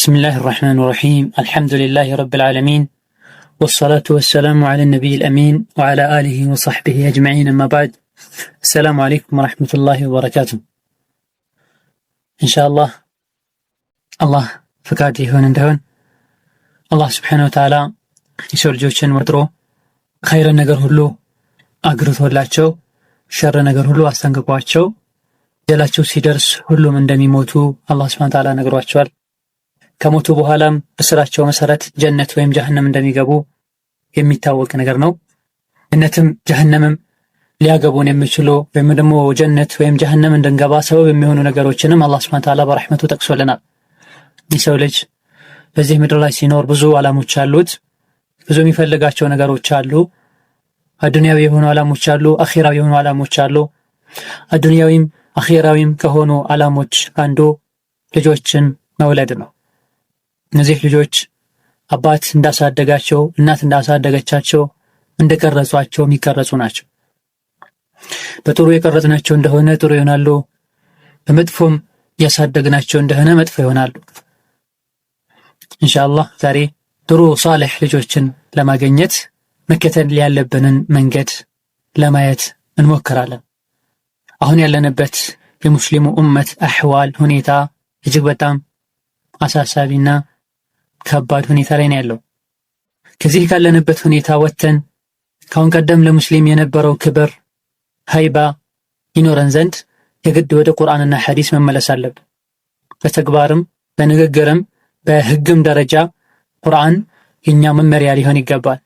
بسم الله الرحمن الرحيم الحمد لله رب العالمين والصلاة والسلام على النبي الأمين وعلى آله وصحبه أجمعين أما بعد السلام عليكم ورحمة الله وبركاته إن شاء الله فكاتي هون اندهون الله سبحانه وتعالى يسول جوشن وطرو خير النقر هلو أقرث هلاتشو شر النقر هلو أستنققواتشو جلاتشو سيدرس هلو من دمي موتو الله سبحانه وتعالى نقرواتشوال ከሞቱ በኋላም በስራቸው መሰረት ጀነት ወይም ጀሃነም እንደሚገቡ የሚታወቅ ነገር ነው። ጀነትም ጀሃነምም ሊያገቡን የሚችሉ ወይም ደግሞ ጀነት ወይም ጀሃነም እንድንገባ ሰበብ የሚሆኑ ነገሮችንም አላህ Subhanahu Wa Ta'ala በረህመቱ ጠቅሶልናል። የሰው ልጅ በዚህ ምድር ላይ ሲኖር ብዙ ዓላማዎች አሉት። ብዙ የሚፈልጋቸው ነገሮች አሉ። አዱንያዊ የሆኑ ዓላማዎች አሉ፣ አኺራዊ የሆኑ ዓላማዎች አሉ። አዱንያዊም አኺራዊም ከሆኑ ዓላማዎች አንዱ ልጆችን መውለድ ነው። እነዚህ ልጆች አባት እንዳሳደጋቸው እናት እንዳሳደገቻቸው እንደቀረጿቸው የሚቀረጹ ናቸው። በጥሩ የቀረጽናቸው እንደሆነ ጥሩ ይሆናሉ፣ በመጥፎም ያሳደግናቸው እንደሆነ መጥፎ ይሆናሉ። ኢንሻአላህ ዛሬ ጥሩ ሷሊህ ልጆችን ለማግኘት መከተል ያለብንን መንገድ ለማየት እንሞክራለን። አሁን ያለንበት የሙስሊሙ ኡመት አህዋል ሁኔታ እጅግ በጣም አሳሳቢና ከባድ ሁኔታ ላይ ነው ያለው። ከዚህ ካለንበት ሁኔታ ወጥተን ካሁን ቀደም ለሙስሊም የነበረው ክብር ሃይባ ይኖረን ዘንድ የግድ ወደ ቁርአንና ሐዲስ መመለስ አለብን። በተግባርም በንግግርም በህግም ደረጃ ቁርአን የኛ መመሪያ ሊሆን ይገባል።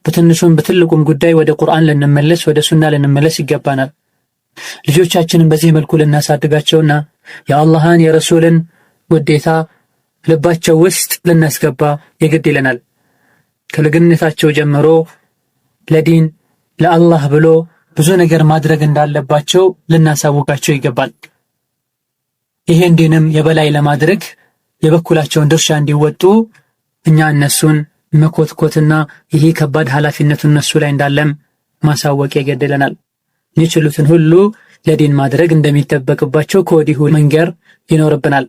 በትንሹም በትልቁም ጉዳይ ወደ ቁርአን ልንመለስ ወደ ሱና ልንመለስ ይገባናል። ልጆቻችንን በዚህ መልኩ ልናሳድጋቸውና የአላህን የረሱልን ውዴታ ልባቸው ውስጥ ልናስገባ የግድ ይለናል። ከልጅነታቸው ጀምሮ ለዲን ለአላህ ብሎ ብዙ ነገር ማድረግ እንዳለባቸው ልናሳውቃቸው ይገባል። ይሄን ዲንም የበላይ ለማድረግ የበኩላቸውን ድርሻ እንዲወጡ እኛ እነሱን መኮትኮትና ይሄ ከባድ ኃላፊነቱ እነሱ ላይ እንዳለም ማሳወቅ የግድ ይለናል። የሚችሉትን ሁሉ ለዲን ማድረግ እንደሚጠበቅባቸው ከወዲሁ መንገር ይኖርብናል።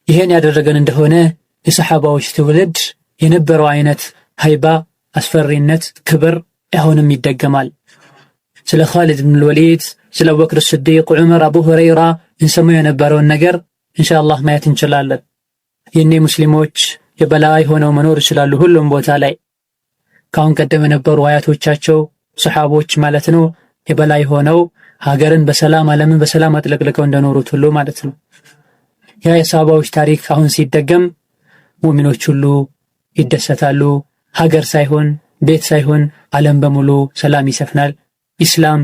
ይሄን ያደረገን እንደሆነ የሰሐባዎች ትውልድ የነበረው አይነት ሃይባ አስፈሪነት ክብር አሁንም ይደገማል። ስለ ኻሊድ ብን ወሊድ፣ ስለ አቡበክር ሲዲቅ፣ ዑመር፣ አቡ ሁረይራ እንሰማው የነበረውን ነገር ኢንሻአላህ ማየት እንችላለን። የኔ ሙስሊሞች የበላይ ሆነው መኖር ይችላሉ ሁሉም ቦታ ላይ። ካሁን ቀደም የነበሩ አያቶቻቸው ሰሐቦች ማለት ነው የበላይ ሆነው ሀገርን በሰላም ዓለምን በሰላም አጥለቅልቀው እንደኖሩት ሁሉ ማለት ነው። ያ የሰሃባዎች ታሪክ አሁን ሲደገም ሙእሚኖች ሁሉ ይደሰታሉ። ሀገር ሳይሆን ቤት ሳይሆን ዓለም በሙሉ ሰላም ይሰፍናል። ኢስላም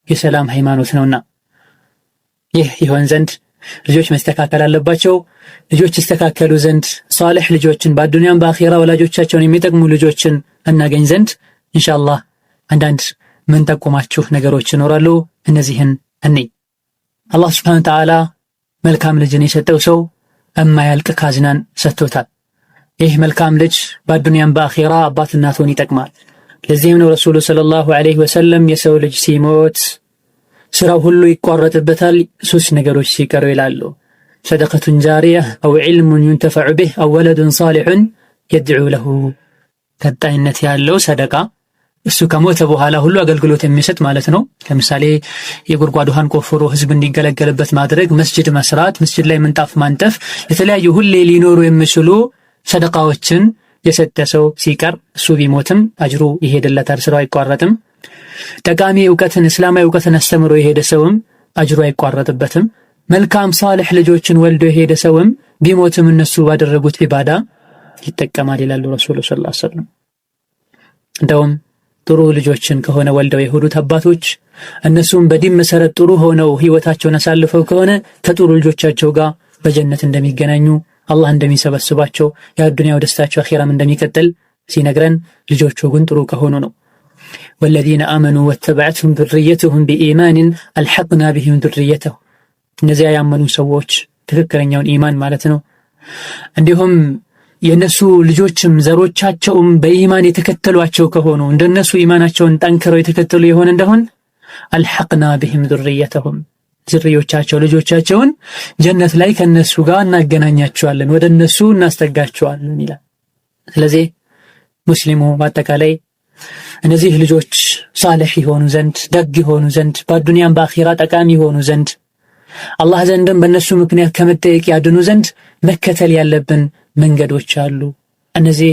የሰላም ሃይማኖት ነውና ይህ ይሆን ዘንድ ልጆች መስተካከል አለባቸው። ልጆች ይስተካከሉ ዘንድ ሷሊህ ልጆችን በአዱንያም በአኺራ ወላጆቻቸውን የሚጠቅሙ ልጆችን እናገኝ ዘንድ ኢንሻአላህ አንዳንድ ምን ጠቁማችሁ ነገሮች ይኖራሉ። እነዚህን አላህ Subhanahu Wa Ta'ala መልካም ልጅን የሰጠው ሰው የማያልቅ ካዝናን ሰጥቶታል። ይህ መልካም ልጅ በአዱንያም በአኺራ አባት እናቱን ይጠቅማል። ለዚህም ነው ረሱሉ ሰለላሁ ዐለይሂ ወሰለም የሰው ልጅ ሲሞት ስራው ሁሉ ይቋረጥበታል ሶስት ነገሮች ሲቀሩ ይላሉ። ሰደቀቱን ጃሪያ አው ዒልሙን ينتفع به አው ወለዱን ሷሊሑን يدعو له። ቀጣይነት ያለው ሰደቃ እሱ ከሞተ በኋላ ሁሉ አገልግሎት የሚሰጥ ማለት ነው። ለምሳሌ የጉድጓድ ውሃን ቆፍሮ ህዝብ እንዲገለገልበት ማድረግ፣ መስጂድ መስራት፣ መስጂድ ላይ ምንጣፍ ማንጠፍ፣ የተለያዩ ሁሌ ሊኖሩ የሚችሉ ሰደቃዎችን የሰጠ ሰው ሲቀር እሱ ቢሞትም አጅሩ ይሄድለታል፣ ስራው አይቋረጥም። ጠቃሚ ዕውቀትን እስላማዊ ዕውቀትን አስተምሮ የሄደ ሰውም አጅሩ አይቋረጥበትም። መልካም ሷሊህ ልጆችን ወልዶ የሄደ ሰውም ቢሞትም እነሱ ባደረጉት ኢባዳ ይጠቀማል ይላሉ ረሱሉ ሰለላሁ ዐለይሂ ወሰለም። እንደውም ጥሩ ልጆችን ከሆነ ወልደው የሆኑት አባቶች እነሱም በዲን መሰረት ጥሩ ሆነው ህይወታቸውን አሳልፈው ከሆነ ከጥሩ ልጆቻቸው ጋር በጀነት እንደሚገናኙ አላህ እንደሚሰበስባቸው የአዱንያው ደስታቸው አኺራም እንደሚቀጥል ሲነግረን ልጆቹ ግን ጥሩ ከሆኑ ነው። والذين آمنوا واتبعتهم ذريتهم بإيمان ألحقنا بهم ذريتهم። እነዚያ ያመኑ ሰዎች ትክክለኛውን ኢማን ማለት ነው። እንዲሁም የነሱ ልጆችም ዘሮቻቸውም በኢማን የተከተሏቸው ከሆኑ እንደነሱ ኢማናቸውን ጠንክረው የተከተሉ ይሆን እንደሆን አልሐቅና بهم ذريتهم ዝርዮቻቸው ልጆቻቸውን ጀነት ላይ ከነሱ ጋር እናገናኛቸዋለን፣ ወደ እነሱ እናስጠጋቸዋለን ይላል። ስለዚህ ሙስሊሙ በአጠቃላይ እነዚህ ልጆች ሳሊህ ይሆኑ ዘንድ ደግ ይሆኑ ዘንድ በዱንያም በአኺራ ጠቃሚ ይሆኑ ዘንድ አላህ ዘንድም በእነሱ ምክንያት ከመጠየቅ ያድኑ ዘንድ መከተል ያለብን መንገዶች አሉ። እነዚህ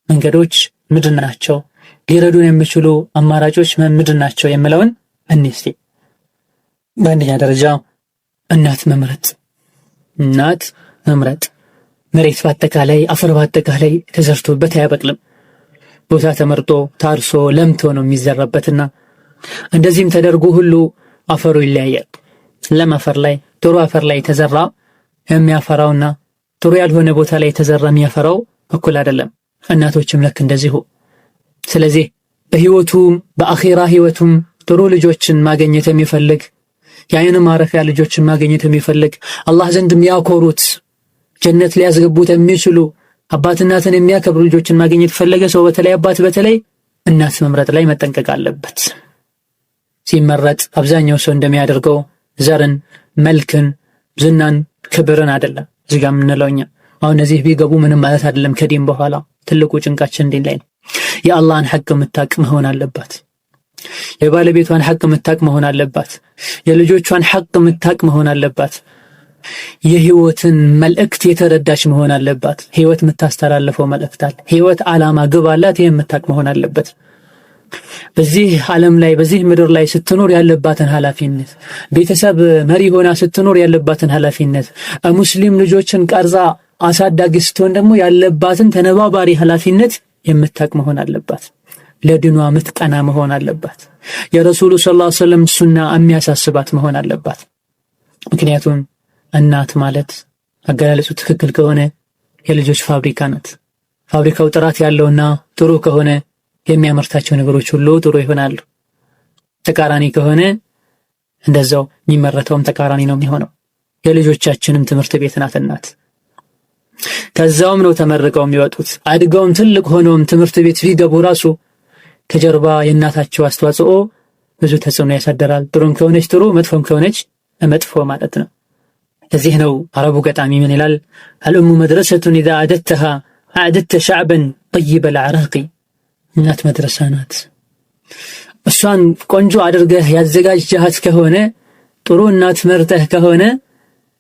መንገዶች ምንድን ናቸው? ሊረዱን የሚችሉ አማራጮች ምንድን ናቸው የሚለውን እንስቲ። በአንደኛ ደረጃ እናት መምረጥ። መሬት በአጠቃላይ አፈር በአጠቃላይ ተዘርቶበት አያበቅልም። ቦታ ተመርጦ ታርሶ ለምቶ ነው የሚዘራበትና እንደዚህም ተደርጎ ሁሉ አፈሩ ይለያያል። ለም አፈር ላይ ጥሩ አፈር ላይ ተዘራ የሚያፈራውና ጥሩ ያልሆነ ቦታ ላይ ተዘራ የሚያፈራው እኩል አይደለም። እናቶችም ልክ እንደዚሁ። ስለዚህ በህይወቱም በአኺራ ህይወቱም ጥሩ ልጆችን ማግኘት የሚፈልግ የዓይን ማረፊያ ልጆችን ማግኘት የሚፈልግ አላህ ዘንድ የሚያኮሩት ጀነት ሊያስገቡት የሚችሉ አባት እናትን የሚያከብሩ ልጆችን ማግኘት ፈለገ ሰው በተለይ እናት መምረጥ ላይ መጠንቀቅ አለበት። ሲመረጥ አብዛኛው ሰው እንደሚያደርገው ዘርን፣ መልክን፣ ዝናን፣ ክብርን አይደለም እዚህ ጋር የምንለው እኛ። አሁን እነዚህ ቢገቡ ምንም ማለት አይደለም። ከዲን በኋላ ትልቁ ጭንቃችን ዲን ላይ ነው። የአላህን ሐቅ የምታቅ መሆን አለባት። የባለቤቷን ሐቅ የምታቅ መሆን አለባት። የልጆቿን ሐቅ የምታቅ መሆን አለባት። የህይወትን መልእክት የተረዳች መሆን አለባት። ህይወት የምታስተላልፈው መልእክት አለ። ህይወት ዓላማ ግብ አላት። ይሄን የምታቅ መሆን አለበት። በዚህ ዓለም ላይ በዚህ ምድር ላይ ስትኖር ያለባትን ኃላፊነት፣ ቤተሰብ መሪ ሆና ስትኖር ያለባትን ኃላፊነት፣ ሙስሊም ልጆችን ቀርጻ አሳዳጊ ስትሆን ደግሞ ያለባትን ተነባባሪ ኃላፊነት የምታቅ መሆን አለባት። ለዲኗ ምትቀና መሆን አለባት። የረሱሉ ሰለላሁ ዐለይሂ ወሰለም ሱና የሚያሳስባት መሆን አለባት። ምክንያቱም እናት ማለት አገላለጹ ትክክል ከሆነ የልጆች ፋብሪካ ናት። ፋብሪካው ጥራት ያለውና ጥሩ ከሆነ የሚያመርታቸው ነገሮች ሁሉ ጥሩ ይሆናሉ። ተቃራኒ ከሆነ እንደዛው የሚመረተውም ተቃራኒ ነው የሚሆነው። የልጆቻችንም ትምህርት ቤት ናት እናት። ከዛውም ነው ተመርቀው የሚወጡት። አድገውም ትልቅ ሆነውም ትምህርት ቤት ቢገቡ ራሱ ከጀርባ የእናታቸው አስተዋጽኦ ብዙ ተጽዕኖ ያሳደራል። ጥሩም ከሆነች ጥሩ፣ መጥፎም ከሆነች መጥፎ ማለት ነው። ለዚህ ነው አረቡ ገጣሚ ምን ይላል? አልኡሙ መድረሰቱን ኢዛ አደተሃ አዕደተ ሸዕበን ጠይበ ልዓራቂ። እናት መድረሳ ናት። እሷን ቆንጆ አድርገህ ያዘጋጀሃት ከሆነ ጥሩ እናት መርጠህ ከሆነ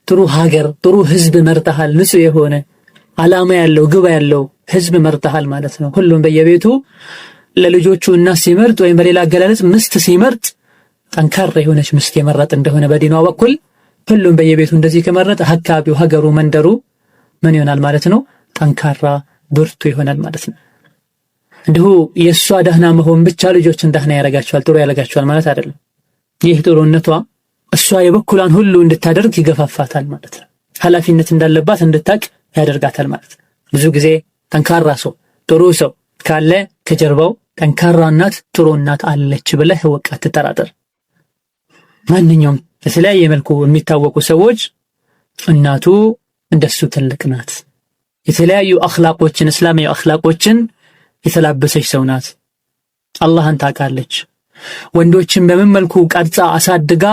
ጥሩ ሀገር ጥሩ ህዝብ መርጠሃል። ንጹህ የሆነ ዓላማ ያለው ግብ ያለው ህዝብ መርጠሃል ማለት ነው። ሁሉም በየቤቱ ለልጆቹ እናት ሲመርጥ ወይም በሌላ አገላለጽ ምስት ሲመርጥ ጠንካራ የሆነች ምስት የመረጥ እንደሆነ በዲኗ በኩል ሁሉም በየቤቱ እንደዚህ ከመረጠ አካባቢው፣ ሀገሩ፣ መንደሩ ምን ይሆናል ማለት ነው? ጠንካራ ብርቱ ይሆናል ማለት ነው። እንዲሁ የእሷ ደህና መሆን ብቻ ልጆችን ደህና ያረጋቸዋል፣ ጥሩ ያረጋቸዋል ማለት አይደለም። ይህ ጥሩነቷ እሷ የበኩሏን ሁሉ እንድታደርግ ይገፋፋታል ማለት ነው። ኃላፊነት እንዳለባት እንድታቅ ያደርጋታል ማለት ነው። ብዙ ጊዜ ጠንካራ ሰው ጥሩ ሰው ካለ ከጀርባው ጠንካራ እናት ጥሩ እናት አለች ብለህ ወቅ አትጠራጠር። ማንኛውም በተለያየ መልኩ የሚታወቁ ሰዎች እናቱ እንደሱ ትልቅ ናት። የተለያዩ አኽላቆችን እስላማዊ አኽላቆችን የተላበሰች ሰው ናት። አላህን ታውቃለች። ወንዶችን በምን መልኩ ቀርጻ አሳድጋ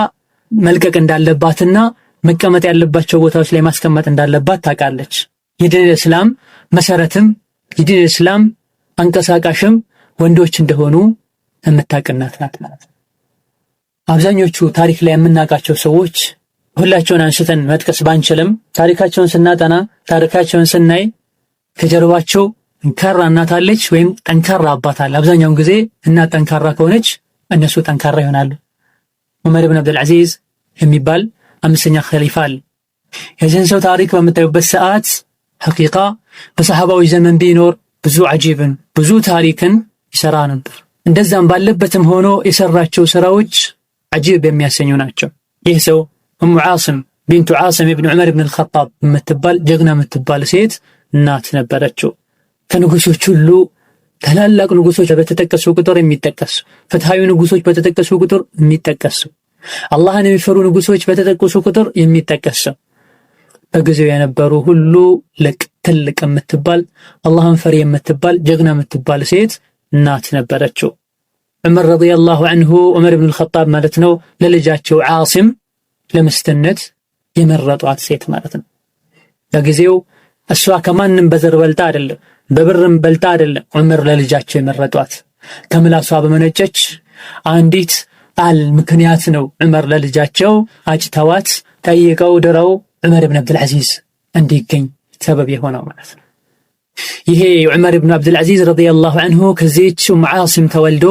መልቀቅ እንዳለባትና መቀመጥ ያለባቸው ቦታዎች ላይ ማስቀመጥ እንዳለባት ታውቃለች። የዲን እስላም መሰረትም የዲን እስላም አንቀሳቃሽም ወንዶች እንደሆኑ የምታውቅናት ናት ማለት ነው። አብዛኞቹ ታሪክ ላይ የምናውቃቸው ሰዎች ሁላቸውን አንስተን መጥቀስ ባንችልም ታሪካቸውን ስናጠና ታሪካቸውን ስናይ ከጀርባቸው ጠንካራ እናት አለች ወይም ጠንካራ አባት አለ። አብዛኛውን ጊዜ እናት ጠንካራ ከሆነች እነሱ ጠንካራ ይሆናሉ። ዑመር ኢብኑ አብዱል ዐዚዝ የሚባል አምስተኛ ኸሊፋ አለ። የዚህን ሰው ታሪክ በምታዩበት ሰዓት ሐቂቃ በሰሃባዎች ዘመን ቢኖር ብዙ ዐጂብን ብዙ ታሪክን ይሰራ ነበር። እንደዛም ባለበትም ሆኖ የሰራቸው ስራዎች ዐጂብ የሚያሰኙ ናቸው። ይህ ሰው ኡሙ ዓስም ቢንቱ ዓስም ኢብኑ ዑመር ኢብኑ አልኸጣብ የምትባል ጀግና የምትባል ሴት እናት ነበረችው። ከንጉሶች ሁሉ ታላላቅ ንጉሶች በተጠቀሱ ቁጥር የሚጠቀሱ፣ ፍትሃዊ ንጉሶች በተጠቀሱ ቁጥር የሚጠቀሱ፣ አላህን የሚፈሩ ንጉሶች በተጠቀሱ ቁጥር የሚጠቀሱ፣ በጊዜው የነበሩ ሁሉ ትልቅ የምትባል አላህን ፈሪ የምትባል ጀግና የምትባል ሴት እናት ነበረችው። ዑመር ረዲየላሁ ዐንሁ ዑመር ኢብኑ አልኸጣብ ማለት ነው ለልጃቸው ዓሲም ለምስትነት የመረጧት ሴት ማለት ነው። በጊዜው እሷ ከማንም በዘር በልጣ አይደለም፣ በብርም በልጣ አይደለም ዑመር ለልጃቸው የመረጧት። ከምላሷ በመነጨች አንዲት ቃል ምክንያት ነው ዑመር ለልጃቸው አጭተዋት ጠይቀው ድረው ዑመር ኢብኑ አብዱል ዐዚዝ እንዲገኝ ሰበብ የሆነው ማለት ነው። ይሄ ዑመር ኢብኑ አብዱል ዐዚዝ ረዲየላሁ ዐንሁ ከዚህች ኡም ዓሲም ተወልዶ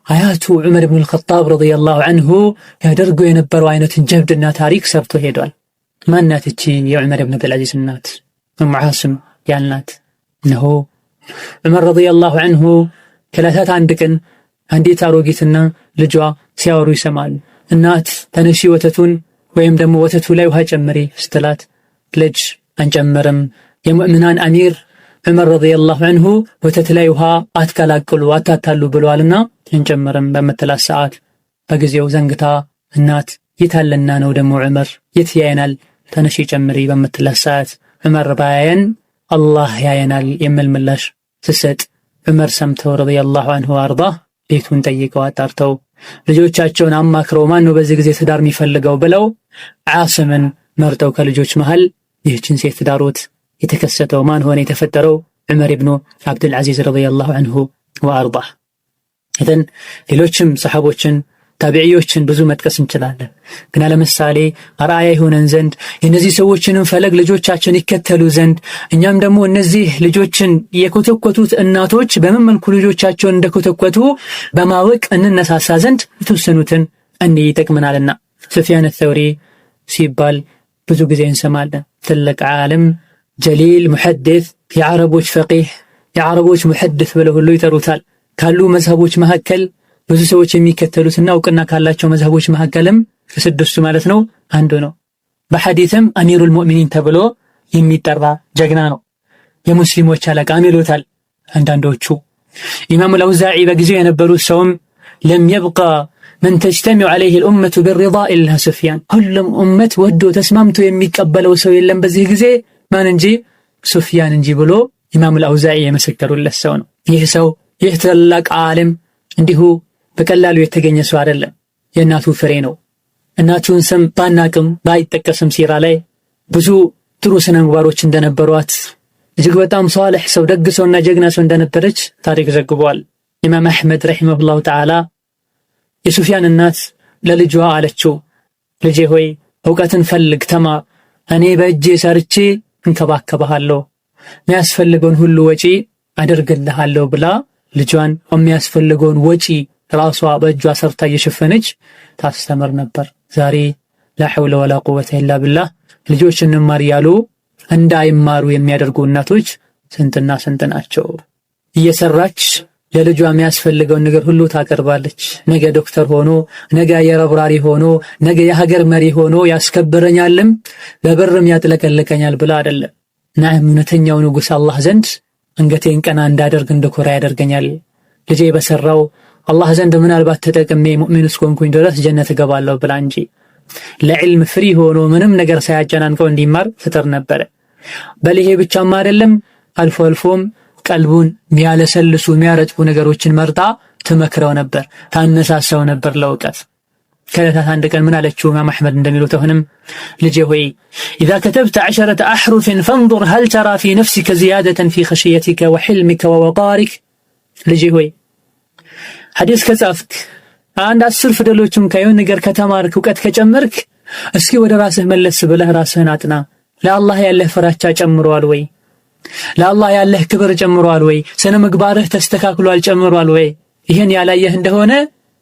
አያቱ ዑመር ኢብኑ አልኸጣብ ረዲየላሁ ዐንሁ ያደርጉ የነበረው አይነትን ጀብድና ታሪክ ሰርቶ ሄዷል። ማናት እቺ የዑመር ኢብኑ አብዱል ዐዚዝ እናት? ኡም ዓሲም ያልናት። እነሆ ዑመር ረዲየላሁ ዐንሁ ከዕለታት አንድ ቀን አንዲት አሮጊትና ልጇ ሲያወሩ ይሰማሉ። እናት ተነሺ ወተቱን ወይም ደግሞ ወተቱ ላይ ውሃ ጨምሪ ስትላት ልጅ አንጨምርም፣ የሙእሚናን አሚር ዑመር ረዲየላሁ ዐንሁ ወተት ላይ ውሃ አትቀላቅሉ አታታሉ ብለዋልና አንጨምርም በምትላት ሰዓት በጊዜው ዘንግታ እናት የታለና ነው ደግሞ ዑመር የት ያየናል ተነሺ ጨምሪ በምትላት ሰዓት ዑመር ባያየን አላህ ያየናል የሚል ምላሽ ስትሰጥ ዑመር ሰምተው ረዲየላሁ ዐንሁ አርዳ ቤቱን ጠይቀው አጣርተው ልጆቻቸውን አማክረው ማን ነው በዚህ ጊዜ ትዳር የሚፈልገው ብለው ዓሲምን መርጠው ከልጆች መሃል ይህችን ሴት ዳሩት። የተከሰተው ማን ሆነ የተፈጠረው? ዑመር ኢብኑ አብዱል ዐዚዝ ረዲየላሁ ዐንሁ ወአርዳ። እተን ሌሎችም ሰሐቦችን ታቢዒዎችን ብዙ መጥቀስ እንችላለን። ግን ለምሳሌ አርአያ ይሆነን ዘንድ የነዚህ ሰዎችንም ፈለግ ልጆቻችን ይከተሉ ዘንድ እኛም ደግሞ እነዚህ ልጆችን የኮተኮቱት እናቶች በምን መልኩ ልጆቻቸውን እንደኮተኮቱ በማወቅ እንነሳሳ ዘንድ የተወሰኑትን እንዲህ ይጠቅመናልና። ሱፊያን አልተውሪ ሲባል ብዙ ጊዜ እንሰማለን። ትልቅ ዓለም ጀሊል ሙሐዲስ፣ የዓረቦች ፈቂህ፣ የዓረቦች ሙሐዲስ ብለው ሁሉ ይጠሩታል። ካሉ መዝሀቦች መካከል ብዙ ሰዎች የሚከተሉትና እውቅና ካላቸው መዝሀቦች መካከልም ከስድስቱ ማለት ነው አንዱ ነው። በሐዲስም አሚሩል ሙእሚኒን ተብሎ የሚጠራ ጀግና ነው። የሙስሊሞች አለቃም ይሉታል አንዳንዶቹ። ኢማሙ አልአውዛዒ በጊዜው የነበሩት ሰውም ለም የብቃ መን ተጅተሚዑ ዐለይሂ አልኡመቱ ቢሪዳ ኢላ ሱፊያን፣ ሁሉም ኡመት ወዶ ተስማምቶ የሚቀበለው ሰው የለም በዚህ ጊዜ ማን እንጂ ሱፊያን እንጂ ብሎ ኢማሙ አልአውዛዒ የመሰከሩለት ሰው ነው። ይህ ሰው ይህ ታላቅ ዓለም እንዲሁ በቀላሉ የተገኘ ሰው አይደለም። የእናቱ ፍሬ ነው። እናቱን ስም ባናቅም ባይጠቀስም ሲራ ላይ ብዙ ጥሩ ስነ ምግባሮች እንደነበሯት እጅግ በጣም ሷሊህ ሰው ደግ ሰውና ጀግና ሰው እንደነበረች ታሪክ ዘግቧል። ኢማም አሕመድ ረሒመሁላሁ ተዓላ የሱፊያን እናት ለልጇ አለችው፣ ልጄ ሆይ እውቀትን ፈልግ ተማር፣ እኔ በእጄ ሰርቼ እንከባከብሃለሁ፣ የሚያስፈልገውን ሁሉ ወጪ አደርግልሃለሁ ብላ ልጇን የሚያስፈልገውን ወጪ ራሷ በእጇ ሰርታ እየሸፈነች ታስተምር ነበር። ዛሬ ላ ሐውለ ወላ ቁወተ ኢላ ቢላህ ልጆች እንማር ያሉ እንዳይማሩ የሚያደርጉ እናቶች ስንትና ስንት ናቸው። እየሰራች ለልጇ የሚያስፈልገውን ነገር ሁሉ ታቀርባለች። ነገ ዶክተር ሆኖ ነገ የረብራሪ ሆኖ ነገ የሀገር መሪ ሆኖ ያስከብረኛልም በብርም ያጥለቀልቀኛል ብላ አይደለም። ናም እውነተኛው ንጉሥ አላህ ዘንድ አንገቴን ቀና እንዳደርግ እንድኮራ ያደርገኛል። ልጄ በሰራው አላህ ዘንድ ምናልባት ተጠቅሜ ሙእሚን እስኮንኩኝ ድረስ ጀነት እገባለሁ ብላ እንጂ ለዕልም ፍሪ ሆኖ ምንም ነገር ሳያጨናንቀው እንዲማር ፍጥር ነበረ። በልሄ ብቻም አይደለም አልፎ አልፎም ቀልቡን የሚያለሰልሱ የሚያረጥቡ ነገሮችን መርጣ ትመክረው ነበር፣ ታነሳሳው ነበር ለእውቀት። ከዕለታት አንድ ቀን ምን አለችው? ኢማም አሕመድ እንደሚሉት አሁንም ልጄ ሆይ ኢዛ ከተብተ 10 አሕሩፍ ፈንظር هل ترى في نفسك زيادة في خشيتك وحلمك ووقارك። ልጄ ሆይ ሐዲስ ከጻፍክ አንድ 10 ፊደሎችም ከየሆነ ነገር ከተማርክ እውቀት ከጨመርክ እስኪ ወደ ራስህ መለስ ብለህ ራስህን አጥና። ለአላህ ያለህ ፍራቻ ጨምሯል ወይ? ለአላህ ያለህ ክብር ጨምሯል ወይ? ስነ ምግባርህ ተስተካክሏል ጨምሯል ወይ? ይሄን ያላየህ እንደሆነ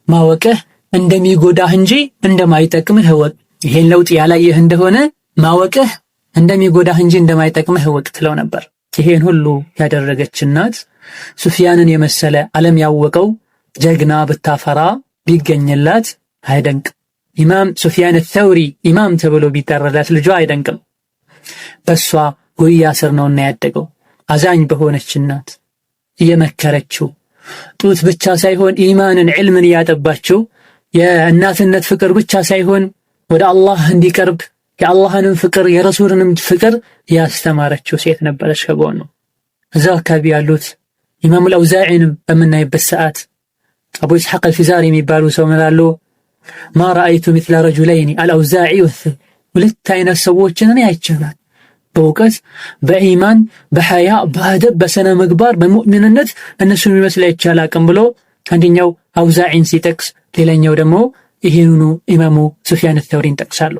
ማወቅህ እንደሚጎዳህ እንጂ እንደማይጠቅምህ እወቅ። ይሄን ለውጥ ያላየህ እንደሆነ ማወቅህ እንደሚጎዳህ እንጂ እንደማይጠቅምህ እወቅ ትለው ነበር። ይሄን ሁሉ ያደረገች እናት ሱፊያንን የመሰለ ዓለም ያወቀው ጀግና ብታፈራ ቢገኝላት አይደንቅ። ኢማም ሱፊያን አልተውሪ ኢማም ተብሎ ቢጠራላት ልጇ አይደንቅም። በሷ ጉያ ስር ነውና ያደገው። አዛኝ በሆነች እናት እየመከረችው ጡት ብቻ ሳይሆን ኢማንን ዕልምን እያጠባችው የእናትነት ፍቅር ብቻ ሳይሆን ወደ አላህ እንዲቀርብ የአላህንም ፍቅር የረሱልንም ፍቅር ያስተማረችው ሴት ነበረች ከጎኑ። እዛው አካባቢ ያሉት ኢማም አልአውዛዒንም በምናይበት ሰዓት አቡ ኢስሐቅ አልፊዛሪ የሚባሉ ሰው ምናሉ ማ ረአይቱ ሚስለ ረጁለይኒ አልአውዛዒ ሁለት አይነት ሰዎችን እኔ አይቻለሁ። በእውቀት በኢማን በሐያ በአደብ በሰነ ምግባር በሙእሚንነት እነሱን የሚመስል አይቻል አቅም ብሎ አንደኛው አውዛዒን ሲጠቅስ፣ ሌላኛው ደግሞ ይሄንኑ ኢማሙ ሱፊያን አልተውሪን ጠቅሳሉ።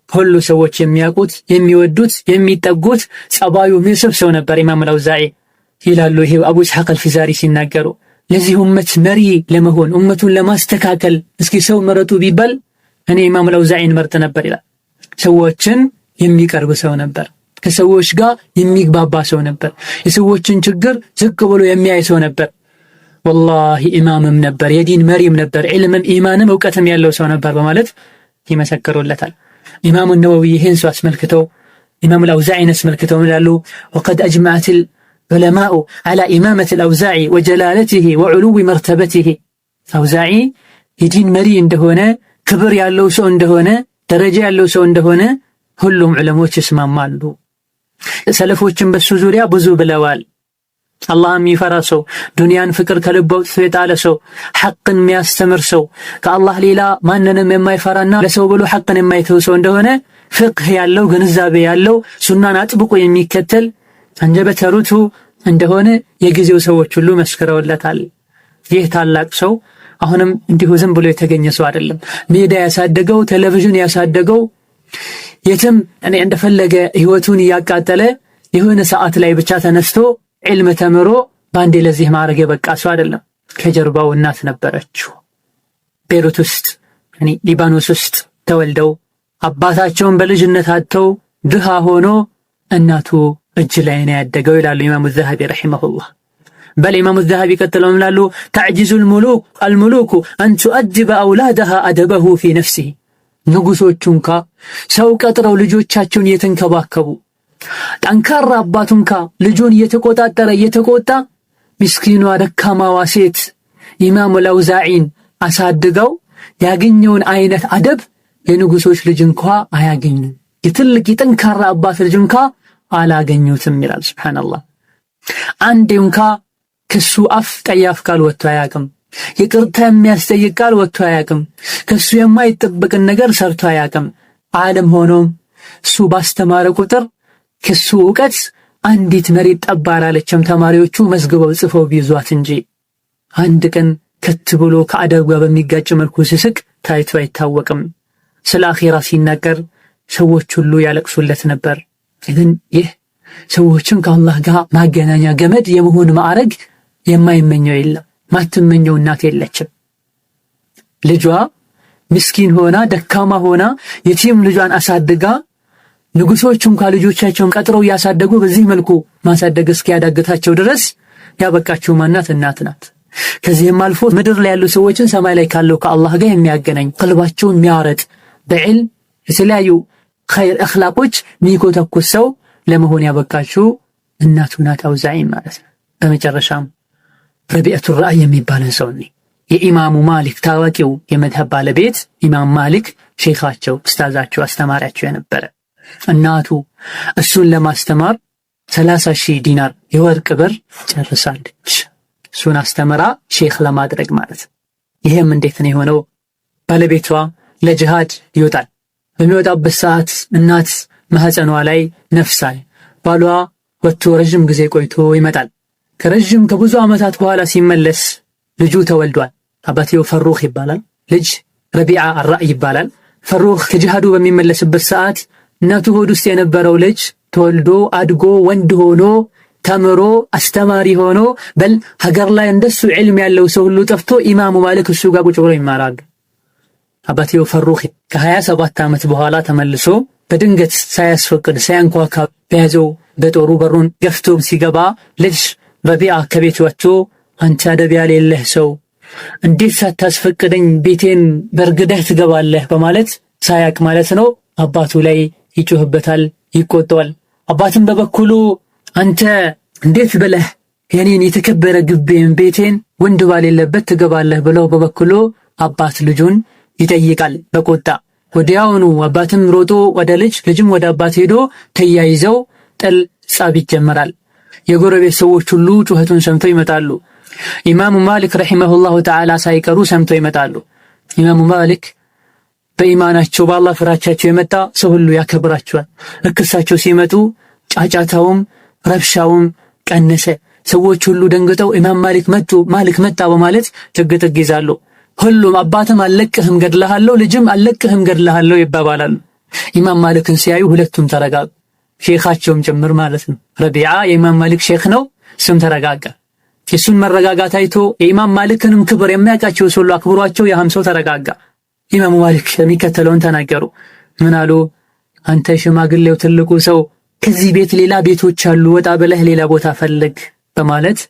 ሁሉ ሰዎች የሚያውቁት የሚወዱት የሚጠጉት ጸባዩ የሚስብ ሰው ነበር ኢማም አልአውዛዒ ይላሉ። ይሄ አቡ ኢስሐቅ አልፊዛሪ ሲናገሩ ለዚህ ኡመት መሪ ለመሆን ኡመቱን ለማስተካከል እስኪ ሰው መረጡ ቢባል እኔ ኢማም አልአውዛዒን መርጥ ነበር ይላል። ሰዎችን የሚቀርብ ሰው ነበር። ከሰዎች ጋር የሚግባባ ሰው ነበር። የሰዎችን ችግር ዝቅ ብሎ የሚያይ ሰው ነበር። ወላሂ ኢማምም ነበር፣ የዲን መሪም ነበር፣ ዒልምም ኢማንም እውቀትም ያለው ሰው ነበር በማለት ይመሰክሩለታል። ኢማሙ ነወዊ ይህን ሰው አስመልክተው ኢማም አልአውዛዒን አስመልክተው ይላሉ ወቀድ አጅመዐት ዑለማኡ ዐላ ኢማመት አልአውዛዒ ወጀላለቲሂ ወዑሉዊ መርተበቲሂ አውዛዒ የዲን መሪ እንደሆነ ክብር ያለው ሰው እንደሆነ ደረጃ ያለው ሰው እንደሆነ ሁሉም ዑለሞች ይስማማሉ። ሰለፎችን በሱ ዙሪያ ብዙ ብለዋል። አላህ የሚፈራ ሰው፣ ዱንያን ፍቅር ከልቡ አውጥቶ የጣለ ሰው፣ ሐቅን የሚያስተምር ሰው፣ ከአላህ ሌላ ማንንም የማይፈራና ለሰው ብሎ ሐቅን የማይተው ሰው እንደሆነ ፍቅህ ያለው ግንዛቤ ያለው ሱናን አጥብቆ የሚከተል አንጀበተ ርቱዕ እንደሆነ የጊዜው ሰዎች ሁሉ መስክረውለታል። ይህ ታላቅ ሰው አሁንም እንዲሁ ዝም ብሎ የተገኘ ሰው አይደለም። ሜዳ ያሳደገው ቴሌቪዥን ያሳደገው የትም እኔ እንደፈለገ ህይወቱን እያቃጠለ የሆነ ሰዓት ላይ ብቻ ተነስቶ ዒልም ተምሮ ባንዴ ለዚህ ማዕረግ የበቃ ሰው አይደለም። ከጀርባው እናት ነበረችው። ቤሩት ውስጥ ሊባኖስ ውስጥ ተወልደው አባታቸውን በልጅነት አጥተው ድሃ ሆኖ እናቱ እጅ ላይ ነው ያደገው ይላሉ ኢማሙ ዘሀቢ ረሂመሁላህ። በል ኢማሙ ዘሀቢ ቀጥለው ይላሉ ተዕጂዙ አልሙሉኩ አን ቱአድበ አውላደሃ አደበሁ ፊ ነፍሲሂ ንጉሶቹንካ ሰው ቀጥረው ልጆቻቸውን እየተንከባከቡ ጠንካራ አባቱንካ ልጁን እየተቆጣጠረ እየተቆጣ ምስኪኗ ደካማዋ ሴት ኢማሙ አልአውዛዒን አሳድገው ያገኘውን አይነት አደብ የንጉሶች ልጅ እንኳ አያገኙም። የትልቅ ጠንካራ አባት ልጅ እንኳ አላገኙትም ይላል። ሱብሃንአላህ። አንዴ እንኳ ከሱ አፍ ጠያፍ ቃል ወጥቶ አያውቅም። ይቅርታ የሚያስጠይቅ ቃል ወጥቶ አያውቅም። ከሱ የማይጠበቅን ነገር ሰርቶ አያውቅም። ዓለም ሆኖም እሱ ባስተማረ ቁጥር ከሱ ዕውቀት አንዲት መሬት ጠብ አላለችም። ተማሪዎቹ መዝግበው ጽፈው ቢይዟት እንጂ አንድ ቀን ከት ብሎ ከአደብ ጋር በሚጋጭ መልኩ ሲስቅ ታይቶ አይታወቅም። ስለ አኺራ ሲናገር ሰዎች ሁሉ ያለቅሱለት ነበር። ግን ይህ ሰዎችን ከአላህ ጋር ማገናኛ ገመድ የመሆን ማዕረግ የማይመኘው የለም። ማትመኘው እናት የለችም። ልጇ ምስኪን ሆና ደካማ ሆና የቲም ልጇን አሳድጋ ንጉሶች እንኳን ልጆቻቸውን ቀጥረው ያሳደጉ በዚህ መልኩ ማሳደግ እስኪያዳግታቸው ድረስ ያበቃቸው ማናት እናት ናት። ከዚህም አልፎ ምድር ላይ ያሉ ሰዎችን ሰማይ ላይ ካለው ከአላህ ጋር የሚያገናኝ ቀልባቸውን የሚያረጥ በዕልም የተለያዩ ኸይር አኽላቆች ሚኮተኩስ ሰው ለመሆን ያበቃቸው እናቱ ናት አውዛዒ ማለት ነው። በመጨረሻም ረቢዐቱ ራእይ የሚባልን ሰው የኢማሙ ማሊክ ታዋቂው የመዝሀብ ባለቤት ኢማም ማሊክ ሼኻቸው ኡስታዛቸው አስተማሪያቸው የነበረ እናቱ እሱን ለማስተማር 30,000 ዲናር የወርቅ ብር ጨርሳለች። እሱን አስተምራ ሼኽ ለማድረግ ማለት። ይሄም እንዴት ነው የሆነው? ባለቤቷ ለጂሃድ ይወጣል። በሚወጣበት ሰዓት እናት ማህፀኗ ላይ ነፍሳል። ባሏ ወጥቶ ረጅም ጊዜ ቆይቶ ይመጣል። ከብዙ ዓመታት በኋላ ሲመለስ ልጁ ተወልዷል። አባቴው ፈሩኽ ይባላል። ልጅ ረቢዓ አራእይ ይባላል። ፈሩኽ ከጂሃዱ በሚመለስበት ሰዓት እናቱ ሆድ ውስጥ የነበረው ልጅ ተወልዶ አድጎ ወንድ ሆኖ ተምሮ አስተማሪ ሆኖ በል ሀገር ላይ እንደሱ ዒልም ያለው ሰው ሁሉ ጠፍቶ ኢማሙ ማሊክ እሱ ጋር ቁጭ ብሎ ይማራል። አባቴው ፈሩኽ ከ27 ዓመት በኋላ ተመልሶ በድንገት ሳያስፈቅድ ሳያንኳካ በያዘው በጦሩ በሩን ገፍቶ ሲገባ ልጅ ረቢዓ ከቤት ወጥቶ አንተ አደብ የሌለህ ሰው እንዴት ሳታስፈቅደኝ ቤቴን በርግደህ ትገባለህ በማለት ሳያቅ ማለት ነው አባቱ ላይ ይጮህበታል፣ ይቆጣዋል። አባትም በበኩሉ አንተ እንዴት ብለህ የኔን የተከበረ ግቤን ቤቴን ወንድ ባሌለበት ትገባለህ ብለው በበኩሉ አባት ልጁን ይጠይቃል በቆጣ። ወዲያውኑ አባትም ሮጦ ወደ ልጅም ወደ አባት ሄዶ ተያይዘው ጥል ጻብ ይጀመራል። የጎረቤት ሰዎች ሁሉ ጩኸቱን ሰምተው ይመጣሉ። ኢማሙ ማሊክ ረሂመሁላሁ ተዓላ ሳይቀሩ ሰምተው ይመጣሉ። ኢማሙ ማሊክ በኢማናቸው በአላህ ፍራቻቸው የመጣ ሰው ሁሉ ያከብራቸዋል። እሳቸው ሲመጡ ጫጫታውም ረብሻውም ቀነሰ። ሰዎች ሁሉ ደንግጠው ኢማም ማሊክ መጣ በማለት ጥግ ይዛሉ። ሁሉም አባትም አልለቅህም ገድልሃለሁ፣ ልጅም አልለቅህም ገድልሃለሁ ይባባላሉ። ኢማም ማሊክን ሲያዩ ሁለቱም ተረጋጉ፣ ሼኻቸውም ጭምር ማለት ነው። ረቢዓ የኢማም ማሊክ ሼኽ ነው፣ እሱም ተረጋጋ። የሱን መረጋጋት አይቶ የኢማም ማሊክንም ክብር የሚያውቃቸው ሰው ሁሉ አክብሯቸው ያም ሰው ተረጋጋ። ኢማሙ ማሊክ የሚከተለውን ተናገሩ። ምን አሉ? አንተ ሽማግሌው ትልቁ ሰው ከዚህ ቤት ሌላ ቤቶች አሉ፣ ወጣ ብለህ ሌላ ቦታ ፈልግ በማለት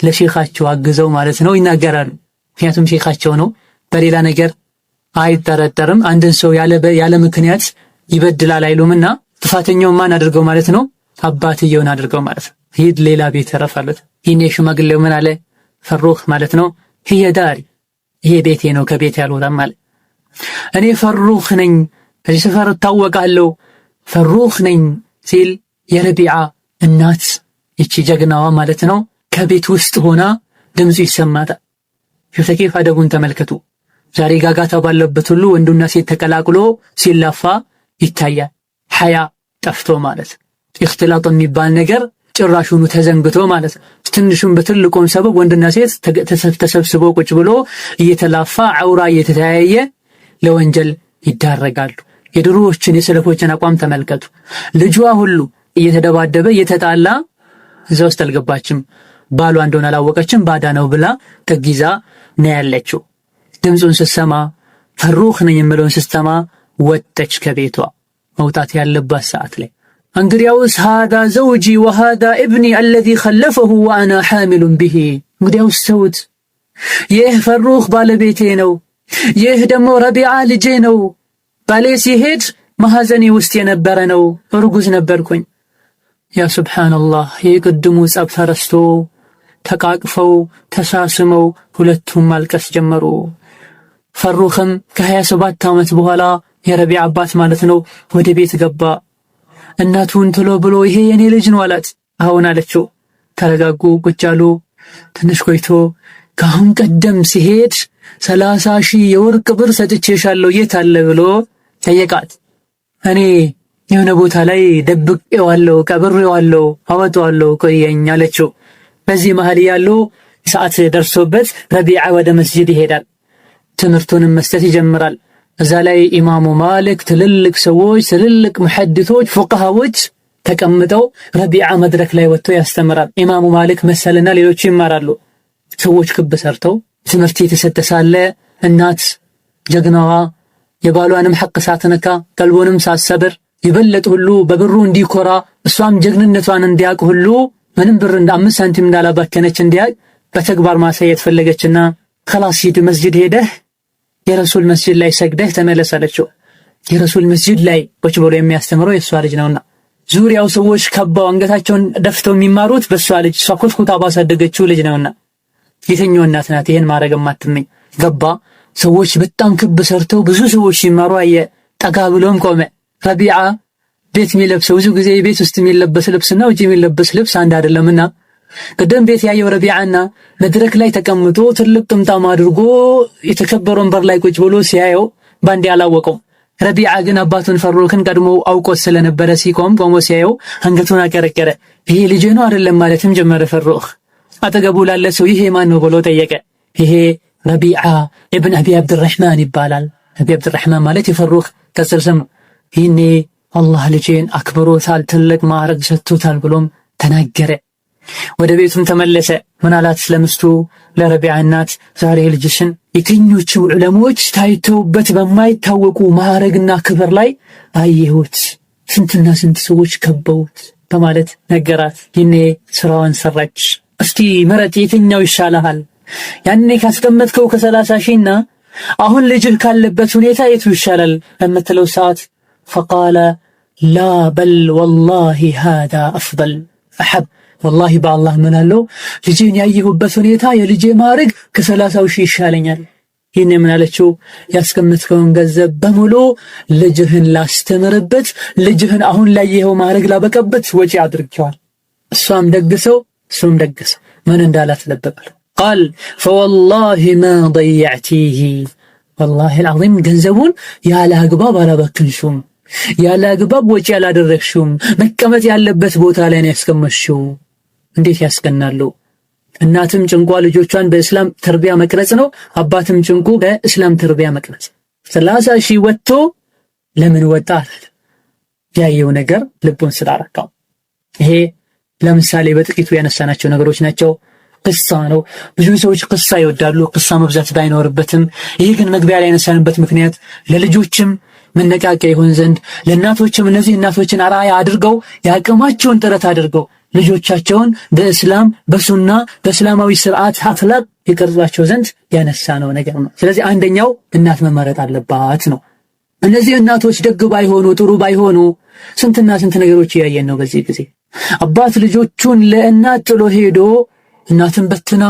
ለሼኻቸው አግዘው ማለት ነው ይናገራሉ። ምክንያቱም ሼኻቸው ነው፣ በሌላ ነገር አይጠረጠርም። አንድን ሰው ያለ ምክንያት ይበድላል አይሉምና ጥፋተኛውን ማን አድርገው ማለት ነው? አባትየውን አድርገው ማለት ነው። ሂድ ሌላ ቤት ተረፋለት። ይህን ሽማግሌው ምን አለ? ፈሩኽ ማለት ነው ይሄ ዳሪ፣ ይሄ ቤቴ ነው፣ ከቤት ያልወጣም ማለት እኔ ፈሩኽ ነኝ፣ ከዚህ ሰፈር እታወቃለሁ፣ ፈሩኽ ነኝ ሲል የረቢዓ እናት ይቺ ጀግናዋ ማለት ነው ከቤት ውስጥ ሆና ድምፁ ይሰማታል። ሹተኬፍ አደቡን ተመልከቱ። ዛሬ ጋጋታ ባለበት ሁሉ ወንዱና ሴት ተቀላቅሎ ሲላፋ ይታያል። ሐያ ጠፍቶ ማለት ኢኽቲላጥ የሚባል ነገር ጭራሹኑ ተዘንግቶ ማለት ትንሹም በትልቁም ሰበብ ወንድና ሴት ተሰብስበው ቁጭ ብሎ እየተላፋ አውራ እየተተያየ ለወንጀል ይዳረጋሉ። የድሮዎችን የሰለፎችን አቋም ተመልከቱ። ልጇ ሁሉ እየተደባደበ እየተጣላ እዛ ውስጥ አልገባችም። ባሏ እንደሆነ አላወቀችም። ባዳ ነው ብላ ተጊዛ ነው ያለችው። ድምፁን ስትሰማ ፈሩኽ ነኝ የሚለውን ስትሰማ ወጣች ከቤቷ። መውጣት ያለባት ሰዓት ላይ እንግዲያውስ ሃዳ ዘውጂ ወሃዳ ኢብኒ አለዚ ኸለፈሁ ወአና ሓሚሉን ቢሂ። እንግዲያውስ ተውት፣ ይህ ፈሩኽ ባለቤቴ ነው፣ ይህ ደግሞ ረቢዓ ልጄ ነው። ባሌ ሲሄድ ማሐዘኔ ውስጥ የነበረ ነው፣ እርጉዝ ነበርኩኝ። ያ ሱብሓነላህ፣ የቅድሙ ጸብ ተረስቶ ተቃቅፈው ተሳስመው ሁለቱም ማልቀስ ጀመሩ። ፈሩኽም ከ27 ዓመት በኋላ የረቢዓ አባት ማለት ነው ወደ ቤት ገባ። እናቱን ትሎ ብሎ ይሄ የኔ ልጅ ነው አላት። አሁን አለችው። ተረጋጉ፣ ቁጭ አሉ። ትንሽ ቆይቶ ከአሁን ቀደም ሲሄድ 30,000 የወርቅ ብር ሰጥቼሻለሁ የት አለ ብሎ ጠየቃት። እኔ የሆነ ቦታ ላይ ደብቄዋለሁ፣ ቀብሬዋለሁ፣ አወጣዋለሁ፣ ቆየኝ አለችው። በዚህ መሃል ያለው ሰዓት ደርሶበት ረቢዓ ወደ መስጂድ ይሄዳል። ትምህርቱንም መስጠት ይጀምራል። እዛ ላይ ኢማሙ ማሊክ ትልልቅ ሰዎች፣ ትልልቅ ሙሐዲሶች፣ ፉቃሃዎች ተቀምጠው ረቢዓ መድረክ ላይ ወጥቶ ያስተምራል። ኢማሙ ማሊክ መሰልና ሌሎች ይማራሉ። ሰዎች ክብ ሰርተው ትምህርት የተሰጠ ሳለ እናት ጀግናዋ የባሏንም ሐቅ ሳትነካ ቀልቡንም ሳትሰብር ይበለጥ ሁሉ በብሩ እንዲኮራ እሷም ጀግንነቷን እንዲያውቅ ሁሉ ምንም ብር እንደ 5 ሳንቲም እንዳላባከነች እንዲያውቅ በተግባር ማሳየት ፈለገችና خلاص ሂድ መስጂድ ሄደህ የረሱል መስጂድ ላይ ሰግደህ ተመለስ አለችው። የረሱል መስጂድ ላይ ቁጭ ብሎ የሚያስተምረው የሷ ልጅ ነውና ዙሪያው ሰዎች ከበው አንገታቸውን ደፍተው የሚማሩት በሷ ልጅ እሷ ኮትኩታ ባሳደገችው ልጅ ነውና የትኛው እናት ናት ይሄን ማድረግ የማትመኝ? ገባ። ሰዎች በጣም ክብ ሰርተው ብዙ ሰዎች ሲማሩ አየ። ጠጋ ብሎም ቆመ። ረቢዓ ቤት የሚለብሰው ብዙ ጊዜ ቤት ውስጥ የሚለበስ ልብስና ውጪ የሚለበስ ልብስ አንድ አይደለምና ቀደም ቤት ያየው ረቢዓና መድረክ ላይ ተቀምጦ ትልቅ ጥምጣም አድርጎ የተከበረው ወንበር ላይ ቁጭ ብሎ ሲያየው ባንዴ አላወቀው። ረቢዓ ግን አባቱን ፈሩኽን ቀድሞ አውቆት ስለነበረ ቆሞ ሲያየው አንገቱን አቀረቀረ። ይሄ ልጅ ነው አይደለም ማለትም ጀመረ። ፈሩኽ አጠገቡ ላለ ሰው ይሄ ማን ነው ብሎ ጠየቀ። ይሄ ረቢዓ ኢብን አቢ አብድራህማን ይባላል። አቢ አብድራህማን ማለት የፈሩኽ ቅጽል ስም። ይሄኔ አላህ ልጄን አክብሮታል፣ ትልቅ ማዕረግ ሰጥቶታል ብሎም ተናገረ። ወደ ቤቱም ተመለሰ። ምን አላት ለምስቱ ለረቢዓ እናት፣ ዛሬ ልጅሽን የትኞቹ ዑለሞች ታይተውበት በማይታወቁ ማዕረግና ክብር ላይ አየሁት፣ ስንትና ስንት ሰዎች ከበውት በማለት ነገራት። ይሄኔ ስራዋን ሰራች። እስቲ ምረጥ፣ የትኛው ይሻልሃል? ያኔ ካስቀመጥከው ከ30,000ና አሁን ልጅህ ካለበት ሁኔታ የቱ ይሻላል በምትለው ሰዓት فقال لا بل والله هذا أفضل أحب والله بالله من አለው ልጄን ያየሁበት ሁኔታ የልጄ ማዕረግ ከ30,000 ይሻለኛል። ይሄን ምን አለችው? ያስቀመጥከውን ገንዘብ በሙሉ ልጅህን ላስተምርበት፣ ልጅህን አሁን ላይ ይሄው ማዕረግ ላበቀበት ወጪ አድርጌዋል። እሷም ደግሰው እሱም ደግሰው ምን እንዳላት ለበቀል قال فوالله ما ضيعتيه ወላሂ አልዓዚም ገንዘቡን ያለ አግባብ አላባክንሽውም፣ ያለ አግባብ ወጪ አላደረግሽውም፣ መቀመጥ ያለበት ቦታ ላይ ነው ያስቀመጥሽው። እንዴት ያስቀናሉ! እናትም ጭንቋ ልጆቿን በእስላም ተርቢያ መቅረጽ ነው፣ አባትም ጭንቁ በእስላም ተርቢያ መቅረጽ። 30 ሺህ ወጥቶ ለምን ወጣ? ያየው ነገር ልቡን ስላረካው። ይሄ ለምሳሌ በጥቂቱ ያነሳናቸው ነገሮች ናቸው። ቅሳ ነው። ብዙ ሰዎች ቅሳ ይወዳሉ፣ ቅሳ መብዛት ባይኖርበትም። ይሄ ግን መግቢያ ላይ ያነሳንበት ምክንያት ለልጆችም መነቃቂያ ይሆን ዘንድ ለእናቶችም እነዚህ እናቶችን አርአያ አድርገው የአቅማቸውን ጥረት አድርገው ልጆቻቸውን በእስላም በሱና በእስላማዊ ስርዓት አኽላቅ ይቀርጿቸው ዘንድ ያነሳነው ነገር ነው። ስለዚህ አንደኛው እናት መመረጥ አለባት ነው። እነዚህ እናቶች ደግ ባይሆኑ ጥሩ ባይሆኑ ስንትና ስንት ነገሮች ያየን ነው በዚህ ጊዜ። አባት ልጆቹን ለእናት ጥሎ ሄዶ እናትን በትና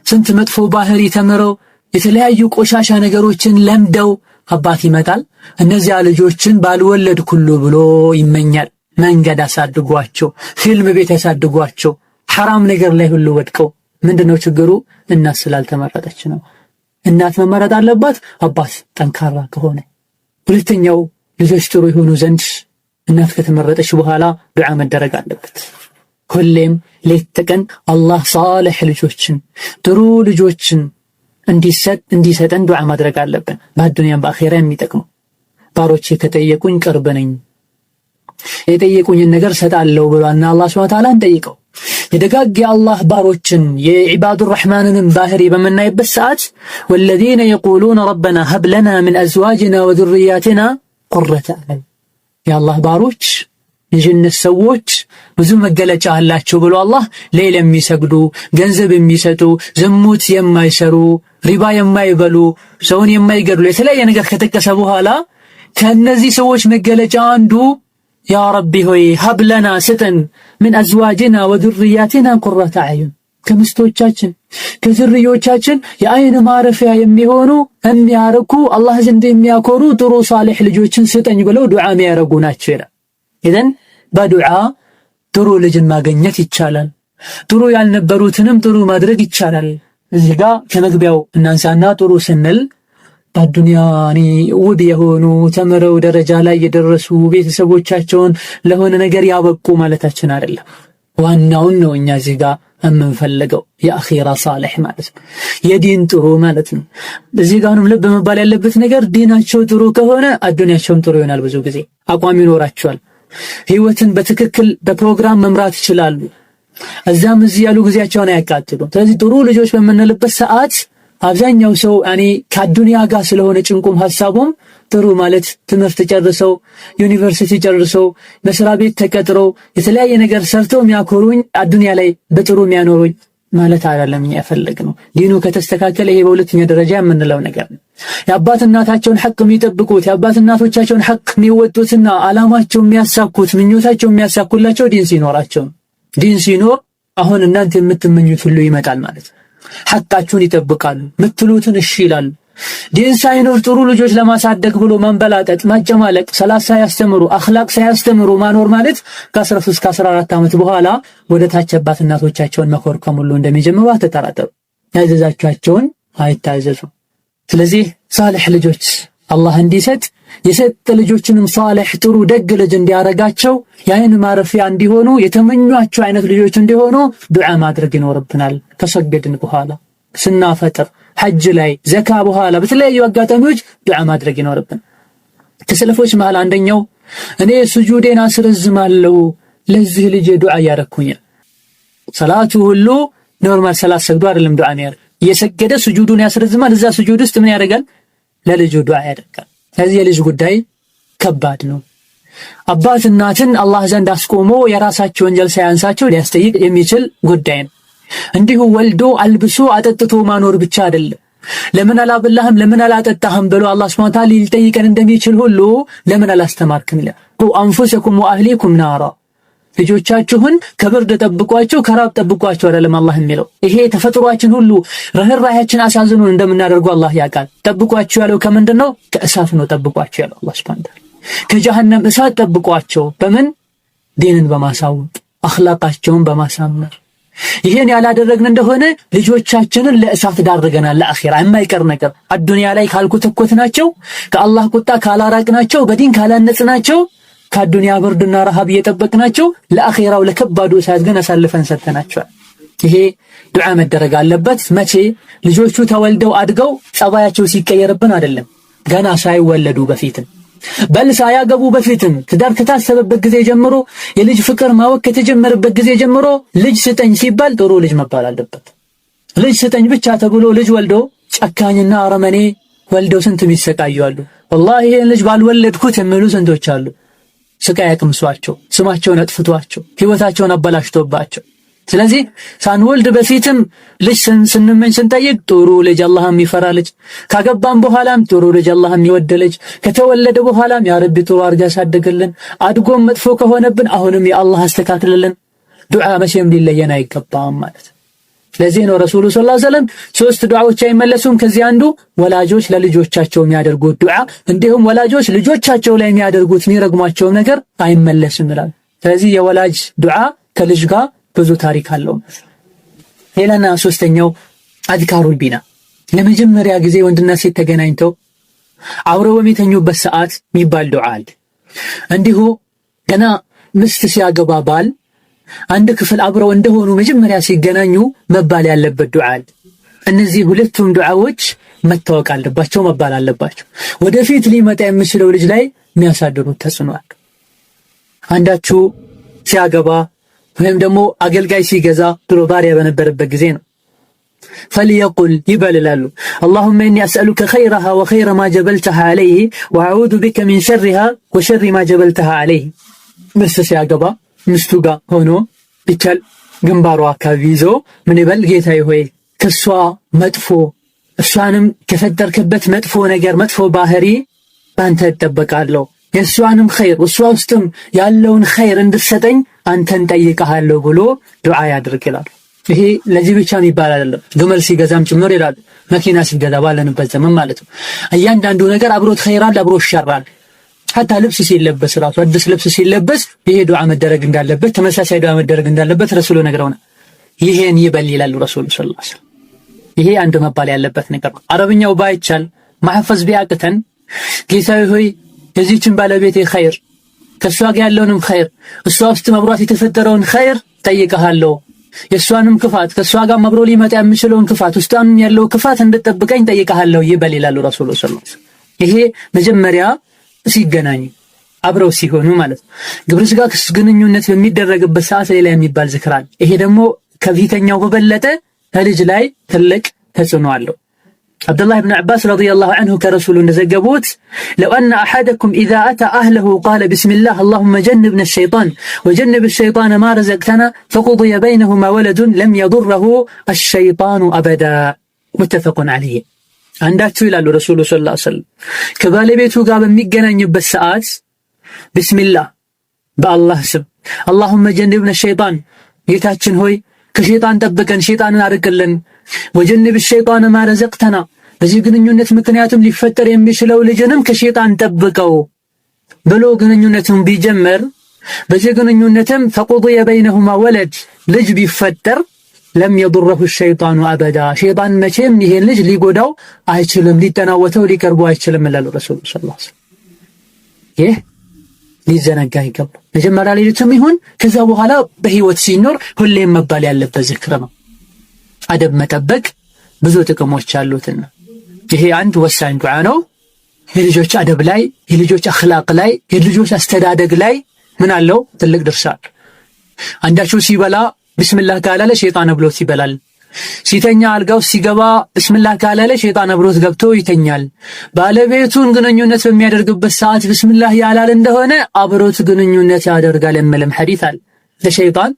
ስንት መጥፎ ባህሪ ተምረው የተለያዩ ቆሻሻ ነገሮችን ለምደው አባት ይመጣል። እነዚያ ልጆችን ባልወለድ ኩሉ ብሎ ይመኛል። መንገድ አሳድጓቸው፣ ፊልም ቤት ያሳድጓቸው፣ ሐራም ነገር ላይ ሁሉ ወድቀው። ምንድነው ችግሩ? እናት ስላልተመረጠች ነው። እናት መመረጥ አለባት አባት ጠንካራ ከሆነ። ሁለተኛው ልጆች ጥሩ ይሆኑ ዘንድ እናት ከተመረጠች በኋላ ዱዓ መደረግ አለበት። ሁሌም ሌት ተቀን አላህ ሷሊህ ልጆችን ጥሩ ልጆችን እንዲሰጠን ዱዓ ማድረግ አለብን። በአዱንያም በአኺራ የሚጠቅሙ ባሮቼ ከጠየቁኝ ቅርብ ነኝ፣ የጠየቁኝን ነገር ሰጣለሁ ብሏልና አላህ ሱብሓነሁ ወተዓላ እንጠይቀው። የደጋግ የአላህ ባሮችን የዒባዱ ረሕማንንም ባህሪ በምናይበት ሰዓት ወለዚነ የቁሉነ ረበና ሀብ ለና ምን አዝዋጅና ወዙርያትና ቁረተ አዕዩን፣ የአላህ ባሮች የጀነት ሰዎች ብዙ መገለጫ አላቸው ብሎ አላህ ሌሊት የሚሰግዱ፣ ገንዘብ የሚሰጡ፣ ዝሙት የማይሰሩ፣ ሪባ የማይበሉ፣ ሰውን የማይገድሉ የተለያየ ነገር ከጠቀሰ በኋላ ከነዚህ ሰዎች መገለጫ አንዱ ያ ረቢ ሆይ ሀብለና ስጠን ምን አዝዋጅና ወዙርያትና ቁረተ አዕዩን፣ ከምስቶቻችን ከዝርዮቻችን የአይን ማረፊያ የሚሆኑ የሚያረኩ አላህ ዘንድ የሚያኮሩ ጥሩ ሷሊህ ልጆችን ስጠኝ ብለው ዱዓ የሚያረጉ ናቸው ይላል። ኢዘን በዱዓ ጥሩ ልጅን ማግኘት ይቻላል። ጥሩ ያልነበሩትንም ጥሩ ማድረግ ይቻላል። እዚህ ጋር ከመግቢያው እናንሳና ጥሩ ስንል በዱንያ ውብ የሆኑ ተምረው ደረጃ ላይ የደረሱ ቤተሰቦቻቸውን ለሆነ ነገር ያበቁ ማለታችን አይደለም። ዋናውን ነው እኛ እዚህ ጋር የምንፈልገው የአኺራ ሷሊህ ማለት ነው፣ የዲን ጥሩ ማለት ነው። እዚህ ጋርም ልብ መባል ያለበት ነገር ዲናቸው ጥሩ ከሆነ አዱንያቸውም ጥሩ ይሆናል። ብዙ ጊዜ አቋም ይኖራቸዋል። ህይወትን በትክክል በፕሮግራም መምራት ይችላሉ። እዛም እዚህ ያሉ ጊዜያቸውን አያቃጥሉም። ስለዚህ ጥሩ ልጆች በምንልበት ሰዓት አብዛኛው ሰው ከአዱንያ ጋር ስለሆነ ጭንቁም ሐሳቡም ጥሩ ማለት ትምህርት ጨርሰው ዩኒቨርሲቲ ጨርሰው መስሪያ ቤት ተቀጥረው የተለያየ ነገር ሰርተው የሚያኮሩኝ አዱንያ ላይ በጥሩ የሚያኖሩኝ ማለት አይደለም። ያፈለግነው ዲኑ ከተስተካከለ ይሄ በሁለተኛ ደረጃ የምንለው ነገር ነው። የአባት እናታቸውን ሐቅ የሚጠብቁት የአባት እናቶቻቸውን ሐቅ የሚወጡትና አላማቸው የሚያሳኩት ምኞታቸው የሚያሳኩላቸው ዲን ሲኖራቸው። ዲን ሲኖር አሁን እናንተ የምትመኙት ሁሉ ይመጣል ማለት ነው። ሐቃቸውን ይጠብቃሉ፣ ምትሉትን እሺ ይላሉ። ዲን ሳይኖር ጥሩ ልጆች ለማሳደግ ብሎ መንበላጠጥ ማጨማለቅ፣ ሰላት ሳያስተምሩ አኽላቅ ሳያስተምሩ ማኖር ማለት ከ13 እስከ 14 ዓመት በኋላ ወደ ታች አባት እናቶቻቸውን መኮርከም ሁሉ እንደሚጀምሩ አትጠራጠሩ። ያዘዛቸውን አይታዘዙ። ስለዚህ ሷሊህ ልጆች አላህ እንዲሰጥ የሰጠ ልጆችንም ሷሊህ ጥሩ ደግ ልጅ እንዲያረጋቸው የአይን ማረፊያ እንዲሆኑ የተመኟቸው አይነት ልጆች እንዲሆኑ ዱዓ ማድረግ ይኖርብናል። ከሰገድን በኋላ ስናፈጥር ሐጅ ላይ ዘካ በኋላ በተለያዩ አጋጣሚዎች ዱዓ ማድረግ ይኖርብናል። ከሰለፎች መሃል አንደኛው እኔ ስጁዴን አስረዝማለሁ ለዚህ ልጅ ዱዓ ያረኩኝ። ሰላቱ ሁሉ ኖርማል ሰላት ሰግዶ አይደለም ዱዓ ነው ያረኩ። እየሰገደ ስጁዱን ያስረዝማል። እዛ ስጁድ ውስጥ ምን ያደርጋል? ለልጁ ዱዓ ያደርጋል። ስለዚህ የልጅ ጉዳይ ከባድ ነው። አባት እናትን አላህ ዘንድ አስቆሞ የራሳቸው ወንጀል ሳያንሳቸው ሊያስጠይቅ የሚችል ጉዳይ ነው። እንዲሁ ወልዶ አልብሶ አጠጥቶ ማኖር ብቻ አይደለም። ለምን አላበላህም ለምን አላጠጣህም ብሎ አላህ Subhanahu Wa Ta'ala ሊጠይቀን እንደሚችል ሁሉ ለምን አላስተማርክም ይላል። አንፉሰኩም ወአህሊኩም ናራ፣ ልጆቻችሁን ከብርድ ጠብቋቸው ከራብ ጠብቋቸው አይደለም አላህ የሚለው። ይሄ ተፈጥሯችን ሁሉ ርህራሄያችን አሳዝኑን እንደምናደርገው አላህ ያውቃል። ጠብቋቸው ያለው ከምንድነው? ከእሳት ነው ጠብቋቸው ያለው አላህ Subhanahu Wa Ta'ala። ከጀሃነም እሳት ጠብቋቸው በምን? ዲንን በማሳወቅ አኽላቃቸውን በማሳመር ይሄን ያላደረግን እንደሆነ ልጆቻችንን ለእሳት ዳርገናል። ለአኺራ የማይቀር ነገር አዱንያ ላይ ካልኮተኮትናቸው፣ ከአላህ ቁጣ ካላራቅናቸው፣ በዲን ካላነጽናቸው፣ ከአዱንያ ብርድና ረሃብ እየጠበቅናቸው ለአኺራው ለከባዱ እሳት ግን አሳልፈን ሰጥተናቸዋል። ይሄ ዱዓ መደረግ አለበት። መቼ? ልጆቹ ተወልደው አድገው ጸባያቸው ሲቀየርብን አይደለም፣ ገና ሳይወለዱ በፊትም በል ሳያገቡ በፊትም ትዳር ከታሰበበት ጊዜ ጀምሮ የልጅ ፍቅር ማወቅ ከተጀመረበት ጊዜ ጀምሮ ልጅ ስጠኝ ሲባል ጥሩ ልጅ መባል አለበት። ልጅ ስጠኝ ብቻ ተብሎ ልጅ ወልዶ ጨካኝና አረመኔ ወልደው ስንት ይሰቃዩ አሉ። ወላሂ ይሄን ልጅ ባልወለድኩት የሚሉ ስንቶች አሉ። ስቃይ ያቅምሷቸው፣ ስማቸውን አጥፍቷቸው፣ ህይወታቸውን አበላሽቶባቸው። ስለዚህ ሳንወልድ በፊትም ልጅ ስንመኝ ስንጠይቅ ጥሩ ልጅ አላህን የሚፈራ ልጅ፣ ካገባን በኋላም ጥሩ ልጅ አላህን የሚወድ ልጅ፣ ከተወለደ በኋላም ያ ረቢ ጥሩ አድርጋ ያሳድግልን፣ አድጎም መጥፎ ከሆነብን አሁንም የአላህ አስተካክልልን። ዱዓ መቼም ሊለየን አይገባም ማለት። ለዚህ ነው ረሱሉ ሰለላሁ ዐለይሂ ወሰለም 3 ዱዓዎች አይመለሱም። ከዚህ አንዱ ወላጆች ለልጆቻቸው የሚያደርጉት ዱዓ፣ እንዲሁም ወላጆች ልጆቻቸው ላይ የሚያደርጉት የሚረግሟቸው ነገር አይመለስም ይላል። ስለዚህ የወላጅ ዱዓ ከልጅ ጋር ብዙ ታሪክ አለው። ሌላና ሶስተኛው አዝካሩል ቢና፣ ለመጀመሪያ ጊዜ ወንድና ሴት ተገናኝተው አብረው በሚተኙበት ሰዓት የሚባል ዱዓ አለ። እንዲሁ ገና ምስት ሲያገባ ባል አንድ ክፍል አብረው እንደሆኑ መጀመሪያ ሲገናኙ መባል ያለበት ዱዓ አለ። እነዚህ ሁለቱም ዱዓዎች መታወቅ አለባቸው፣ መባል አለባቸው። ወደፊት ሊመጣ የሚችለው ልጅ ላይ የሚያሳድሩት ተጽዕኖ አለ። አንዳችሁ ሲያገባ ወይም ደግሞ አገልጋይ ሲገዛ ድሮ ባሪያ በነበረበት ጊዜ ነው። فليقل ይበላሉ اللهم اني اسالك خيرها وخير ما جبلتها عليه واعوذ بك من شرها وشر ما جبلتها عليه። ምስት ሲያገባ ምስቱ ጋር ሆኖ ቢቻል ግንባሯ አካባቢ ይዞ ምን ይበል? ጌታዬ ሆይ ከሷ መጥፎ እሷንም ከፈጠርክበት መጥፎ ነገር መጥፎ ባህሪ ባንተ እጠበቃለሁ፣ የእሷንም ኸይር እሷ ውስጥም ያለውን ኸይር እንድትሰጠኝ አንተን ጠይቀሃለሁ ብሎ ዱዓ ያድርግ ይላል። ይሄ ለዚህ ብቻ የሚባል አይደለም፣ ግመል ሲገዛም ጭምር ይላል። መኪና ሲገዛ ባለንበት ዘመን ማለት ነው። እያንዳንዱ ነገር አብሮት ኸይር አለ፣ አብሮት ሸር አለ። ሐታ ልብስ ሲለበስ ራሱ አዲስ ልብስ ሲለበስ ይሄ ዱዓ መደረግ እንዳለበት፣ ተመሳሳይ ዱዓ መደረግ እንዳለበት ረሱሉ ነግረውናል። ይሄን ይበል ይላል ረሱሉ ሰለላሁ ዐለይሂ ወሰለም። ይሄ አንድ መባል ያለበት ነገር ነው። አረብኛው ባይቻል ማህፈዝ ቢያቅተን ጌታዬ ሆይ የዚህችን ባለቤቴ ኸይር፣ ከሷ ጋር ያለውንም ኸይር፣ እሷ ውስጥ መብራት የተፈጠረውን ኸይር ጠይቀሃለሁ፣ የሷንም ክፋት ከሷ ጋር መብሮ ሊመጣ የሚችለውን ክፋት ውስጥም ያለው ክፋት እንድትጠብቀኝ ጠይቀሃለሁ ይበል ይላል ረሱሉ ሰለላሁ ዐለይሂ ወሰለም። ይሄ መጀመሪያ ሲገናኙ አብረው ሲሆኑ ማለት ነው። ግብረ ሥጋ ግንኙነት በሚደረግበት ሰዓት ሌላ የሚባል ዝክር አለ። ይሄ ደግሞ ከፊተኛው በበለጠ ልጅ ላይ ትልቅ ተጽዕኖ አለው። عبد بن عباس رضي الله عنه كرسول نزجبوت لو أن أحدكم إذا أتى أهله قال بسم الله اللهم جنبنا الشيطان وجنب الشيطان ما رزقتنا فقضي بينهما ولد لم يضره الشيطان أبدا متفق عليه. عنداتو إلى الرسول صلى الله عليه وسلم كبالبيتو قابل ميقنا نيب الساعات بسم الله بالله سب اللهم جنبنا الشيطان يتاتشن هوي ከሸይጣን ጠብቀን ሸይጣንን አርቅልን፣ ወጀንብ الشيطان ما رزقتنا በዚህ ግንኙነት ምክንያቱም ሊፈጠር የሚችለው ልጅንም ከሸይጣን ጠብቀው ብሎ ግንኙነቱን ቢጀምር በዚህ ግንኙነትም فقضي بينهما ولد ልጅ ቢፈጠር لم يضره الشيطان أبدا ሸይጣን መቼም ይሄን ልጅ ሊጎዳው አይችልም፣ ሊጠናወተው ሊቀርበው አይችልም ይላል ረሱሉ ሰለላሁ ዐለይሂ ወሰለም። ይህ ሊዘነጋ ይገባል። መጀመሪያ ሌሊቱም ይሁን ከዛ በኋላ በህይወት ሲኖር ሁሌም መባል ያለበት ዝክር ነው። አደብ መጠበቅ ብዙ ጥቅሞች አሉትና ይሄ አንድ ወሳኝ ዱዓ ነው። የልጆች አደብ ላይ፣ የልጆች አኽላቅ ላይ፣ የልጆች አስተዳደግ ላይ ምን አለው? ትልቅ ድርሻ አለው። አንዳችሁ ሲበላ ቢስሚላህ ካላለ ሸይጣን ብሎት ይበላል። ሲተኛ አልጋው ሲገባ ቢስሚላህ ካላለ ሸይጣን አብሮት ገብቶ ይተኛል። ባለቤቱን ግንኙነት በሚያደርግበት ሰዓት ቢስሚላህ ያላል እንደሆነ አብሮት ግንኙነት ያደርጋል የሚልም ሐዲስ አለ። ለሸይጣን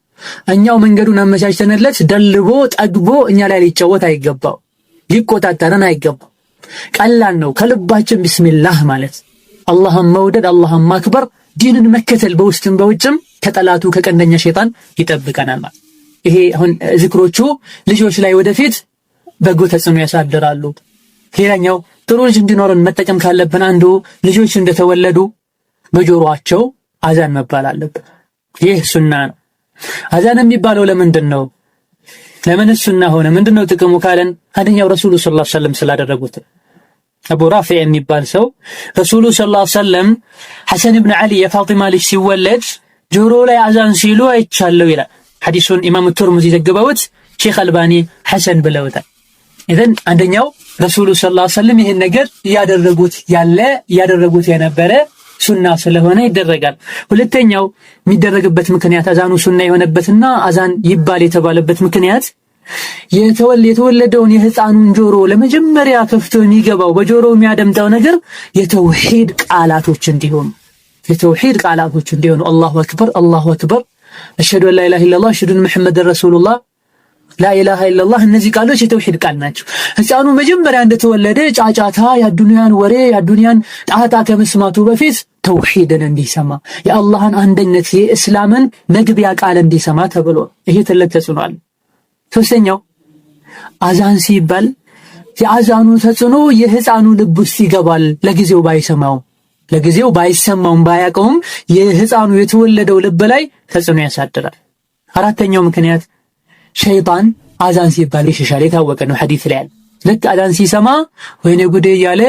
እኛው መንገዱን አመቻችተንለት ደልቦ ጠግቦ እኛ ላይ ሊጫወት አይገባው፣ ሊቆጣጠረን አይገባው። ቀላል ነው። ከልባችን ቢስሚላህ ማለት አላህን መውደድ፣ አላህን ማክበር፣ ዲንን መከተል በውስጥም በውጭም ከጠላቱ ከቀንደኛ ሸይጣን ይጠብቀናል ማለት። ይሄ አሁን ዝክሮቹ ልጆች ላይ ወደፊት በጎ ተጽዕኖ ያሳድራሉ። ሌላኛው ጥሩ ልጅ እንዲኖረን መጠቀም ካለብን አንዱ ልጆች እንደተወለዱ በጆሮአቸው አዛን መባል አለበት። ይህ ሱና ነው። አዛን የሚባለው ለምንድን ነው? ለምን ሱና ሆነ? ምንድነው ጥቅሙ ካለን አንደኛው ረሱሉ ሰለላሁ ዐለይሂ ወሰለም ስላደረጉት። አቡ ራፊዕ የሚባል ሰው ረሱሉ ሰለላሁ ዐለይሂ ወሰለም ሐሰን ኢብኑ ዓሊ የፋጢማ ልጅ ሲወለድ ጆሮ ላይ አዛን ሲሉ አይቻለው ይላል። ሐዲሱን ኢማሙ ቱርሙዚ ዘግበውት ሼክ አልባኒ ሐሰን ብለውታል። ኢዘን አንደኛው ረሱሉ ሰለላሁ ዐለይሂ ወሰለም ይሄን ነገር ያደረጉት የነበረ ሱና ስለሆነ ይደረጋል። ሁለተኛው የሚደረግበት ምክንያት አዛኑ ሱና የሆነበትና አዛን ይባል የተባለበት ምክንያት የተወለደውን የህፃኑን ጆሮ ለመጀመሪያ ከፍቶ የሚገባው በጆሮ የሚያደምጠው ነገር የተውሂድ ቃላቶች እንዲሆኑ አላሁ አክበር አላሁ አክበር አሽሀዱ አን ላ ኢላሀ ኢለላህ አሽሀዱ አነ ሙሐመደን ረሱሉላህ ላኢላሃ ኢለላህ እነዚህ ቃሎች የተውሂድ ቃል ናቸው። ህፃኑ መጀመሪያ እንደተወለደ ጫጫታ የአዱንያን ወሬ የአዱንያን ጣጣ ከመስማቱ በፊት ተውሂድን እንዲሰማ የአላህን አንድነት የእስላምን መግቢያ ቃል እንዲሰማ ተብሎ ይሄ ትልቅ ተጽዕኖ አለ። ሶስተኛው አዛን ሲባል የአዛኑ ተጽዕኖ የህፃኑ ልብ ውስጥ ይገባል። ለጊዜው ባይሰማውም ባያውቀውም የህፃኑ የተወለደው ልብ ላይ ተጽዕኖ ያሳድራል። አራተኛው ምክንያት ሸይጣን አዛን ሲባል ይሸሻል። የታወቀ ነው ሐዲስ ላይ ልክ አዛን ሲሰማ ወይኔ ጉዴ እያለ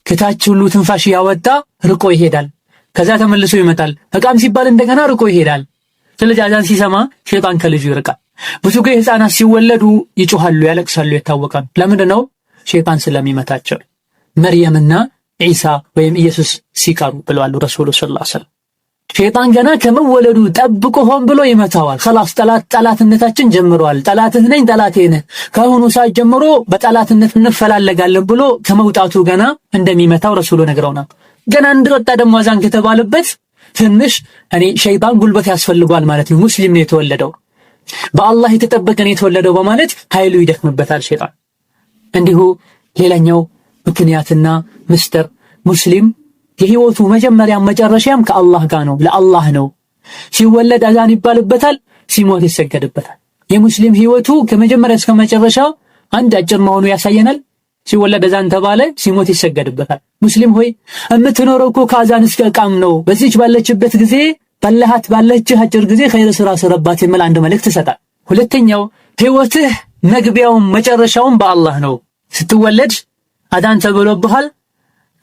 ከታች ሁሉ ትንፋሽ ያወጣ ርቆ ይሄዳል። ከዛ ተመልሶ ይመጣል። እቃም ሲባል እንደገና ርቆ ይሄዳል። ስለዚህ አዛን ሲሰማ ሸይጣን ከልጁ ይርቃል። ብዙ ጊዜ ህፃናት ሲወለዱ ይጮሃሉ፣ ያለቅሳሉ። የታወቀ ነው። ለምንድን ነው? ሸይጣን ስለሚመታቸው። መርየምና ዒሳ ወይም ኢየሱስ ሲቀሩ ብለዋል ረሱሉ ሰለላሁ ዐለይሂ ወሰለም። ሸይጣን ገና ከመወለዱ ጠብቆ ሆን ብሎ ይመታዋል። خلاص ጠላትነታችን ጀምሯል። ጠላትህ ነኝ ጠላቴ ነህ ከአሁኑ ሰዓት ጀምሮ በጠላትነት እንፈላለጋለን ብሎ ከመውጣቱ ገና እንደሚመታው ረሱሉ ነግረውናል። ገና እንደወጣ ደግሞ አዛን ከተባለበት ትንሽ ሸይጣን ጉልበት ያስፈልጓል ማለት ነው። ሙስሊም ነው የተወለደው በአላህ የተጠበቀ ነው የተወለደው በማለት ኃይሉ ይደክምበታል ሸይጣን። እንዲሁ ሌላኛው ምክንያትና ምስጢር ሙስሊም የህይወቱ መጀመሪያም መጨረሻም ከአላህ ጋር ነው፣ ለአላህ ነው። ሲወለድ አዛን ይባልበታል፣ ሲሞት ይሰገድበታል። የሙስሊም ህይወቱ ከመጀመሪያ እስከ መጨረሻ አንድ አጭር መሆኑ ያሳየናል። ሲወለድ አዛን ተባለ፣ ሲሞት ይሰገድበታል። ሙስሊም ሆይ የምትኖረው እኮ ከአዛን እስከ ቃም ነው። በዚች ባለችበት ጊዜ ባለችህ አጭር ጊዜ ኸይር ስራ ስራባት የሚል አንድ መልእክት ይሰጣል። ሁለተኛው ህይወትህ መግቢያውም መጨረሻውም በአላህ ነው። ስትወለድ አዛን ተብሎብሃል።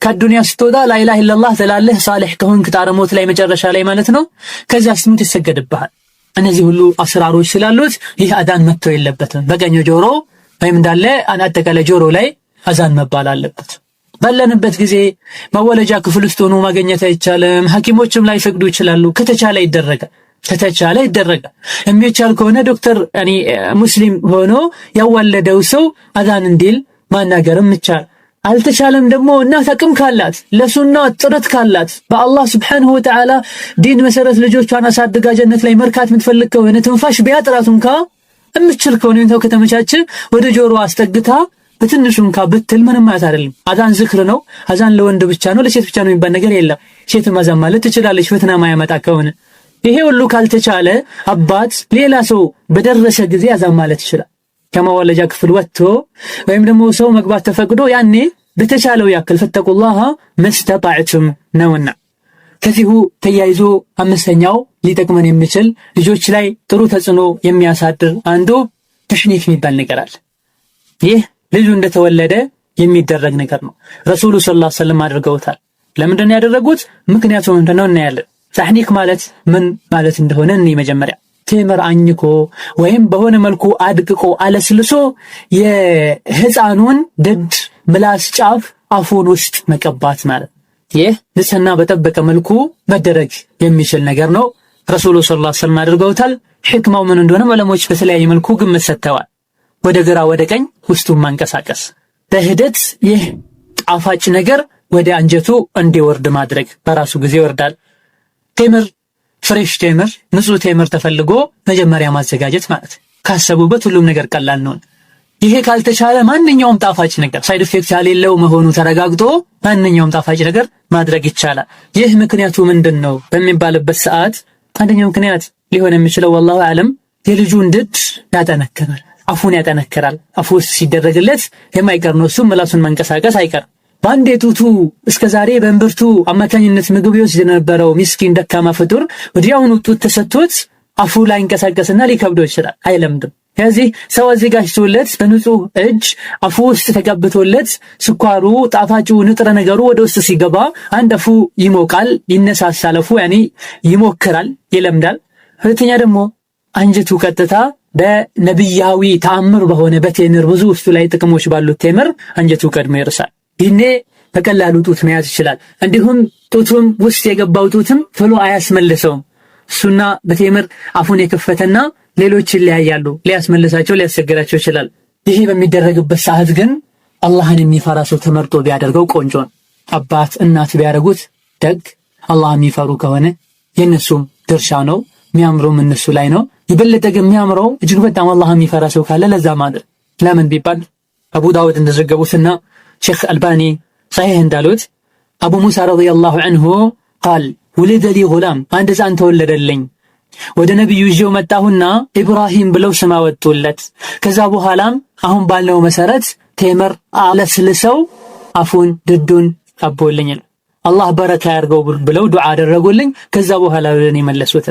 ከዱንያ ስትወጣ ላኢላሃ ኢለላህ ትላለህ። ሳሊህ ከሆንክ ጣረሞት ላይ መጨረሻ ላይ ማለት ነው። ከዛ ስትሞት ይሰገድብሃል። እነዚህ ሁሉ አስራሮች ስላሉት ይህ አዛን መተው የለበትም። በቀኝ ጆሮ ወይም እንዳለ አጠቃላይ ጆሮ ላይ አዛን መባል አለበት። ባለንበት ጊዜ መወለጃ ክፍል ውስጥ ሆኖ ማግኘት አይቻልም። ሐኪሞችም ላይ ፈቅዱ ይችላሉ። ከተቻለ ይደረጋል። የሚቻል ከሆነ ዶክተር ሙስሊም ሆኖ ያወለደው ሰው አዛን እንዲል ማናገርም ይቻላል። አልተቻለም ደግሞ እናት አቅም ካላት ለሱና ጥረት ካላት በአላህ Subhanahu Wa Ta'ala ዲን መሰረት ልጆቿን አሳድጋ ጀነት ላይ መርካት የምትፈልግ ከሆነ ትንፋሽ ቢያጥራቱም እምትችል ከሆነ እንተው ከተመቻቸ ወደ ጆሮ አስጠግታ በትንሹም ብትል ምንም ማለት አይደለም። አዛን ዝክር ነው። አዛን ለወንድ ብቻ ነው ለሴት ብቻ ነው የሚባል ነገር የለም። ሴትም አዛን ማለት ትችላለች ፈተና ማያመጣ ከሆነ። ይሄ ሁሉ ካልተቻለ አባት ሌላ ሰው በደረሰ ጊዜ አዛን ማለት ይችላል። ከመወለጃ ክፍል ወጥቶ ወይም ደግሞ ሰው መግባት ተፈቅዶ ያኔ በተቻለው ያክል ፈተቁላህ መስተጣዕቱም ነውና። ከዚሁ ተያይዞ አምስተኛው ሊጠቅመን የሚችል ልጆች ላይ ጥሩ ተጽዕኖ የሚያሳድር አንዱ ተሽኒክ የሚባል ነገር አለ። ይህ ልጁ እንደተወለደ የሚደረግ ነገር ነው። ረሱሉ ሰለላሁ ዐለይሂ ወሰለም አድርገውታል። ለምንድን ነው ያደረጉት? ምክንያቱም ምንድነው እናያለን። ተሽኒክ ማለት ምን ማለት እንደሆነ መጀመሪያ ቴምር አኝኮ ወይም በሆነ መልኩ አድቅቆ አለስልሶ የህፃኑን ድድ ምላስ ጫፍ አፉን ውስጥ መቀባት ማለት። ይህ ንጽህና በጠበቀ መልኩ መደረግ የሚችል ነገር ነው። ረሱሉ ሰለላሁ ዐለይሂ ወሰለም አድርገውታል። ሕክማው ምን እንደሆነ ዕለሞች በተለያየ መልኩ ግምት ሰጥተዋል። ወደ ግራ ወደ ቀኝ ውስጡን ማንቀሳቀስ፣ በሂደት ይህ ጣፋጭ ነገር ወደ አንጀቱ እንዲወርድ ማድረግ። በራሱ ጊዜ ይወርዳል። ቴምር ፍሬሽ ቴምር ንጹህ ቴምር ተፈልጎ መጀመሪያ ማዘጋጀት ማለት። ካሰቡበት ሁሉም ነገር ቀላል ነው። ይሄ ካልተቻለ ማንኛውም ጣፋጭ ነገር ሳይድ ኢፌክት ያሌለው መሆኑ ተረጋግጦ ማንኛውም ጣፋጭ ነገር ማድረግ ይቻላል። ይህ ምክንያቱ ምንድነው በሚባልበት ሰዓት አንደኛው ምክንያት ሊሆን የሚችለው ወላሁ አለም የልጁን ድድ ያጠነክራል፣ አፉን ያጠነክራል። አፉ ውስጥ ሲደረግለት የማይቀር ነው እሱም ምላሱን መንቀሳቀስ አይቀርም። በአንድ ጡቱ እስከዛሬ በእንብርቱ አማካኝነት ምግብ ይወስድ የነበረው ምስኪን ደካማ ፍጡር ወዲያውኑ ጡት ተሰጥቶት አፉ ላይ እንቀሳቀስና ሊከብደው ይችላል። አይለምድም። ስለዚህ ሰው አዘጋጅቶለት በንጹህ እጅ አፉ ውስጥ ተቀብቶለት ስኳሩ ጣፋጩ ንጥረ ነገሩ ወደ ውስጥ ሲገባ አንድ አፉ ይሞቃል፣ ይነሳሳል፣ አፉ ይሞክራል፣ ይለምዳል። ሁለተኛ ደግሞ አንጀቱ ቀጥታ በነብያዊ ተአምር በሆነ በቴምር ብዙ ውስጡ ላይ ጥቅሞች ባሉት ቴምር አንጀቱ ቀድሞ ይርሳል። ይህኔ በቀላሉ ጡት መያዝ ይችላል። እንዲሁም ጡቱም ውስጥ የገባው ጡትም ቶሎ አያስመልሰውም። እሱና በቴምር አፉን የከፈተና ሌሎች ይለያያሉ፣ ሊያስመልሳቸው ሊያስቸግራቸው ይችላል። ይሄ በሚደረግበት ሰዓት ግን አላህን የሚፈራ ሰው ተመርጦ ቢያደርገው ቆንጆ ነው። አባት እናት ቢያደርጉት ደግ፣ አላህ የሚፈሩ ከሆነ የነሱም ድርሻ ነው። የሚያምረው እነሱ ላይ ነው። የበለጠ ግን የሚያምረው እጅግ በጣም አላህ የሚፈራ ሰው ካለ ለዛ ማድረግ። ለምን ቢባል አቡ ዳውድ እንደዘገቡትና ሼክ አልባኒ ሰሒህ እንዳሉት አቡ ሙሳ ረዲየላሁ ዐንሁ ቃል ወለደ ሊ ጉላም፣ አንድ ሕፃን ተወለደልኝ። ወደ ነብዩ ይዤው መጣሁና ኢብራሂም ብለው ስም አወጡለት። ከዛ በኋላም አሁን ባለው መሰረት ቴምር አለስልሰው አፉን ድዱን ቀቦልኝ፣ አላህ በረካ ያርገው ብለው ዱዓ አደረጉልኝ። ከዛ በኋላ ወደኔ መለሱት።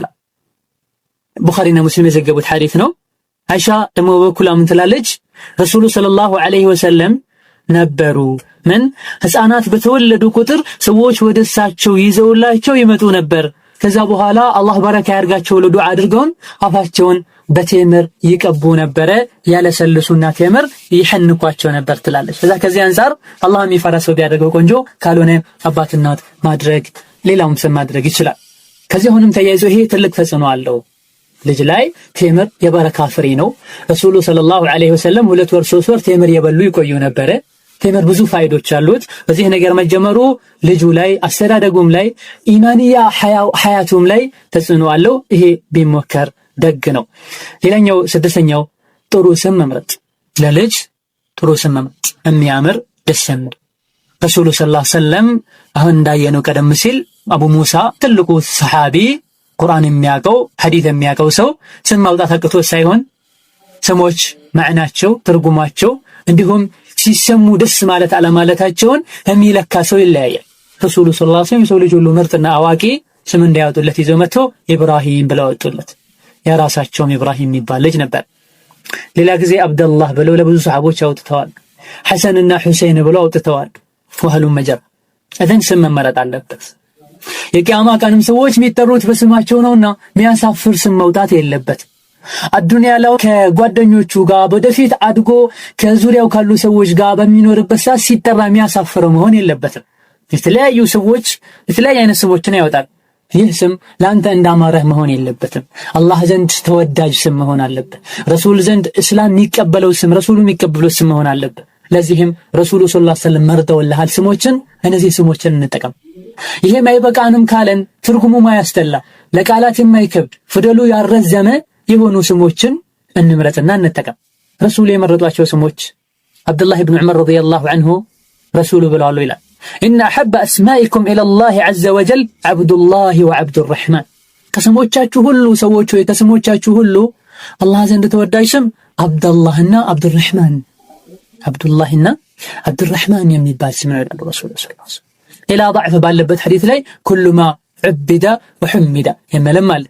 ቡኻሪና ሙስሊም የዘገቡት ሐዲስ ነው። አይሻ ደግሞ በኩል ምን ትላለች? ረሱሉ ሰለላሁ ዐለይሂ ወሰለም ነበሩ ምን ሕፃናት በተወለዱ ቁጥር ሰዎች ወደ እሳቸው ይዘውላቸው ይመጡ ነበር። ከዛ በኋላ አላህ በረካ ያርጋቸው ብለው ዱዓ አድርገውን አፋቸውን በቴምር ይቀቡ ነበረ፣ ያለሰልሱና ቴምር ይሐንኳቸው ነበር ትላለች። ከዚህ አንፃር አላህ የሚፈራ ሰው ቢያደርገው ቆንጆ፣ ካልሆነ አባት እናት ማድረግ ሌላውም ሰው ማድረግ ይችላል። ከዚህ አሁንም ተያይዞ ይሄ ትልቅ ተጽዕኖ አለው። ልጅ ላይ ቴምር የበረካ ፍሬ ነው። ረሱሉ ሰለላሁ ዐለይሂ ወሰለም 2 ወር 3 ወር ቴምር የበሉ ይቆዩ ነበረ። ቴምር ብዙ ፋይዶች አሉት። በዚህ ነገር መጀመሩ ልጁ ላይ አስተዳደጉም ላይ ኢማንያ ሐያቱም ላይ ተጽዕኖ አለው። ይሄ ቢሞከር ደግ ነው። ሌላኛው ስድስተኛው ጥሩ ስም መምረጥ። ለልጅ ጥሩ ስም መምረጥ የሚያምር ደስ የሚል ረሱሉ ሰለላሁ ዐለይሂ ወሰለም አሁን እንዳየነው ቀደም ሲል አቡ ሙሳ ትልቁ ሰሃቢ ቁርአን የሚያውቀው ሐዲስ የሚያውቀው ሰው ስም ማውጣት አቅቶት ሳይሆን ስሞች ማዕናቸው ትርጉማቸው እንዲሁም ሲሰሙ ደስ ማለት አለማለታቸውን የሚለካ ሰው ይለያያል። ረሱሉ ሰለላሁ ዐለይሂ ወሰለም የሰው ልጅ ሁሉ ምርጥና አዋቂ ስም እንዳያወጡለት ይዘው መጥቶ ኢብራሂም ብለው አወጡለት። የራሳቸውም ኢብራሂም የሚባል ልጅ ነበር። ሌላ ጊዜ አብደላህ ብለው ለብዙ ሰሃቦች አውጥተዋል። ሐሰንና ሁሴን ብለው አውጥተዋል። ወህሉም መጀር እዘን ስም መመረጥ አለበት። የቂያማ ቀንም ሰዎች የሚጠሩት በስማቸው ነውና የሚያሳፍር ስም መውጣት የለበት። አዱንያ ላይ ከጓደኞቹ ጋር ወደፊት አድጎ ከዙሪያው ካሉ ሰዎች ጋር በሚኖርበት ሰዓት ሲጠራ የሚያሳፍረው መሆን የለበትም። የተለያዩ ሰዎች የተለያየ አይነት ስሞችን ያወጣል። ይህ ስም ለአንተ እንዳማረህ መሆን የለበትም። አላህ ዘንድ ተወዳጅ ስም መሆን አለበት። ረሱል ዘንድ እስላም የሚቀበለው ስም ረሱሉ የሚቀበለው ስም መሆን አለበት። ለዚህም ረሱሉ ሰለላሁ ዐለይሂ ወሰለም መርጠውልሃል ስሞችን፣ እነዚህ ስሞችን እንጠቀም። ይሄም አይበቃንም ካለን ትርጉሙ ማያስተላ ለቃላት የማይከብድ ፊደሉ ያረዘመ የሆኑ ስሞችን እንምረጥና እንጠቀም። ረሱሉ የመረጧቸው ስሞች አብዱላህ ኢብኑ ዑመር ረዲየላሁ ዐንሁ ረሱሉ ብለዋል ይላል ኢነ አሐበ አስማኢኩም ኢለላሂ ዐዘ ወጀል ዐብዱላሂ ወዐብዱርረሕማን። ከስሞቻችሁ ሁሉ ሰዎች ወይ ከስሞቻችሁ ሁሉ አላህ ዘንድ ተወዳጅ ስም አብዱላህና አብዱርረሕማን፣ አብዱላህና አብዱርረሕማን የሚባል ስም ነው ይላሉ ረሱሉ ሰለላሁ ዐለይሂ ወሰለም። ሌላ ضعፍ ባለበት ሐዲስ ላይ ኩሉ ማ ዑቢደ ወሑሚደ የመለማል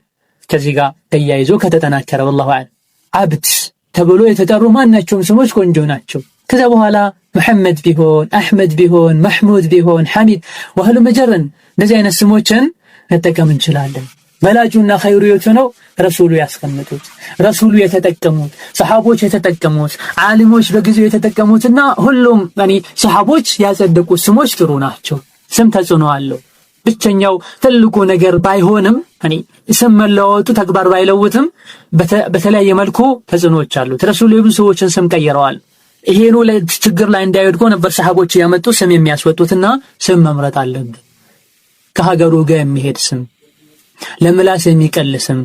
ከዚህ ጋር ተያይዞ ከተጠናከረ والله አዕለም አብድ ተብሎ የተጠሩ ማናቸውም ስሞች ቆንጆ ናቸው። ከዛ በኋላ መሐመድ ቢሆን አህመድ ቢሆን መህሙድ ቢሆን ሐሚድ ወህሉ መጀረን እንደዚህ አይነት ስሞችን መጠቀም እንችላለን። በላጁና ኸይሩ ነው ረሱሉ ያስቀመጡት ረሱሉ የተጠቀሙት ሰሃቦች የተጠቀሙት ዓሊሞች በጊዜው የተጠቀሙትና ሁሉም ሰሃቦች ያጸደቁት ስሞች ጥሩ ናቸው። ስም ተጽዕኖ አለው። ብቸኛው ትልቁ ነገር ባይሆንም ስም መለወጡ ተግባር ባይለውትም በተለያየ መልኩ ተጽዕኖዎች አሉት። ረሱሉ የብዙ ሰዎችን ስም ቀይረዋል። ይሄኑ ለችግር ላይ እንዳይወድቁ ነበር ሰሃቦች ያመጡ ስም የሚያስወጡትና ስም መምረጥ አለብን። ከሀገሩ ጋር የሚሄድ ስም፣ ለምላስ የሚቀል ስም፣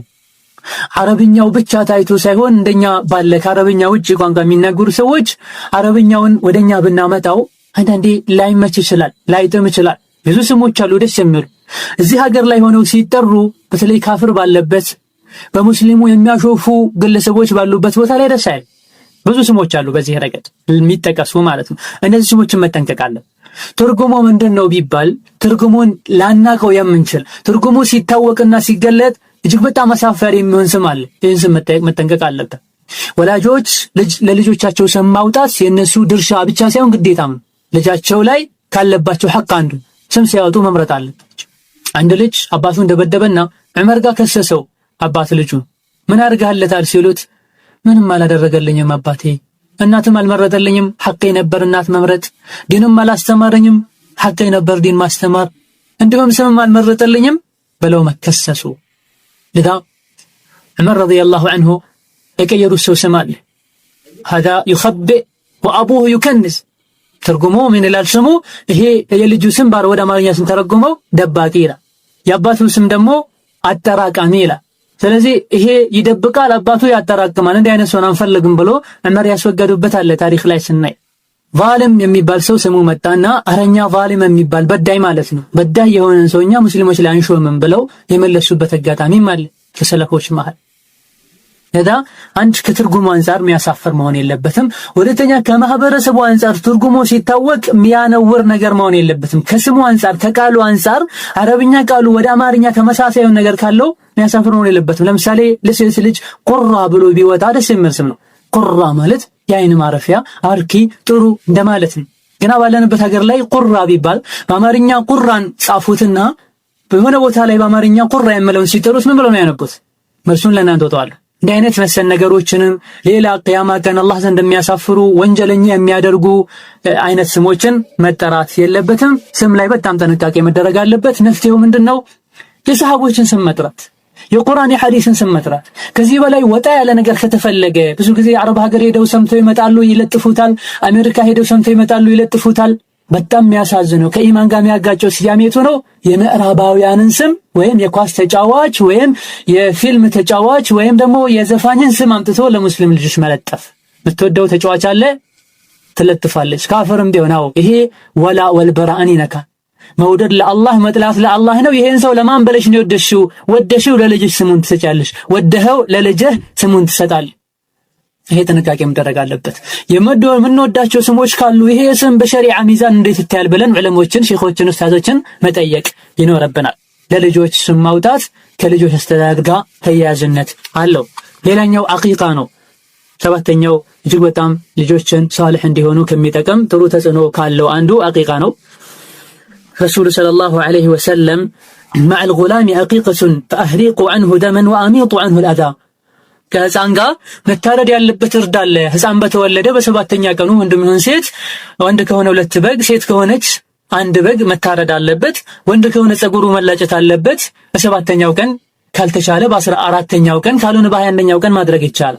አረብኛው ብቻ ታይቶ ሳይሆን እንደኛ ባለ ከአረብኛ ውጪ ቋንቋ የሚናገሩ ሰዎች አረብኛውን ወደኛ ብናመጣው አንዳንዴ ላይመች ይችላል፣ ላይጥም ይችላል። ብዙ ስሞች አሉ ደስ የሚሉ እዚህ ሀገር ላይ ሆነው ሲጠሩ በተለይ ካፍር ባለበት በሙስሊሙ የሚያሾፉ ግለሰቦች ባሉበት ቦታ ላይ ደስ አይል። ብዙ ስሞች አሉ በዚህ ረገድ የሚጠቀሱ ማለት ነው። እነዚህ ስሞችን መጠንቀቅ አለብን። ትርጉሙ ምንድነው ቢባል ትርጉሙን ላናቀው የምንችል ትርጉሙ ሲታወቅና ሲገለጥ እጅግ በጣም አሳፋሪ የሚሆን ስም አለ። ይህን ስም መጠንቀቅ አለብን። ወላጆች ለልጆቻቸው ስም ማውጣት የነሱ ድርሻ ብቻ ሳይሆን ግዴታም ነው። ልጃቸው ላይ ካለባቸው ሐቅ አንዱ ስም ሲያወጡ መምረጥ አለባቸው። አንድ ልጅ አባቱን ደበደበና ዑመር ጋር ከሰሰው። አባት ልጁ ምን አድርገህለታል ሲሉት ምንም አላደረገልኝም አባቴ፣ እናትም አልመረጠልኝም፣ ሐቄ ነበር እናት መምረጥ፣ ዲንም አላስተማረኝም፣ ሐቄ ነበር ዲን ማስተማር፣ እንዲሁም ስምም አልመረጠልኝም ብለው መከሰሱ። ለዳ ዑመር ረዲየላሁ ዐንሁ የቀየሩት ሰው ስም አለ። ሀዛ ዩኸቢእ ወአቡሁ ዩከንዝ። ትርጉሙ ምን ይላል ስሙ? ይሄ የልጁ ስም ወደ አማርኛ ስም ተረጉመው ደባቂ ይላል። የአባቱ ስም ደግሞ አጠራቃሚ ይላል። ስለዚህ ይሄ ይደብቃል፣ አባቱ ያጠራቅማል። እንዲህ አይነት ሰውን አንፈልግም ብሎ ዑመር ያስወገዱበት አለ ታሪክ ላይ ስናይ። ዛሊም የሚባል ሰው ስሙ መጣና አረኛ ዛሊም የሚባል በዳይ ማለት ነው፣ በዳይ የሆነን ሰው እኛ ሙስሊሞች ላይ አንሾምም ብለው የመለሱበት አጋጣሚም አለ ከሰለፎች መሃል። ለዳ አንድ ከትርጉሙ አንፃር የሚያሳፍር መሆን የለበትም። ሁለተኛ ከማህበረሰቡ አንፃር ትርጉሙ ሲታወቅ የሚያነውር ነገር መሆን የለበትም። ከስሙ አንፃር ከቃሉ አንፃር አረብኛ ቃሉ ወደ አማርኛ ተመሳሳይ ነገር ካለው የሚያሳፍር መሆን የለበትም። ለምሳሌ ለሴት ልጅ ቁራ ብሎ ቢወጣ ደስ የሚል ስም ነው። ቁራ ማለት የአይን ማረፊያ፣ አርኪ፣ ጥሩ እንደማለት ነው። ገና ባለንበት ሀገር ላይ ቁራ ቢባል በአማርኛ ቁራን ጻፉትና በሆነ ቦታ ላይ በአማርኛ ቁራ የሚለውን ሲጠሩት ምን ብለው ነው ያነቡት? መልሱን ለእናንተ ተዋለሁ። እንዲህ አይነት መሰል ነገሮችንም ሌላ ቅያማ ቀን አላህ ዘንድ የሚያሳፍሩ ወንጀለኛ የሚያደርጉ አይነት ስሞችን መጠራት የለበትም። ስም ላይ በጣም ጥንቃቄ መደረግ አለበት። መፍትሄው ምንድነው? የሰሃቦችን ስም መጥራት፣ የቁርአን የሐዲስን ስም መጥራት። ከዚህ በላይ ወጣ ያለ ነገር ከተፈለገ ብዙ ጊዜ አረብ ሀገር ሄደው ሰምተው ይመጣሉ፣ ይለጥፉታል። አሜሪካ ሄደው ሰምተው ይመጣሉ፣ ይለጥፉታል። በጣም የሚያሳዝነው ከኢማን ጋር የሚያጋጨው ስያሜቱ ነው። የምዕራባውያንን ስም ወይም የኳስ ተጫዋች ወይም የፊልም ተጫዋች ወይም ደግሞ የዘፋኝን ስም አምጥቶ ለሙስሊም ልጆች መለጠፍ። የምትወደው ተጫዋች አለ ትለጥፋለች፣ ካፍርም ቢሆን። ይሄ ወላ ወልበራአን ይነካል። መውደድ ለአላህ መጥላት ለአላህ ነው። ይሄን ሰው ለማን ብለሽ ነው ወደሽው ለልጅሽ ስሙን ትሰጫለሽ፣ ወደኸው ለልጅህ ስሙን ትሰጣለህ። ይሄ ጥንቃቄ መደረግ አለበት። የምንወዳቸው ስሞች ካሉ ይሄ ስም በሸሪዓ ሚዛን እንዴት ይታያል ብለን ዑለሞችን፣ ሼኾችን፣ ኡስታዞችን መጠየቅ ይኖርብናል። ለልጆች ስም ማውጣት ከልጆች አስተዳደግ ጋር ተያያዥነት አለው። ሌላኛው አቂቃ ነው። ሰባተኛው እጅግ በጣም ልጆችን ሷሊህ እንዲሆኑ ከሚጠቅም ጥሩ ተጽዕኖ ካለው አንዱ አቂቃ ነው። ረሱሉ ሰለላሁ ዐለይሂ ወሰለም መዐል ጉላሚ አቂቀቱን ፈአህሪቁ ዐንሁ ደመን ወአሚጡ ዐንሁ አልአዛ። ከህፃን ጋር መታረድ ያለበት እርድ አለ። ህፃን በተወለደ በሰባተኛ ቀኑ ወንድም ይሁን ሴት፣ ወንድ ከሆነ 2 በግ፣ ሴት ከሆነች 1 በግ መታረድ አለበት። ወንድ ከሆነ ፀጉሩ መላጨት አለበት። በሰባተኛው ቀን ካልተቻለ በ14ኛው ቀን ካልሆነ በ21ኛው ቀን ማድረግ ይቻላል።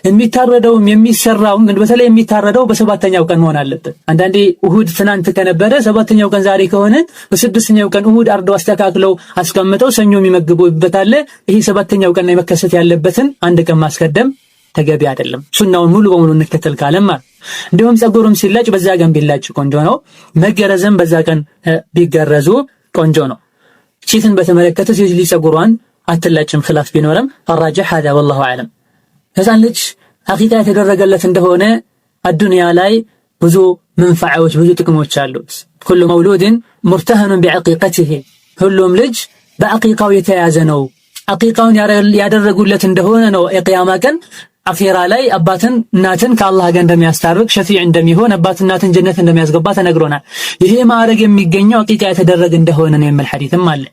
የሚታረደውም የሚሰራውም በተለይ የሚታረደው በሰባተኛው ቀን መሆን አለበት። አንዳንዴ እሁድ ትናንት ከነበረ ሰባተኛው ቀን ዛሬ ከሆነ በስድስተኛው ቀን እሁድ አርደው አስተካክለው አስቀምጠው ሰኞ የሚመግቡበት አለ። ይሄ ሰባተኛው ቀን ላይ መከሰት ያለበትን 1 ቀን ማስቀደም ተገቢ አይደለም። ሱናውን ሙሉ በሙሉ እንከተል ካለም ማለት። እንዲሁም ፀጉሩም ሲላጭ በዛ ቀን ቢላጭ ቆንጆ ነው። መገረዝም በዛ ቀን ቢገረዙ ቆንጆ ነው። ሴትን በተመለከተ ሴት ልጅ ፀጉሯን አትላጭም ኺላፍ ቢኖርም ፈራጅህ هذا والله اعلم። ህፃን ልጅ አቂቃ የተደረገለት እንደሆነ አዱንያ ላይ ብዙ መንፈዓዎች ብዙ ጥቅሞች አሉት። ኩሉ መውሉድን ሙርተህኑን ቢዐቂቀቲሂ፣ ሁሉም ልጅ በአቂቃው የተያዘ ነው። አቂቃውን ያደረጉለት እንደሆነ ነው የቂያማ ቀን አኺራ ላይ አባትን እናትን ከአላህ ጋር እንደሚያስታርቅ ሸፊዕ እንደሚሆን አባት እናትን ጀነት እንደሚያስገባ ተነግሮናል። ይሄ ማዕረግ የሚገኘው አቂቃ የተደረገ እንደሆነ ነው የሚል ሐዲስም አለ።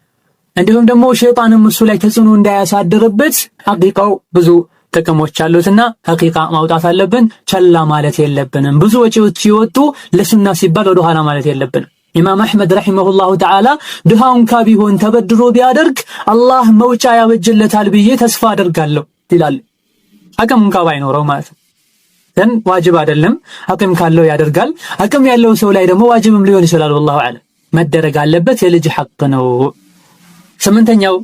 እንዲሁም ደግሞ ሸይጣንም እሱ ላይ ተጽዕኖ እንዳያሳድርበት አቂቃው ብዙ ጥቅሞች አሉትና አቂቃ ማውጣት አለብን። ቸላ ማለት የለብንም። ብዙ ወጪዎች ሲወጡ ለሱና ሲባል ወደ ኋላ ማለት የለብንም። ኢማም አህመድ ረሂመሁላሁ ተዓላ ድሃውን ቢሆን ተበድሮ ቢያደርግ አላህ መውጫ ያበጅለታል ብዬ ተስፋ አደርጋለሁ ይላል። አቅም ባይኖረው ማለት ነው። ዘን ዋጅብ አይደለም። አቅም ካለው ያደርጋል። አቅም ያለው ሰው ላይ ደግሞ ዋጅብም ሊሆን ይችላል። ወላሁ አዕለም። መደረግ አለበት። የልጅ ሐቅ ነው። 8ኛው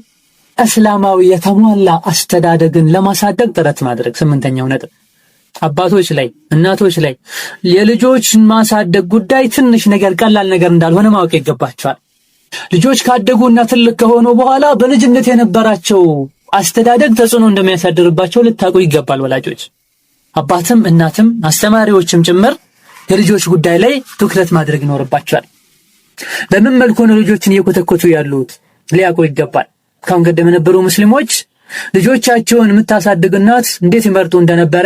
እስላማዊ የተሟላ አስተዳደግን ለማሳደግ ጥረት ማድረግ። 8ኛው ነጥብ አባቶች ላይ እናቶች ላይ የልጆች ማሳደግ ጉዳይ ትንሽ ነገር ቀላል ነገር እንዳልሆነ ማወቅ ይገባቸዋል። ልጆች ካደጉና ትልቅ ከሆኑ በኋላ በልጅነት የነበራቸው አስተዳደግ ተጽዕኖ እንደሚያሳድርባቸው ልታውቁ ይገባል። ወላጆች፣ አባትም እናትም አስተማሪዎችም ጭምር የልጆች ጉዳይ ላይ ትኩረት ማድረግ ይኖርባቸዋል። በምን መልኩ ነው ልጆችን እየኮተኮቱ ያሉት ሊያውቁ ይገባል። ካሁን ቀደም የነበሩ ሙስሊሞች ልጆቻቸውን የምታሳድግ እናት እንዴት ይመርጡ እንደነበረ፣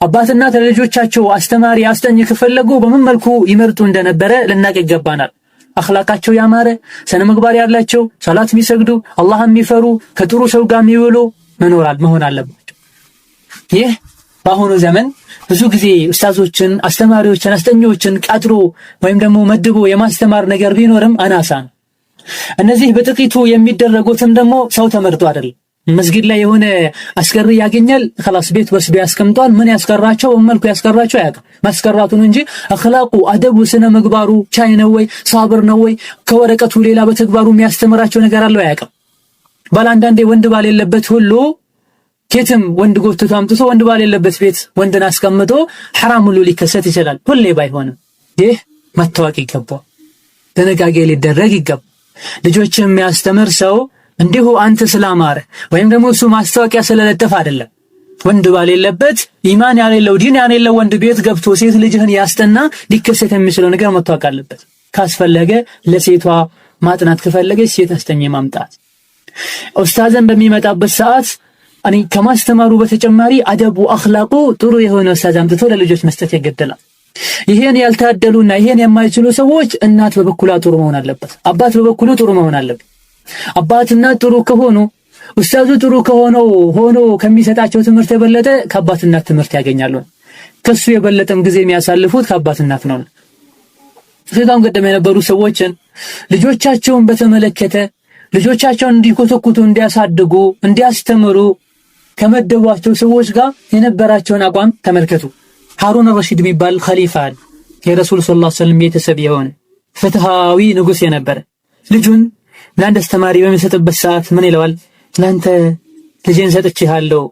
አባትና ለልጆቻቸው አስተማሪ አስጠኝ ከፈለጉ በምን መልኩ ይመርጡ እንደነበረ ልናቅ ይገባናል። አኽላቃቸው ያማረ ስነ ምግባር ያላቸው ሶላት የሚሰግዱ አላህን የሚፈሩ ከጥሩ ሰው ጋር የሚውሉ መሆን አለባቸው። ይህ በአሁኑ ዘመን ብዙ ጊዜ ኡስታዞችን፣ አስተማሪዎችን፣ አስጠኞችን ቀጥሮ ወይም ደግሞ መድቦ የማስተማር ነገር ቢኖርም አናሳ ነው። እነዚህ በጥቂቱ የሚደረጉትም ደግሞ ሰው ተመርጦ አይደለም። መስጊድ ላይ የሆነ አስቀሪ ያገኛል خلاص ቤት ወስዶ ያስቀምጧል። ምን ያስቀራቸው መልኩ ያስቀራቸው አያውቅም። ማስቀራቱን እንጂ አኽላቁ አደቡ ስነ ምግባሩ ቻይ ነው ወይ ሳብር ነው ወይ ከወረቀቱ ሌላ በተግባሩ የሚያስተምራቸው ነገር አለው አያውቅም። ባላንዳንዴ ወንድ ባል የለበት ሁሉ ኬትም ወንድ ጎትቶ አምጥቶ ወንድ ባል የለበት ቤት ወንድን አስቀምጦ ሐራም ሁሉ ሊከሰት ይችላል። ሁሌ ባይሆንም ይህ መታወቅ ይገባል፣ ጥንቃቄ ሊደረግ ይገባል። ልጆችን የሚያስተምር ሰው እንዲሁ አንተ ስላማረ ወይም ደግሞ እሱ ማስታወቂያ ስለለጠፈ አይደለም። ወንድ ባል የለበት ኢማን ያሌለው ዲን ያሌለው ወንድ ቤት ገብቶ ሴት ልጅህን ያስጠና ሊከሰት የሚችለው ነገር መታወቅ አለበት። ካስፈለገ ለሴቷ ማጥናት ከፈለገች ሴት አስጠኝ ማምጣት። ኡስታዝን በሚመጣበት ሰዓት እኔ ከማስተማሩ በተጨማሪ አደቡ አኽላቁ ጥሩ የሆነ ኡስታዝ አምጥቶ ለልጆች መስጠት ይገደላል። ይሄን ያልታደሉና ይሄን የማይችሉ ሰዎች እናት በበኩሏ ጥሩ መሆን አለበት፣ አባት በበኩሉ ጥሩ መሆን አለበት። አባትና ጥሩ ከሆኑ ኡስታዙ ጥሩ ሆኖ ከሚሰጣቸው ትምህርት የበለጠ ከአባትና ትምህርት ያገኛሉ። ከሱ የበለጠም ጊዜ የሚያሳልፉት ከአባትና ነው። ስለዚህ ቀደም የነበሩ ሰዎችን ልጆቻቸውን በተመለከተ ልጆቻቸውን እንዲኮተኩቱ፣ እንዲያሳድጉ፣ እንዲያስተምሩ ከመደቧቸው ሰዎች ጋር የነበራቸውን አቋም ተመልከቱ። ሃሩን ረሺድ የሚባል ኸሊፋ የረሱል ሰለላሁ ዐለይሂ ወሰለም ቤተሰብ የሆነ ፍትሃዊ ንጉስ የነበረ ልጁን ለአንድ አስተማሪ በሚሰጥበት ሰዓት ምን ይለዋል? ላንተ ልጄን ሰጥቼሃለሁ፣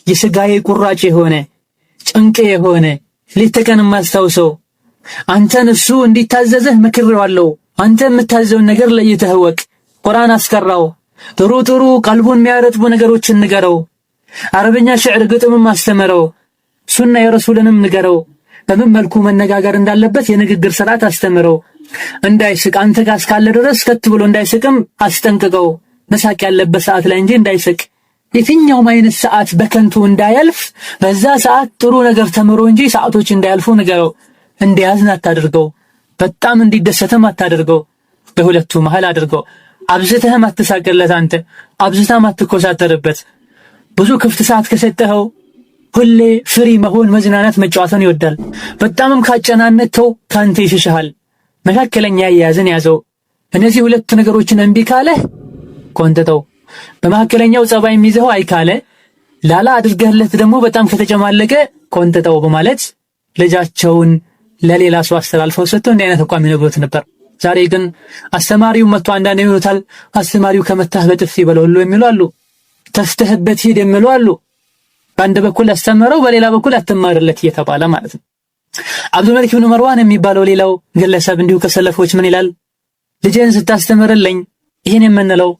የስጋዬ ቁራጭ የሆነ ጭንቄ የሆነ ሌት ተቀን የማስታውሰው አንተን እሱ እንዲታዘዝህ መክሬዋለሁ። አንተ የምታዘውን ነገር ለይተህ እወቅ። ቁርአን አስቀራው፣ ጥሩ ቀልቡን የሚያረጥቡ ነገሮችን ንገረው፣ አረብኛ ሽዕር ግጥምም አስተምረው፣ ሱና የረሱልንም ንገረው፣ በምን መልኩ መነጋገር እንዳለበት የንግግር ስርዓት አስተምረው፣ እንዳይስቅ አንተ ጋር እስካለ ድረስ ከት ብሎ እንዳይስቅም አስጠንቅቀው፣ መሳቅ ያለበት ሰዓት ላይ እንጂ እንዳይስቅ፣ የትኛውም አይነት ሰዓት በከንቱ እንዳያልፍ በዛ ሰዓት ጥሩ ነገር ተምሮ እንጂ ሰዓቶች እንዳያልፉ ንገረው። እንዲያዝን አታድርገው፣ በጣም እንዲደሰትም አታድርገው፣ በሁለቱ መሃል አድርገው። አብዝተህም አትሳቅለት፣ አንተ አብዝተህም አትኮሳተርበት። ብዙ ክፍት ሰዓት ከሰጠኸው ሁሌ ፍሪ መሆን መዝናናት መጫወትን ይወዳል። በጣምም ካጨናነተው ካንተ ይሸሽሃል። መካከለኛ ያያዝን ያዘው። እነዚህ ሁለት ነገሮችን እምቢ ካለ ቆንጥጠው፣ በመካከለኛው ጸባይ የሚይዘው አይካለ ላላ አድርገህለት ደግሞ በጣም ከተጨማለቀ ቆንጥጠው በማለት ልጃቸውን ለሌላ ሰው አስተላልፈው ሰጥተው እንዲህ አይነት አቋም ይነግሩት ነበር። ዛሬ ግን አስተማሪው መጥቶ አንዳንዴ ይሉታል፣ አስተማሪው ከመታህ በጥፊ በለው የሚሉ አሉ፣ ተፍተህበት ሂድ የሚሉ አሉ። በአንድ በኩል አስተምረው በሌላ በኩል አትማርለት እየተባለ ማለት ነው። አብዱልመሊክ ኢብኑ መርዋን የሚባለው ሌላው ግለሰብ እንዲሁ ከሰለፎች ምን ይላል? ልጄን ስታስተምርልኝ ይህን የምንለው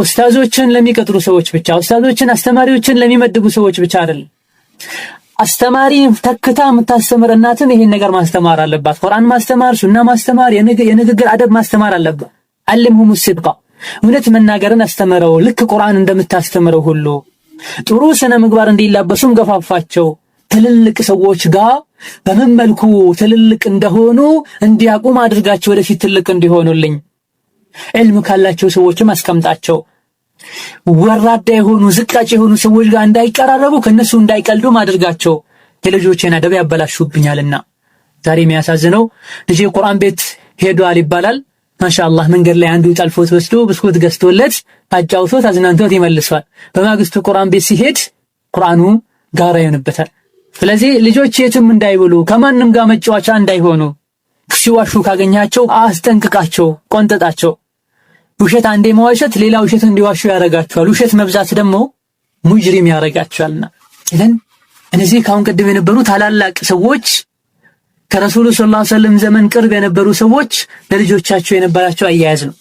ኡስታዞችን ለሚቀጥሩ ሰዎች ብቻ፣ ኡስታዞችን አስተማሪዎችን ለሚመድቡ ሰዎች ብቻ አይደለም። አስተማሪ ተክታ የምታስተምር እናትን ይሄን ነገር ማስተማር አለባት። ቁርአን ማስተማር፣ ሱና ማስተማር፣ የንግግር አደብ ማስተማር አለባት። አልምሁም ሲድቃ፣ እውነት መናገርን አስተምረው ልክ ቁርአን እንደምታስተምረው ሁሉ ጥሩ ስነ ምግባር እንዲላበሱም ገፋፋቸው። ትልልቅ ሰዎች ጋር በምን መልኩ ትልልቅ እንደሆኑ እንዲያቁም አድርጋቸው፣ ወደፊት ትልቅ እንዲሆኑልኝ። ዕልም ካላቸው ሰዎችም አስቀምጣቸው። ወራዳ የሆኑ ዝቃጭ የሆኑ ሰዎች ጋር እንዳይቀራረቡ ከነሱ እንዳይቀልዱም አድርጋቸው። የልጆቼን አደብ ያበላሹብኛልና። ዛሬ የሚያሳዝነው ልጄ ቁርአን ቤት ሄዷል ይባላል። ማሻአላህ መንገድ ላይ አንዱ ጠልፎት ወስዶ ብስኩት ገዝቶለት አጫውቶት አዝናንቶት ይመልሷል። በማግስቱ ቁርአን ቤት ሲሄድ ቁርአኑ ጋራ ይሆንበታል። ስለዚህ ልጆች የትም እንዳይብሉ ከማንም ጋር መጫወቻ እንዳይሆኑ ሲዋሹ ካገኛቸው አስጠንቅቃቸው፣ ቆንጠጣቸው። ውሸት አንዴ መዋሸት ሌላ ውሸት እንዲዋሹ ያረጋቸዋል። ውሸት መብዛት ደግሞ ሙጅሪም ያረጋቸዋልና እነዚህ ካሁን ቀደም የነበሩ ታላላቅ ሰዎች ከረሱሉ ሰለላሁ ዐለይሂ ወሰለም ዘመን ቅርብ የነበሩ ሰዎች ለልጆቻቸው የነበራቸው አያያዝ ነው።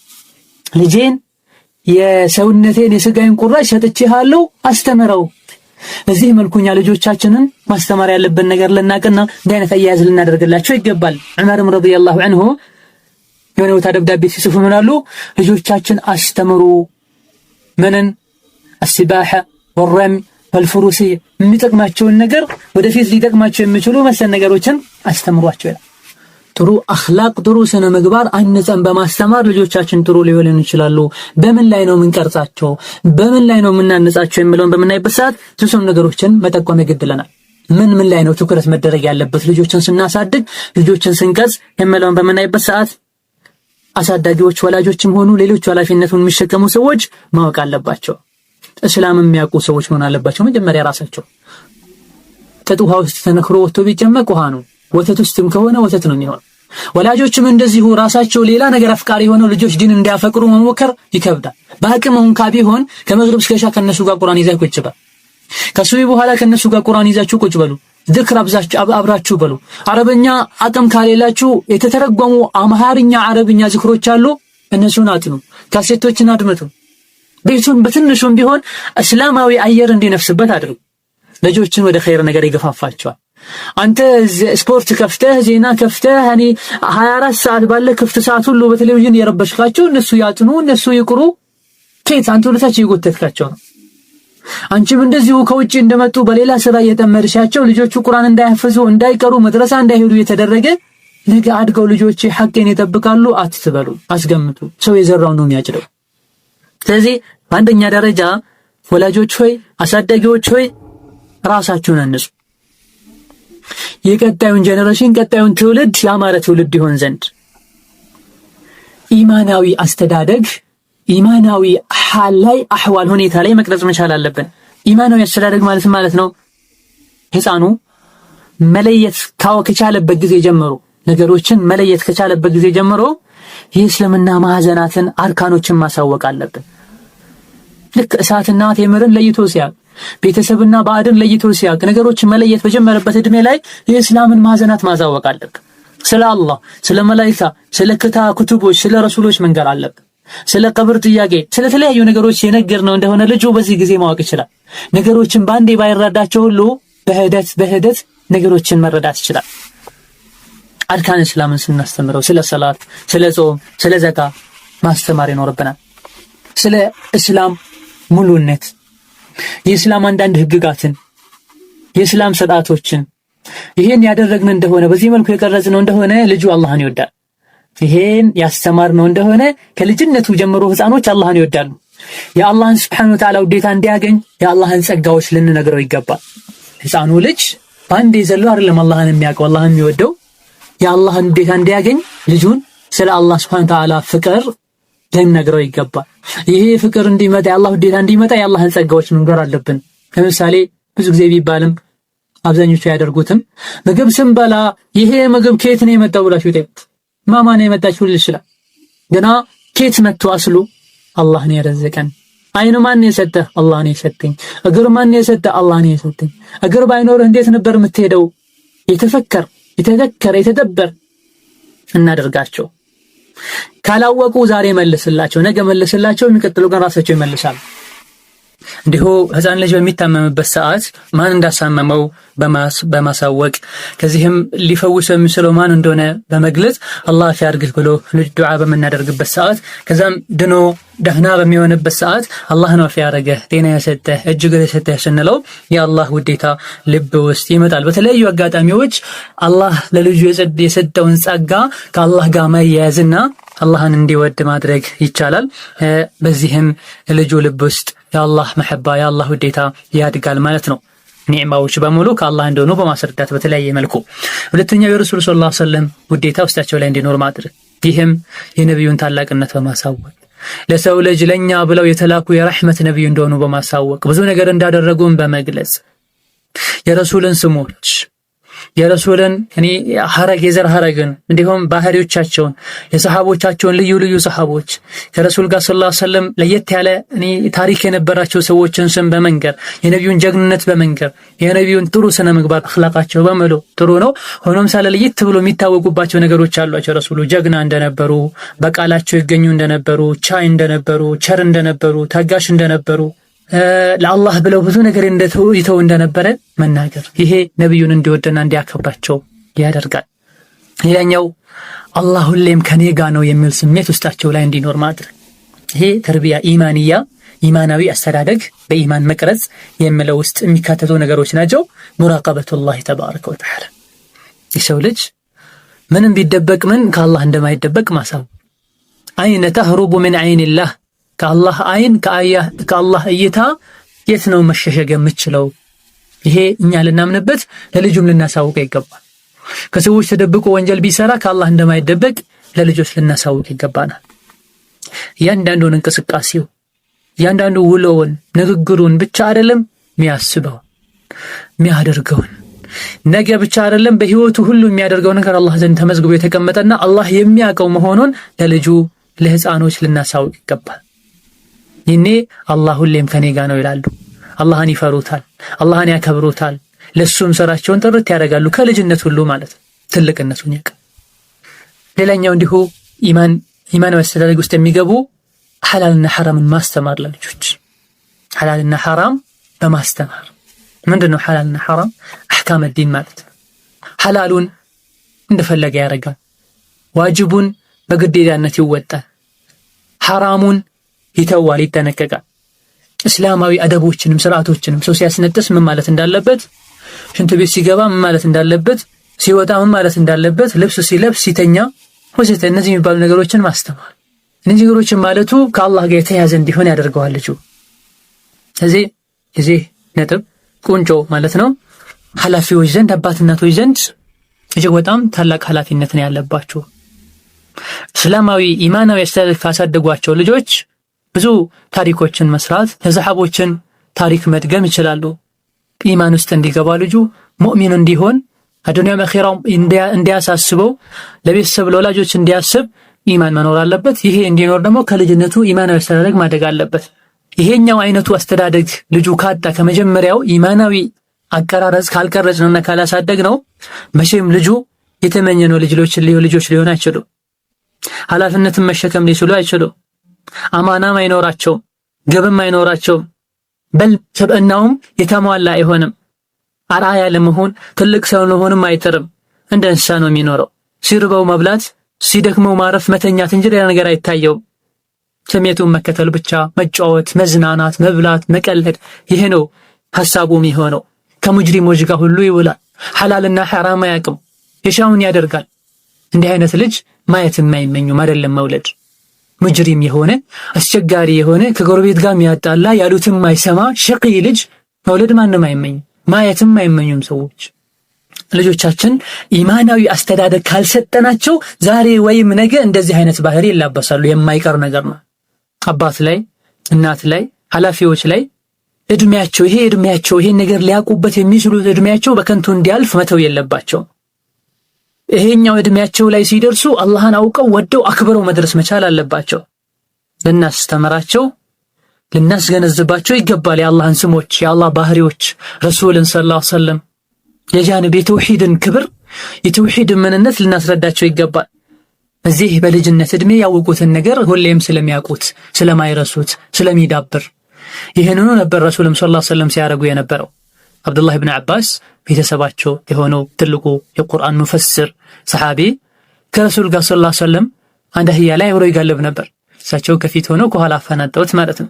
ልጄን የሰውነቴን የስጋዬን ቁራጭ ሰጥቼሃለሁ አስተምረው። በዚህ መልኩኛ ልጆቻችንን ማስተማር ያለብን ነገር ልናቅና እንዲህ አይነት አያያዝ ልናደርግላቸው ይገባል። ዑመርም ረዲየላሁ ዐንሁ የሆነ ቦታ ደብዳቤ ሲጽፉ ምናሉ? ልጆቻችን አስተምሩ ምንን አስባሐ ወራም ፈልፍሩሲ የሚጠቅማቸውን ነገር ወደፊት ሊጠቅማቸው የሚችሉ መሰል ነገሮችን አስተምሯቸው ይላል። ጥሩ አኽላቅ ጥሩ ስነ ምግባር አንጸን በማስተማር ልጆቻችን ጥሩ ሊሆኑ ይችላሉ። በምን ላይ ነው የምንቀርጻቸው፣ በምን ላይ ነው የምናነጻቸው የሚለውን በምናይበት ሰዓት ብዙ ነገሮችን መጠቆም ይገድለናል። ምን ላይ ነው ትኩረት መደረግ ያለበት ልጆችን ስናሳድግ፣ ልጆችን ስንቀርጽ የሚለውን በምናይበት ሰዓት አሳዳጊዎች ወላጆችም ሆኑ ሌሎች ኃላፊነቱን የሚሸከሙ ሰዎች ማወቅ አለባቸው። እስላም የሚያውቁ ሰዎች መሆን አለባቸው። መጀመሪያ ራሳቸው ጥጥ ውሃ ውስጥ ተነክሮ ወጥቶ ቢጨመቅ ውሃ ነው፣ ወተት ውስጥም ከሆነ ወተት ነው የሚሆነው። ወላጆችም እንደዚሁ ራሳቸው ሌላ ነገር አፍቃሪ ሆነው ልጆች ዲን እንዲያፈቅሩ መሞከር ይከብዳል። በአቅም እንኳን ቢሆን ከመግሪብ እስከ ኢሻ ከነሱ ጋር ቁርአን ይዘህ ቁጭ በል። ከሱቢ በኋላ ከነሱ ጋር ቁርአን ይዛችሁ ቁጭ በሉ። ዝክር አብራችሁ በሉ። አረበኛ አቅም ካሌላችሁ የተተረጎሙ አማርኛ አረብኛ ዝክሮች አሉ፣ እነሱን አጥኑ። ካሴቶችን አድምጡ። ቤቱን በትንሹም ቢሆን እስላማዊ አየር እንዲነፍስበት አድርጉ። ልጆችን ወደ ኸይር ነገር ይገፋፋቸዋል። አንተ ስፖርት ከፍተህ ዜና ከፍተህ 24 ሰዓት ባለ ክፍት ሰዓት ሁሉ በቴሌቪዥን የረበሽካቸው እነሱ ያጥኑ፣ እነሱ ይቅሩ። ከየት አንተ ወደታች ይጎተትካቸው ነው። አንቺም እንደዚሁ ከውጪ እንደመጡ በሌላ ስራ እየተመርሻቸው ልጆቹ ቁርአን እንዳይሐፍዙ እንዳይቀሩ መድረሳ እንዳይሄዱ የተደረገ ነገ አድገው ልጆች ሐቄን ይጠብቃሉ አትበሉ፣ አስገምቱ። ሰው የዘራው ነው የሚያጭደው። ስለዚህ በአንደኛ ደረጃ ወላጆች ሆይ አሳዳጊዎች ሆይ ራሳችሁን አንጹ። የቀጣዩን ጄኔሬሽን ቀጣዩን ትውልድ ያማረ ትውልድ ይሆን ዘንድ ኢማናዊ አስተዳደግ ኢማናዊ ሐል ላይ አህዋል ሁኔታ ላይ መቅረጽ መቻል አለብን። ኢማናዊ አስተዳደግ ማለት ነው ህፃኑ መለየት ከቻለበት ጊዜ ጀምሮ ነገሮችን መለየት ከቻለበት ጊዜ ጀምሮ የእስልምና ማዕዘናትን አርካኖችን ማሳወቅ አለብን። ልክ እሳትና ቴምርን ለይቶ ሲያውቅ ቤተሰብና ባዕድን ለይቶ ሲያውቅ ነገሮችን መለየት በጀመረበት እድሜ ላይ የእስላምን ማዕዘናት ማሳወቅ አለብን። ስለ አላህ፣ ስለ መላእክታ፣ ስለ ኩቱቦች፣ ስለ ረሱሎች መንገር አለብን። ስለ ቀብር ጥያቄ፣ ስለ ተለያዩ ነገሮች የነገርነው እንደሆነ ልጁ በዚህ ጊዜ ማወቅ ይችላል። ነገሮችን ባንዴ ባይረዳቸው ሁሉ በሂደት ነገሮችን መረዳት ይችላል። አርካን እስላምን ስናስተምረው ስለ ሰላት፣ ስለ ጾም፣ ስለ ዘካ ማስተማር ይኖርብናል። ስለ እስላም ሙሉነት፣ የእስላም አንዳንድ ህግጋትን፣ የእስላም ስርዓቶችን ይሄን ያደረግን እንደሆነ በዚህ መልኩ የቀረጽነው እንደሆነ ልጁ አላህን ይወዳል። ይሄን ያስተማርነው እንደሆነ ከልጅነቱ ጀምሮ ህፃኖች አላህን ይወዳሉ። የአላህን Subhanahu Wa Ta'ala ውዴታ እንዲያገኝ የአላህን ጸጋዎች ልንነግረው ይገባል። ህፃኑ ልጅ ባንዴ ዘሎ አይደለም አላህን የሚያውቀው አላህን የሚወደው። የአላህን ውዴታ እንዲያገኝ ልጁን ስለ አላህ Subhanahu Wa Ta'ala ፍቅር ልንነግረው ይገባል። ይሄ ፍቅር እንዲመጣ የአላህ ውዴታ እንዲመጣ የአላህን ጸጋዎች መንገር አለብን። ለምሳሌ ብዙ ጊዜ ቢባልም አብዛኞቹ ያደርጉትም ምግብ ስንበላ ይሄ ምግብ ከየት ነው የመጣው ብላችሁ ጠይቁት። ማማን የመጣችው ይችላል። ገና ከየት መጥቶ አስሉ አላህ ነው የረዘቀን። አይኑ ማን የሰጠህ? አላህ ነው የሰጠኝ። እግር ማን የሰጠህ? አላህ ነው የሰጠኝ። እግር ባይኖርህ እንዴት ነበር የምትሄደው? የተደበር እናደርጋቸው። ካላወቁ ዛሬ መልስላቸው፣ ነገ መልስላቸው፣ የሚቀጥለው ቀን ራሳቸው ይመልሳሉ። እንዲሁ ህፃን ልጅ በሚታመምበት ሰዓት ማን እንዳሳመመው በማሳወቅ ከዚህም ሊፈውሰው የሚችለው ማን እንደሆነ በመግለጽ አላህ ያርግህ ብሎ ልጅ ዱዓ በመናደርግበት ሰዓት ከዛም ድኖ ደህና በሚሆንበት ሰዓት አላህ ነው ያረገህ ጤና የሰጠህ እጅግ የሰጠህ ስንለው የአላህ ውዴታ ልብ ውስጥ ይመጣል። በተለያዩ አጋጣሚዎች አላህ ለልጁ የሰጠውን ጸጋ ከአላህ ጋር ማያያዝና አላህን እንዲወድ ማድረግ ይቻላል። በዚህም ልጁ ልብ ውስጥ የአላህ መሐባ የአላህ ውዴታ ያድጋል ማለት ነው። ኒዕማዎች በሙሉ ከአላህ እንደሆኑ በማስረዳት በተለያየ መልኩ። ሁለተኛው የረሱል ሰለላሁ ዐለይሂ ወሰለም ውዴታ ውስጣቸው ላይ እንዲኖር ማድረግ፣ ይህም የነቢዩን ታላቅነት በማሳወቅ ለሰው ልጅ ለኛ ብለው የተላኩ የረህመት ነቢይ እንደሆኑ በማሳወቅ ብዙ ነገር እንዳደረጉን በመግለጽ የረሱልን ስሞች የረሱልን ሐረግ የዘር ሐረግን እንዲሁም ባህሪዎቻቸውን የሰሃቦቻቸውን ልዩ ሰሃቦች ከረሱል ጋር ሰለላሁ ዐለይሂ ወሰለም ለየት ያለ ታሪክ የነበራቸው ሰዎችን ስም በመንገር የነቢዩን ጀግንነት በመንገር የነቢዩን ጥሩ ስነ ምግባር አኽላቃቸው በመሎ ጥሩ ነው። ሆኖም ሳለ ለየት ብሎ የሚታወቁባቸው ነገሮች አሏቸው። ረሱሉ ጀግና እንደነበሩ፣ በቃላቸው ይገኙ እንደነበሩ፣ ቻይ እንደነበሩ፣ ቸር እንደነበሩ፣ ታጋሽ እንደነበሩ ለአላህ ብለው ብዙ ነገር ይተው እንደነበረ መናገር ይሄ ነብዩን እንዲወደና እንዲያከብራቸው ያደርጋል። ሌላኛው አላህ ሁሌም ከኔ ጋር ነው የሚል ስሜት ውስጣቸው ላይ እንዲኖር ማድረግ። ይሄ ተርቢያ ኢማንያ ኢማናዊ አስተዳደግ በኢማን መቅረጽ የሚለው ውስጥ የሚካተቱ ነገሮች ናቸው። ሙራቀበቱላህ ተባረከ ወተዓላ የሰው ልጅ ምንም ቢደበቅ ምን ከአላህ እንደማይደበቅ ማሳወቅ። አይነ ተህሩቡ ምን አይንላህ ከአላህ አይን ከአላህ እይታ የት ነው መሸሸግ የምችለው? ይሄ እኛ ልናምንበት ለልጁም ልናሳውቅ ይገባል። ከሰዎች ተደብቆ ወንጀል ቢሰራ ከአላህ እንደማይደበቅ ለልጆች ልናሳውቅ ይገባናል። እያንዳንዱን እንቅስቃሴው እያንዳንዱ ውሎውን ንግግሩን ብቻ አይደለም የሚያስበው የሚያደርገውን ነገ ብቻ አይደለም በህይወቱ ሁሉ የሚያደርገው ነገር አላህ ዘንድ ተመዝግቦ የተቀመጠና አላህ የሚያውቀው መሆኑን ለልጁ ለህፃኖች ልናሳውቅ ይገባል። ይኔ አላህ ሁሌም ከኔ ጋር ነው ይላሉ። አላህን ይፈሩታል፣ አላህን ያከብሩታል፣ ለሱም ስራቸውን ጥርት ያደርጋሉ ከልጅነት ሁሉ ማለት ትልቅነቱን ያውቃል። ሌላኛው እንዲሁ ኢማን መስተዳድር ውስጥ የሚገቡ ሐላልና ሐራምን ማስተማር ለልጆች ሐላልና ሐራም በማስተማር ምንድነው ሐላልና ሐራም? አህካም ዲን ማለት ነው። ሐላሉን እንደፈለገ ያደርጋል፣ ዋጅቡን በግዴታነት ይወጣል፣ ሐራሙን ይተዋል፣ ይጠነቀቃል። እስላማዊ አደቦችንም ስርዓቶችንም ሰው ሲያስነጥስ ምን ማለት እንዳለበት፣ ሽንት ቤት ሲገባ ምን ማለት እንዳለበት፣ ሲወጣ ምን ማለት እንዳለበት፣ ልብስ ሲለብስ ሲተኛ ወዘተ እነዚህ የሚባሉ ነገሮችን ማስተማር። እነዚህ ነገሮችን ማለቱ ከአላህ ጋር የተያዘ እንዲሆን ያደርገዋል ልጁ። እዚህ ነጥብ ቁንጮ ማለት ነው። ኃላፊዎች ዘንድ አባት እናቶች ዘንድ እጅግ በጣም ታላቅ ኃላፊነት ነው ያለባቸው። እስላማዊ ኢማናዊ አስተዳደግ ካሳደጓቸው ልጆች ብዙ ታሪኮችን መስራት የሰሃቦችን ታሪክ መድገም ይችላሉ። ኢማን ውስጥ እንዲገባ ልጁ ሙእሚን እንዲሆን አዱንያም አኺራም እንዲያሳስበው ለቤተሰብ ለወላጆች እንዲያስብ ኢማን መኖር አለበት። ይሄ እንዲኖር ደግሞ ከልጅነቱ ኢማናዊ አስተዳደግ ማደግ አለበት። ይሄኛው አይነቱ አስተዳደግ ልጁ ካጣ ከመጀመሪያው ኢማናዊ አቀራረጽ ካልቀረጽነውና ካላሳደግ ነው መቼም ልጁ የተመኘነው ልጆች ሊሆን አይችሉ። ኃላፊነትን መሸከም ሊችሉ አይችሉ። አማናም አይኖራቸው፣ ግብም አይኖራቸው። በል ሰብእናውም የተሟላ አይሆንም። አርአያ ለመሆን ትልቅ ሰው ለመሆንም አይተርም። እንደ እንስሳ ነው የሚኖረው። ሲርበው መብላት፣ ሲደክመው ማረፍ፣ መተኛት እንጂ ሌላ ነገር አይታየውም። ስሜቱን መከተል ብቻ፣ መጫወት፣ መዝናናት፣ መብላት፣ መቀለድ፣ ይሄ ነው ሐሳቡ የሚሆነው። ከሙጅሪሞች ጋር ሁሉ ይውላል። ሐላልና ሐራም አያውቅም፣ የሻውን ያደርጋል። እንዲህ አይነት ልጅ ማየት የማይመኙም አይደለም መውለድ። ሙጅሪም የሆነ አስቸጋሪ የሆነ ከጎረቤት ጋር የሚያጣላ ያሉትን ማይሰማ ሸቂ ልጅ መውለድ ማንም አይመኝም፣ ማየትም አይመኙም ሰዎች። ልጆቻችን ኢማናዊ አስተዳደግ ካልሰጠናቸው ዛሬ ወይም ነገ እንደዚህ አይነት ባህሪ ይላበሳሉ። የማይቀር ነገር ነው። አባት ላይ፣ እናት ላይ፣ ኃላፊዎች ላይ እድሜያቸው ይሄን ነገር ሊያውቁበት የሚችሉት እድሜያቸው በከንቱ እንዲያልፍ መተው የለባቸው። ይሄኛው እድሜያቸው ላይ ሲደርሱ አላህን አውቀው ወደው አክብረው መድረስ መቻል አለባቸው። ልናስተምራቸው ልናስገነዝባቸው ይገባል። የአላህን ስሞች፣ የአላህ ባህሪዎች፣ ረሱልን ሰለላሁ ዐለይሂ ወሰለም የጃንብ የተውሂድን ክብር የተውሂድን ምንነት ልናስረዳቸው ይገባል። እዚህ በልጅነት እድሜ ያወቁትን ነገር ሁሌም ስለሚያውቁት ስለማይረሱት ስለሚዳብር ይሄንኑ ነበር ረሱልም ሰለላሁ ዐለይሂ ወሰለም ሲያደርጉ የነበረው። አብዱላህ ኢብኑ አባስ ቤተሰባቸው የሆነው ትልቁ የቁርአን ሙፈስር ሰሃቢ ከረሱል ጋር ሰለላሁ ዐለይሂ ወሰለም አንድ አህያ ላይ አብረው ይጋልብ ነበር። እሳቸው ከፊት ሆነው ከኋላ አፈናጠውት ማለት ነው።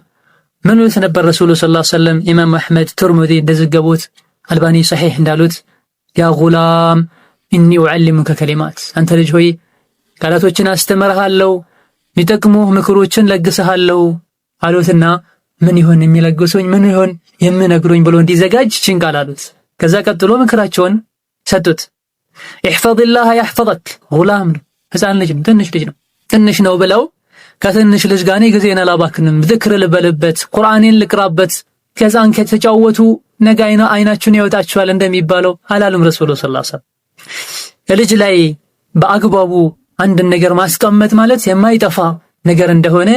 ምን ይሉት ነበር ረሱሉ ሰለላሁ ዐለይሂ ወሰለም? ኢማም አህመድ ትርሚዚ እንደዘገቡት አልባኒ ሰሒህ እንዳሉት ያ ጉላም ኢኒ ኡዓሊሙከ ከሊማት፣ አንተ ልጅ ሆይ ቃላቶችን አስተምርሃለሁ፣ የሚጠቅሙህ ምክሮችን ለግስሃለሁ አሉትና ምን ይሆን የሚለግሱኝ ምን ይሆን የምነግሩኝ ብሎ እንዲዘጋጅ ችንቃል አሉት። ከዛ ቀጥሎ ምክራቸውን ሰጡት። ኢህፈዝላህ ያህፈዝክ፣ ጉላም ነው፣ ህፃን ልጅ ነው፣ ትንሽ ነው ብለው ከትንሽ ልጅ ጋር ጊዜን አላባክንም፣ ዝክር ልበልበት፣ ቁርአንን ልቅራበት፣ ከዛን ከተጫወቱ ነገ አይናችሁን ያወጣችኋል እንደሚባለው አላሉም ረሱሉ ሰለላሁ ዐለይሂ ወሰለም። ልጅ ላይ በአግባቡ አንድን ነገር ማስቀመጥ ማለት የማይጠፋ ነገር እንደሆነ፣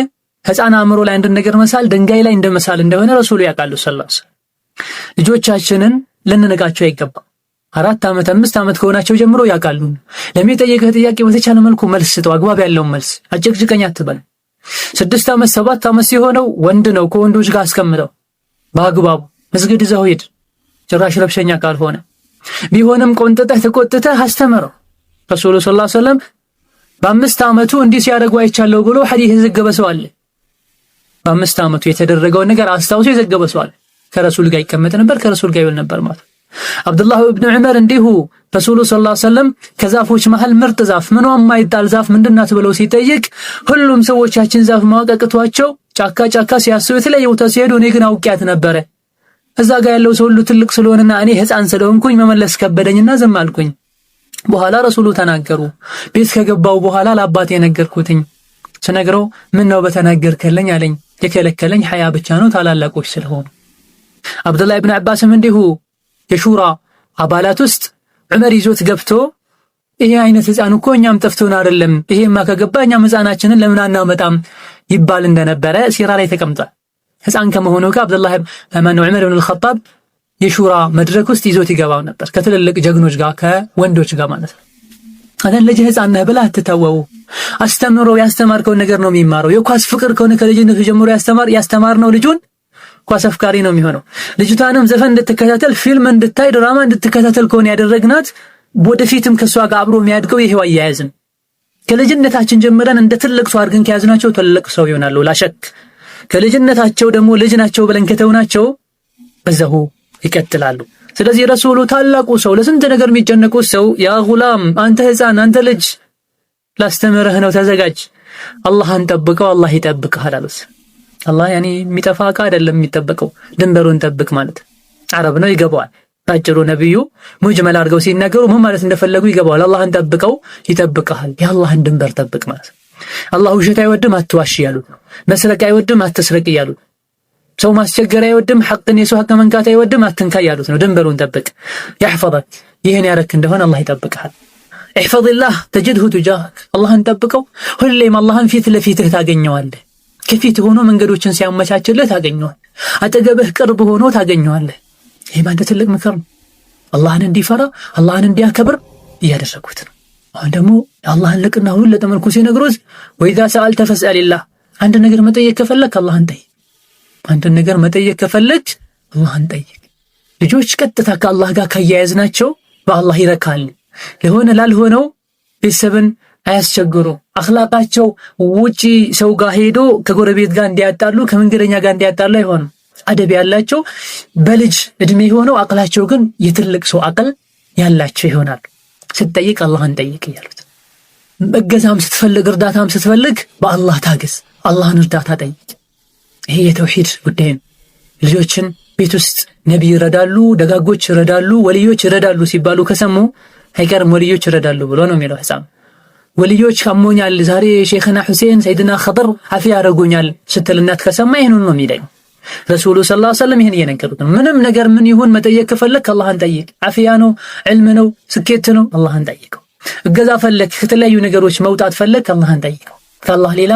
ህፃን አእምሮ ላይ አንድን ነገር መሳል ድንጋይ ላይ እንደመሳል እንደሆነ ረሱሉ ያውቃሉ ሰለላሁ ዐለይሂ ወሰለም። ልጆቻችንን ልንነቃቸው አይገባም። 4 ዓመት 5 ዓመት ከሆናቸው ጀምሮ ያውቃሉ። ለሚጠየቅህ ጥያቄ በተቻለ መልኩ መልስ ስጠው፣ አግባብ ያለውን መልስ። አጭቅጭቀኝ አትበል። 6 ዓመት 7 ዓመት ሲሆነው ወንድ ነው ከወንዶች ጋር አስቀምጠው በአግባቡ መስጊድ ይዘው ሂድ። ጭራሽ ረብሸኛ ካልሆነ ቢሆንም ቆንጥጠህ ተቆጥተህ አስተምረው። ረሱሉ ሰለላሁ ዐለይሂ ወሰለም በ5 ዓመቱ እንዲህ ሲያደርጉ አይቻለሁ ብሎ ሐዲስ የዘገበ ሰው አለ። በ5 ዓመቱ የተደረገውን ነገር አስታውሶ የዘገበ ሰው አለ። ከረሱል ጋር ይቀመጥ ነበር፣ ከረሱል ጋር ይውል ነበር ማለት። አብዱላህ ኢብኑ ዑመር እንዲሁ ረሱሉ ሰለላሁ ዐለይሂ ወሰለም ከዛፎች መሃል ምርጥ ዛፍ ምኗም ማይጣል ዛፍ ምንድናት ብለው ሲጠይቅ ሁሉም ሰዎቻችን ዛፍ ማወቀቅቷቸው ጫካ ሲያስቡ የተለየ ቦታ ሲሄዱ እኔ ግን አውቂያት ነበረ። እዛ ጋር ያለው ሰው ሁሉ ትልቅ ስለሆነና እኔ ህፃን ስለሆንኩኝ መመለስ ከበደኝና ዝም አልኩኝ። በኋላ ረሱሉ ተናገሩ። ቤት ከገባው በኋላ ለአባቴ ነገርኩትኝ። ስነግረው ምን ነው በተናገርከልኝ አለኝ። የከለከለኝ ሐያ ብቻ ነው ታላላቆች ስለሆኑ። አብዱላህ ኢብኑ አባስም እንዲሁ የሹራ አባላት ውስጥ ዑመር ይዞት ገብቶ ይሄ አይነት ህፃን እኮ እኛም ጠፍቶን አይደለም፣ ይሄማ ከገባ እኛም ህፃናችንን ለምን አናመጣም ይባል እንደነበረ ሲራ ላይ ተቀምጧል። ህፃን ከመሆኑ ጋር አብዱላህ ዑመር ኢብኑ አልኸጣብ የሹራ መድረክ ውስጥ ይዞት ይገባው ነበር፣ ከትልልቅ ጀግኖች ጋር ከወንዶች ጋር ማለት ነው። አደን ልጅ ህፃን ነህ ብለህ አትተወው። አስተምሮ ያስተማርከውን ነገር ነው የሚማረው። የኳስ ፍቅር ከሆነ ከልጅነቱ ጀምሮ ያስተማርነው ልጁን ኳስ አፍቃሪ ነው የሚሆነው። ልጅቷንም ዘፈን እንድትከታተል፣ ፊልም እንድታይ፣ ድራማ እንድትከታተል ከሆነ ያደረግናት ወደፊትም ከሷ ጋር አብሮ የሚያድገው ይሄው አያያዝን ከልጅነታችን ጀምረን እንደ ትልቅ ሰው አድርገን ከያዝናቸው ትልቅ ሰው ይሆናሉ ላሸክ። ከልጅነታቸው ደግሞ ልጅ ናቸው ብለን ከተውናቸው በዛው ይቀጥላሉ። ስለዚህ ረሱሉ ታላቁ ሰው ለስንት ነገር የሚጨነቁት ሰው ያ ጉላም አንተ ህፃን አንተ ልጅ ላስተምርህ ነው ተዘጋጅ፣ አላህን ጠብቀው አላህ ይጠብቅሃል አሉት። አላህ ያኔ የሚጠፋ አካ አይደለም የሚጠበቀው፣ ድንበሩን ጠብቅ ማለት አረብ ነው ይገባዋል። ባጭሩ ነብዩ ሙጅመል አድርገው ሲናገሩ ምን ማለት እንደፈለጉ ይገባዋል። አላህን ጠብቀው ይጠብቅሃል፣ የአላህን ድንበር ጠብቅ ማለት። አላህ ውሸት አይወድም አትዋሽ ያሉት ነው። መስረቅ አይወድም አትስረቅ ያሉት፣ ሰው ማስቸገር አይወድም፣ ሐቅን የሰው ሐቅ መንካት አይወድም አትንካ ያሉት ነው። ድንበሩን ጠብቅ ያህፈظك። ይሄን ያረክ እንደሆነ አላህ ይጠብቅሃል። احفظ الله تجده تجاهك። አላህን ጠብቀው ሁሌም አላህን ፊት ለፊትህ ታገኘዋለህ። ከፊት ሆኖ መንገዶችን ሲያመቻችልህ ታገኘዋለህ። አጠገብህ ቅርብ ሆኖ ታገኘዋለህ። ይሄ ማለት ትልቅ ምክር ነው። አላህን እንዲፈራ አላህን እንዲያከብር እያደረጉት ነው። አሁን ደግሞ አላህን ለቅና ሁሉ ለተመልኩ ሲነግሩት ወኢዛ ሰአልተ ፈስአልላህ፣ አንድ ነገር መጠየቅ ከፈለክ አላህን ጠይቅ። አንድ ነገር መጠየቅ ከፈለክ አላህን ጠይቅ። ልጆች ቀጥታ ከአላህ ጋር ከያያዝናቸው በአላህ ይረካል። ለሆነ ላልሆነው ቤተሰብን አያስቸግሩ። አኽላቃቸው ውጪ ሰው ጋር ሄዶ ከጎረቤት ጋር እንዲያጣሉ ከመንገደኛ ጋር እንዲያጣሉ አይሆንም። አደብ ያላቸው በልጅ እድሜ ሆነው አቅላቸው ግን የትልቅ ሰው አቅል ያላቸው ይሆናሉ። ስትጠይቅ አላህን ጠይቅ እያሉት። እገዛም ስትፈልግ እርዳታም ስትፈልግ በአላህ ታገዝ፣ አላህን እርዳታ ጠይቅ። ይሄ የተውሂድ ጉዳይ ነው። ልጆችን ቤት ውስጥ ነብይ ይረዳሉ፣ ደጋጎች ይረዳሉ፣ ወልዮች ይረዳሉ ሲባሉ ከሰሙ አይቀርም ወልዮች ይረዳሉ ብሎ ነው የሚለው ህፃን። ወልዮች ካሞኛል ዛሬ ሼኽና ሁሴን ሰይድና ኸድር አፊያ ያረጉኛል ስትል እናት ከሰማ ይሄን ነው የሚለው ረሱሉ ሰለላሁ ዐለይሂ ወሰለም። ይሄን እየነገሩት ነው። ምንም ነገር ምን ይሁን መጠየቅ ከፈለክ አላህን ጠይቅ። አፊያ ነው፣ ዕልም ነው፣ ስኬት ነው፣ አላህን ጠይቀው። እገዛ ፈለክ፣ ከተለያዩ ነገሮች መውጣት ፈለክ አላህን ጠይቀው። ከአላህ ሌላ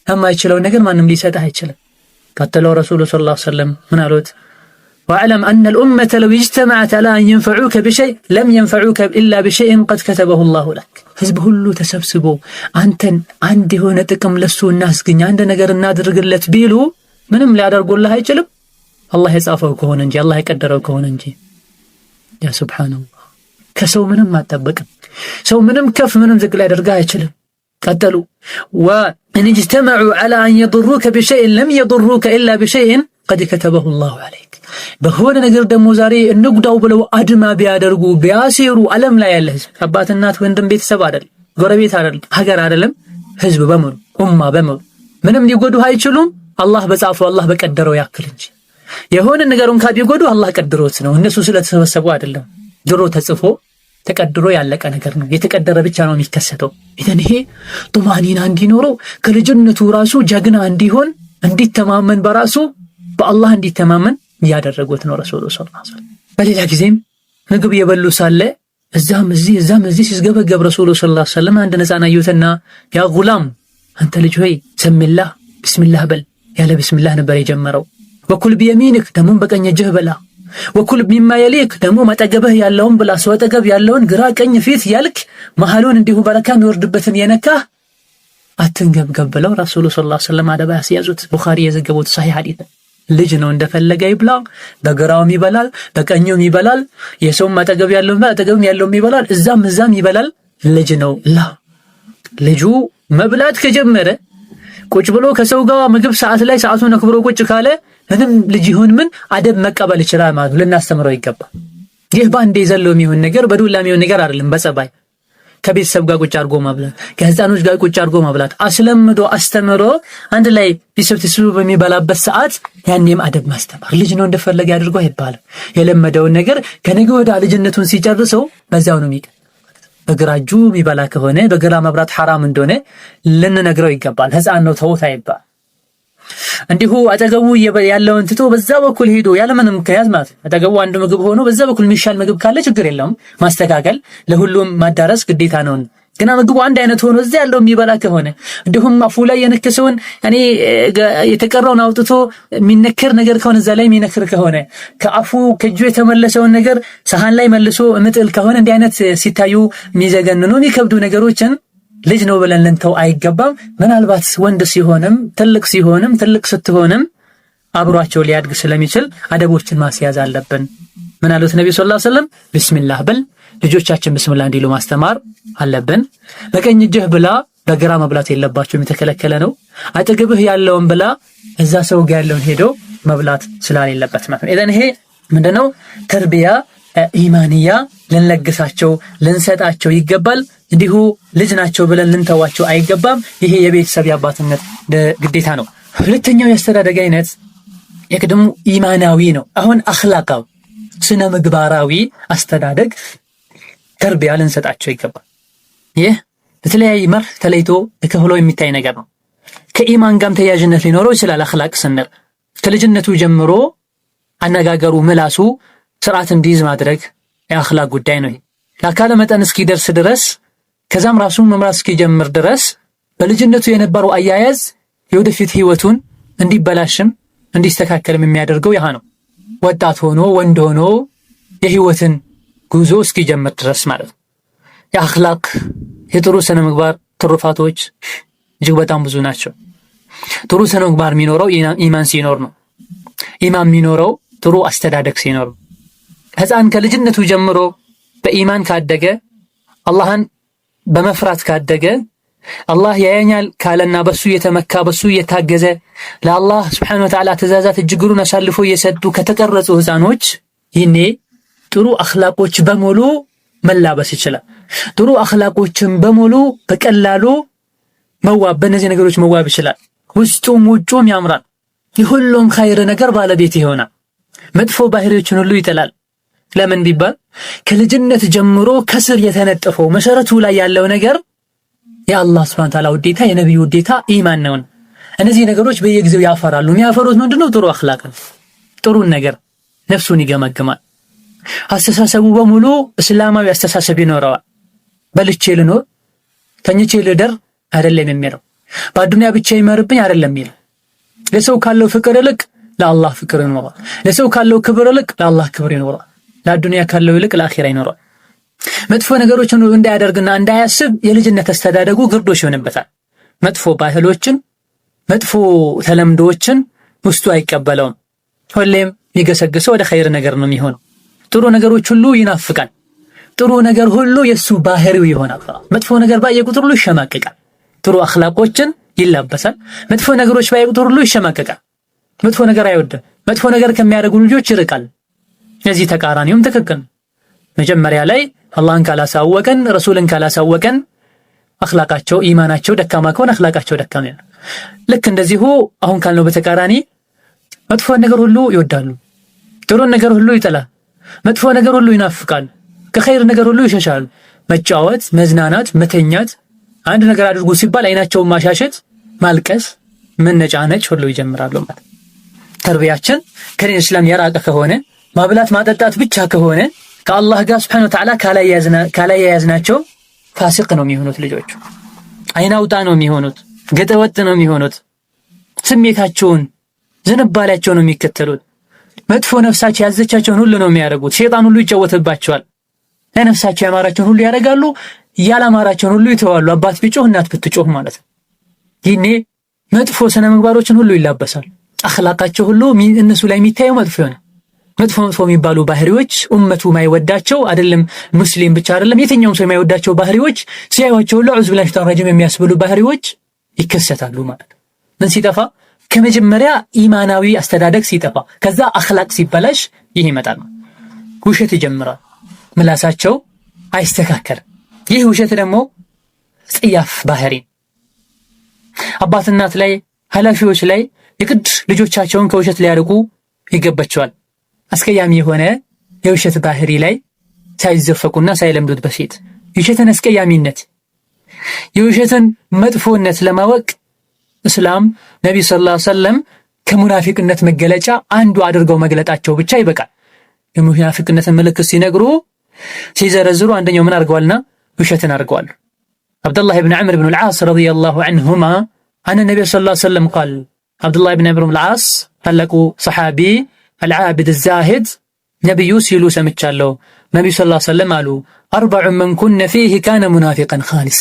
የማይችለው ነገር ማንም ሊሰጥህ አይችልም። ቀጥለው ረሱሉ ሰለላሁ ዐለይሂ ወሰለም ምን አሉት? واعلم أن الأمة لو اجتمعت على أن ينفعوك بشيء لم ينفعوك إلا بشيء قد كتبه الله لك. ህዝብ ሁሉ ተሰብስቦ አንተን አንድ የሆነ ጥቅም ለሱ እናስገኝ አንድ ነገር እናድርግለት ቢሉ ምንም ሊያደርጉልህ አይችልም አላህ የጻፈው ከሆነ እንጂ አላህ የቀደረው ከሆነ እንጂ። ያ ሱብሃንአላህ። ከሰው ምንም አትጠብቅም። ሰው ምንም ከፍ ምንም ዝቅ ሊያደርግህ አይችልም። ቀጠሉ وإن اجتمعوا على أن يضروك بشيء لم يضروك إلا بشيء قد كتبه الله عليك. በሆነ ነገር ደግሞ ዛሬ እንጉዳው ብለው አድማ ቢያደርጉ ቢያሲሩ ዓለም ላይ ያለ ህዝብ አባት እናት ወንድም ቤተሰብ አይደል ጎረቤት አይደል ሀገር አይደለም ህዝብ በሙሉ ኡማ በሙሉ ምንም ሊጎዱህ አይችሉም አላህ በጻፈው አላህ በቀደረው ያክል እንጂ። የሆነ ነገሩን ካቢጎዱ አላህ ቀድሮት ነው፣ እነሱ ስለተሰበሰቡ አይደለም። ድሮ ተጽፎ ተቀድሮ ያለቀ ነገር ነው። የተቀደረ ብቻ ነው የሚከሰተው። ይሄ ጡማኒና እንዲኖረው ከልጅነቱ ራሱ ጀግና እንዲሆን እንዲተማመን በራሱ በአላህ እንዲተማመን ያደረጉት ነው ረሱሉ ሰለላሁ ዐለይሂ ወሰለም። በሌላ ጊዜም ምግብ የበሉ ሳለ እዛም እዚህ ሲስገበገብ ረሱሉ ሰለላሁ ዐለይሂ ወሰለም አንድ ህፃን አዩትና ያ ጉላም አንተ ልጅ ሆይ ሰሚላህ ቢስሚላህ በል። ያለ ቢስሚላህ ነበር የጀመረው። ወኩል ቢየሚንክ ደግሞ በቀኝ እጅህ በላ። ወኩል ሚማ የሊክ ደግሞ ማጠገብህ ያለውን ብላ። ሰው አጠገብ ያለውን ግራ ቀኝ ፊት ያልክ መሐሉን እንዲሁ በረካ የሚወርድበትን የነካህ አትንገብገብ ብለው ረሱሉ ሰለላሁ ዐለይሂ ወሰለም አደባ ያስያዙት። ቡኻሪ የዘገቡት ሰሂህ ሐዲስ። ልጅ ነው እንደፈለገ ይብላ፣ በግራውም ይበላል በቀኙም ይበላል። የሰው ማጠገብ ያለውን ማጠገብም ያለውን ይበላል፣ እዛም ይበላል። ልጅ ነው። ልጁ መብላት ከጀመረ ቁጭ ብሎ ከሰው ጋር ምግብ ሰዓት ላይ ሰዓቱን አክብሮ ቁጭ ካለ ምንም ልጅ ይሁን ምን አደብ መቀበል ይችላል ማለት ልናስተምረው ይገባል። ይህ ባንዴ ዘሎ የሚሆን ነገር በዱላ የሚሆን ነገር አይደለም። በጸባይ ከቤተሰብ ጋር ቁጭ አድርጎ ማብላት፣ ከህፃኖች ጋር ቁጭ አድርጎ ማብላት አስለምዶ አስተምሮ አንድ ላይ ቢሰብስቡ በሚበላበት ሰዓት ያኔም አደብ ማስተማር። ልጅ ነው እንደፈለገ ያድርጎ አይባልም። የለመደውን ነገር ከነገ ወዲያ ልጅነቱን ሲጨርሰው በዛው ነው የሚቀር። በግራ እጁ የሚበላ ከሆነ በግራ መብራት ሐራም እንደሆነ ልንነግረው ይገባል። ህፃን ነው ተውት አይባል። እንዲሁ አጠገቡ ያለውን ትቶ በዛ በኩል ሄዶ ያለምንም ምክንያት ማለት አጠገቡ አንድ ምግብ ሆኖ በዛ በኩል የሚሻል ምግብ ካለ ችግር የለውም ማስተካከል፣ ለሁሉም ማዳረስ ግዴታ ነው። ግን ምግቡ አንድ አይነት ሆኖ እዛ ያለው የሚበላ ከሆነ እንዲሁም አፉ ላይ የነከሰውን እኔ የተቀረውን አውጥቶ የሚነከር ነገር ከሆነ እዛ ላይ የሚነክር ከሆነ ከአፉ ከእጁ የተመለሰውን ነገር ሰሃን ላይ መልሶ ምጥል ከሆነ እንዲህ አይነት ሲታዩ የሚዘገንኑ የሚከብዱ ነገሮችን ልጅ ነው ብለን ልንተው አይገባም። ምናልባት ወንድ ሲሆንም ትልቅ ሲሆንም ትልቅ ስትሆንም አብሯቸው ሊያድግ ስለሚችል አደቦችን ማስያዝ አለብን። ምን አሉት ነብዩ ሰለላሁ ዐለይሂ ወሰለም? ቢስሚላህ ብል ልጆቻችን ቢስሚላህ እንዲሉ ማስተማር አለብን። በቀኝ እጅህ ብላ በግራ መብላት የለባቸውም፣ የተከለከለ ነው። አጠገብህ ያለውን ብላ እዛ ሰው ጋር ያለውን ሄዶ መብላት ስለሌለበት ማለት ነው። ይሄ ምንድነው? ተርቢያ ኢማንያ ልንለግሳቸው ልንሰጣቸው ይገባል። እንዲሁ ልጅ ናቸው ብለን ልንተዋቸው አይገባም። ይሄ የቤተሰብ የአባትነት ግዴታ ነው። ሁለተኛው የአስተዳደግ አይነት የቅድሙ ኢማናዊ ነው። አሁን አኽላቃዊ ስነ ምግባራዊ አስተዳደግ ተርቢያ ልንሰጣቸው ይገባል። ይህ በተለያየ መርህ ተለይቶ ተከፍሎ የሚታይ ነገር ነው። ከኢማን ጋርም ተያያዥነት ሊኖረው ይችላል። አኽላቅ ስንል ከልጅነቱ ጀምሮ አነጋገሩ ምላሱ ስርዓት እንዲይዝ ማድረግ የአኽላቅ ጉዳይ ነው። ለአካለ መጠን እስኪደርስ ድረስ ከዛም ራሱን መምራት እስኪጀምር ድረስ በልጅነቱ የነበረው አያያዝ የወደፊት ህይወቱን እንዲበላሽም እንዲስተካከልም የሚያደርገው ያህ ነው። ወጣት ሆኖ ወንድ ሆኖ የህይወትን ጉዞ እስኪጀምር ድረስ ማለት ነው። የአኽላቅ የጥሩ ስነ ምግባር ትሩፋቶች እጅግ በጣም ብዙ ናቸው። ጥሩ ስነ ምግባር የሚኖረው ኢማን ሲኖር ነው። ኢማን የሚኖረው ጥሩ አስተዳደግ ሲኖር ነው። ህፃን ከልጅነቱ ጀምሮ በኢማን ካደገ አላህን በመፍራት ካደገ አላህ ያየኛል ካለና በሱ የተመካ በሱ የታገዘ ለአላህ Subhanahu Wa Ta'ala ትእዛዛት እጅግሩን አሳልፎ እየሰጡ ከተቀረጹ ህፃኖች ይሄኔ ጥሩ አኽላቆች በሙሉ መላበስ ይችላል። ጥሩ አኽላቆችን በሙሉ በቀላሉ መዋብ በእነዚህ ነገሮች መዋብ ይችላል። ውስጡም ውጩም ያምራል። የሁሉም ኸይር ነገር ባለቤት ይሆናል። መጥፎ ባህሪዎችን ሁሉ ይጠላል። ለምን ቢባል ከልጅነት ጀምሮ ከስር የተነጠፈው መሰረቱ ላይ ያለው ነገር የአላህ Subhanahu Wa Ta'ala ውዴታ የነብዩ ውዴታ ኢማን ነው። እነዚህ ነገሮች በየጊዜው ያፈራሉ። የሚያፈሩት ምንድነው? ጥሩ አኽላቅ ነው። ጥሩን ነገር ነፍሱን ይገመግማል። አስተሳሰቡ በሙሉ እስላማዊ አስተሳሰብ ይኖረዋል። በልቼ ልኖር ተኝቼ ልደር አይደለም የሚለው። በአዱንያ ብቻ ይመርብኝ አይደለም የሚለው። ለሰው ካለው ፍቅር ይልቅ ለአላህ ፍቅር ይኖራል። ለሰው ካለው ክብር ይልቅ ለአላህ ክብር ይኖራል። ለአዱንያ ካለው ይልቅ ለአኺራ ይኖራል። መጥፎ ነገሮችን እንዳያደርግና እንዳያስብ የልጅነት አስተዳደጉ ግርዶሽ ይሆንበታል። መጥፎ ባህሎችን መጥፎ ተለምዶችን ውስጡ አይቀበለውም። ሁሌም የሚገሰግሰው ወደ ኸይር ነገር ነው የሚሆነው። ጥሩ ነገሮች ሁሉ ይናፍቃል። ጥሩ ነገር ሁሉ የሱ ባህሪው ይሆናል። መጥፎ ነገር ባየ ቁጥር ሁሉ ይሸማቀቃል። ጥሩ አኽላቆችን ይላበሳል። መጥፎ ነገሮች ባየ ቁጥር ሁሉ ይሸማቀቃል። መጥፎ ነገር አይወድም። መጥፎ ነገር ከሚያደርጉ ልጆች ይርቃል። እዚህ ተቃራኒውም ትክክል። መጀመሪያ ላይ አላህን ካላሳወቀን ረሱልን ካላሳወቀን አኽላቃቸው ኢማናቸው ደካማ ከሆነ አኽላቃቸው ደካማ ነው። ልክ እንደዚሁ አሁን ካልነው በተቃራኒ መጥፎ ነገር ሁሉ ይወዳሉ። ጥሩ ነገር ሁሉ ይጠላል። መጥፎ ነገር ሁሉ ይናፍቃል። ከኸይር ነገር ሁሉ ይሸሻሉ። መጫወት፣ መዝናናት፣ መተኛት፣ አንድ ነገር አድርጉ ሲባል አይናቸውን ማሻሸት፣ ማልቀስ፣ መነጫነጭ ሁሉ ይጀምራሉ ማለት። ተርቢያችን ከዲን እስላም የራቀ ከሆነ ማብላት ማጠጣት ብቻ ከሆነ ከአላህ ጋር Subhanahu Wa Ta'ala ካላያያዝናቸው ፋሲቅ ነው የሚሆኑት ልጆቹ። አይናውጣ ነው የሚሆኑት። ገጠወጥ ነው የሚሆኑት። ስሜታቸውን ዝንባሌያቸውን ነው የሚከተሉት። መጥፎ ነፍሳቸው ያዘቻቸውን ሁሉ ነው የሚያደርጉት። ሸይጣን ሁሉ ይጫወትባቸዋል። ለነፍሳቸው ያማራቸውን ሁሉ ያደርጋሉ፣ ያላማራቸውን ሁሉ ይተዋሉ። አባት ቢጮህ እናት ብትጮህ ማለት ነው። ይሄኔ መጥፎ ስነ ምግባሮችን ሁሉ ይላበሳል። አኽላቃቸው ሁሉ እነሱ ላይ የሚታየው መጥፎ ይሆናል። መጥፎ የሚባሉ ባህሪዎች ኡመቱ ማይወዳቸው አይደለም፣ ሙስሊም ብቻ አይደለም፣ የትኛውም ሰው የማይወዳቸው ባህሪዎች ሲያዩዋቸው ሁሉ አዑዙ ቢላሂ ሚነሽ ሸይጣኒ ረጂም የሚያስብሉ ባህሪዎች ይከሰታሉ ማለት ነው። ምን ሲጠፋ? ከመጀመሪያ ኢማናዊ አስተዳደግ ሲጠፋ፣ ከዛ አኽላቅ ሲበላሽ ይህ ይመጣል። ውሸት ይጀምራል። ምላሳቸው አይስተካከልም። ይህ ውሸት ደግሞ ጽያፍ ባህሪ አባት እናት ላይ ኃላፊዎች ላይ የግድ ልጆቻቸውን ከውሸት ሊያርቁ ይገባቸዋል። አስቀያሚ የሆነ የውሸት ባህሪ ላይ ሳይዘፈቁና ሳይለምዱት በፊት የውሸትን አስቀያሚነት የውሸትን መጥፎነት ለማወቅ እስላም ነብዩ ሰለላሁ ዐለይሂ ወሰለም ከሙናፊቅነት መገለጫ አንዱ አድርገው መግለጣቸው ብቻ ይበቃል። የሙናፊቅነትን ምልክት ሲነግሩ ሲዘረዝሩ አንደኛው ምን አድርገዋልና ውሸትን አድርገዋል። አብዱላህ ኢብኑ ዐምር ኢብኑ አልዓስ ረዲየላሁ ዐንሁማ አነ ነብዩ ሰለላሁ ዐለይሂ ወሰለም ቃል አብዱላህ ኢብኑ ዐምር ኢብኑ አልዓስ ታላቁ ሰሐቢ አልዓቢድ الزاهد ነብዩ ሲሉ ሰምቻለሁ። ነብዩ ሰለላሁ ዐለይሂ ወሰለም አሉ አርበዑ መን ኩነ ፊህ ካነ ሙናፊቀን ኻሊሳ።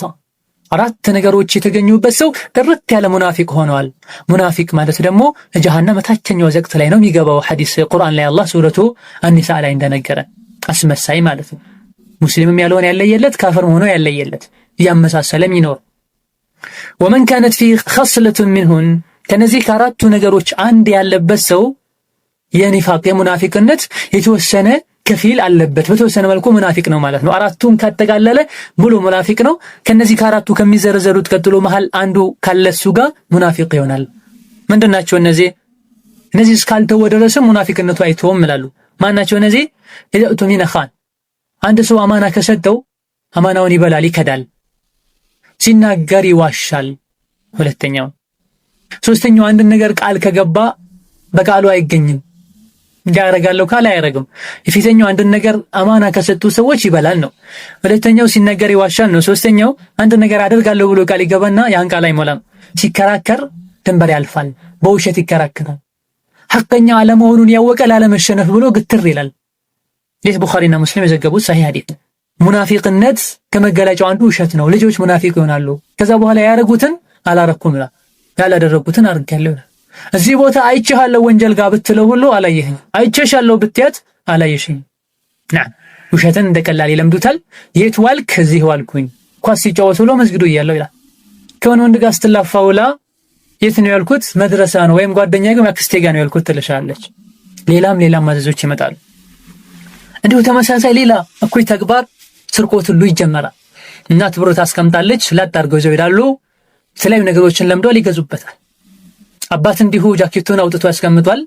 አራት ነገሮች የተገኙበት ሰው ጥርት ያለ ሙናፊቅ ሆነዋል። ሙናፊቅ ማለት ደግሞ ጀሃነም ታችኛው ዘቅት ላይ ነው የሚገባው። ሐዲስ ቁርአን ላይ አላህ ሱረቱ አኒሳ ላይ እንደነገረ አስመሳይ ማለት ነው። ሙስሊምም ያልሆነ ያለየለት፣ ካፍር ሆኖ ያለየለት ያመሳሰለም ይኖር። ወመን ካነት ፊ ኸስለቱን ሚንሁን ከነዚህ ከአራቱ ነገሮች አንድ ያለበት ሰው የኒፋቅ የሙናፊቅነት የተወሰነ ከፊል አለበት። በተወሰነ መልኩ ሙናፊቅ ነው ማለት ነው። አራቱን ካጠቃለለ ሙሉ ሙናፊቅ ነው። ከነዚህ ከአራቱ ከሚዘረዘሩት ቀጥሎ መሃል አንዱ ካለሱ ጋር ሙናፊቅ ይሆናል። ምንድናቸው እነዚህ? እነዚህ እስካልተወ ድረስ ሙናፊቅነቱ አይተውም ይላሉ። ማናቸው እነዚህ? የዘእቱ ሚነ ኻን አንድ ሰው አማና ከሰጠው አማናውን ይበላል፣ ይከዳል። ሲናገር ይዋሻል። ሁለተኛው። ሶስተኛው አንድ ነገር ቃል ከገባ በቃሉ አይገኝም። እንዲያረጋለው ካለ አያረግም። የፊተኛው አንድ ነገር አማና ከሰጡ ሰዎች ይበላል ነው። ሁለተኛው ሲናገር ይዋሻል ነው። ሶስተኛው አንድ ነገር አደርጋለሁ ብሎ ቃል ይገባና ያን ቃል አይሞላም። ሲከራከር ድንበር ያልፋል፣ በውሸት ይከራከራል። ሐቀኛ አለመሆኑን ያወቀ ላለመሸነፍ ብሎ ግትር ይላል። ይህ ቡኻሪና ሙስሊም የዘገቡት ሰሂህ ሐዲስ። ሙናፊቅነት ከመገለጫው አንዱ ውሸት ነው። ልጆች ሙናፊቅ ይሆናሉ። ከዛ በኋላ ያረጉትን አላረኩም ይላል፣ ያላደረጉትን አድርጌያለሁ ይላል። እዚህ ቦታ አይቼሃለሁ ወንጀል ጋር ብትለው ሁሉ አላየኸኝ፣ አይቼሻለሁ ብትያት አላየሽኝ። ውሸትን እንደቀላል ይለምዱታል። የት ዋልክ? እዚህ ዋልኩኝ። ኳስ ሲጫወት ብሎ መስጊዱ እያለሁ ይላል። ከሆነ ወንድ ጋር ስትላፋ ውላ የት ነው ያልኩት? መድረሳ ነው ወይም ጓደኛዬ ጋር አክስቴ ጋር ነው ያልኩት ትልሻለች። ሌላም ማዘዞች ይመጣሉ። እንዲሁ ተመሳሳይ ሌላ እኩይ ተግባር ስርቆት ሁሉ ይጀመራል። እናት ብር ታስቀምጣለች፣ ላጥ አድርገው ይዘው ይላሉ። የተለያዩ ነገሮችን ለምደዋል፣ ይገዙበታል። አባት እንዲሁ ጃኬቱን አውጥቶ ያስቀምጧል።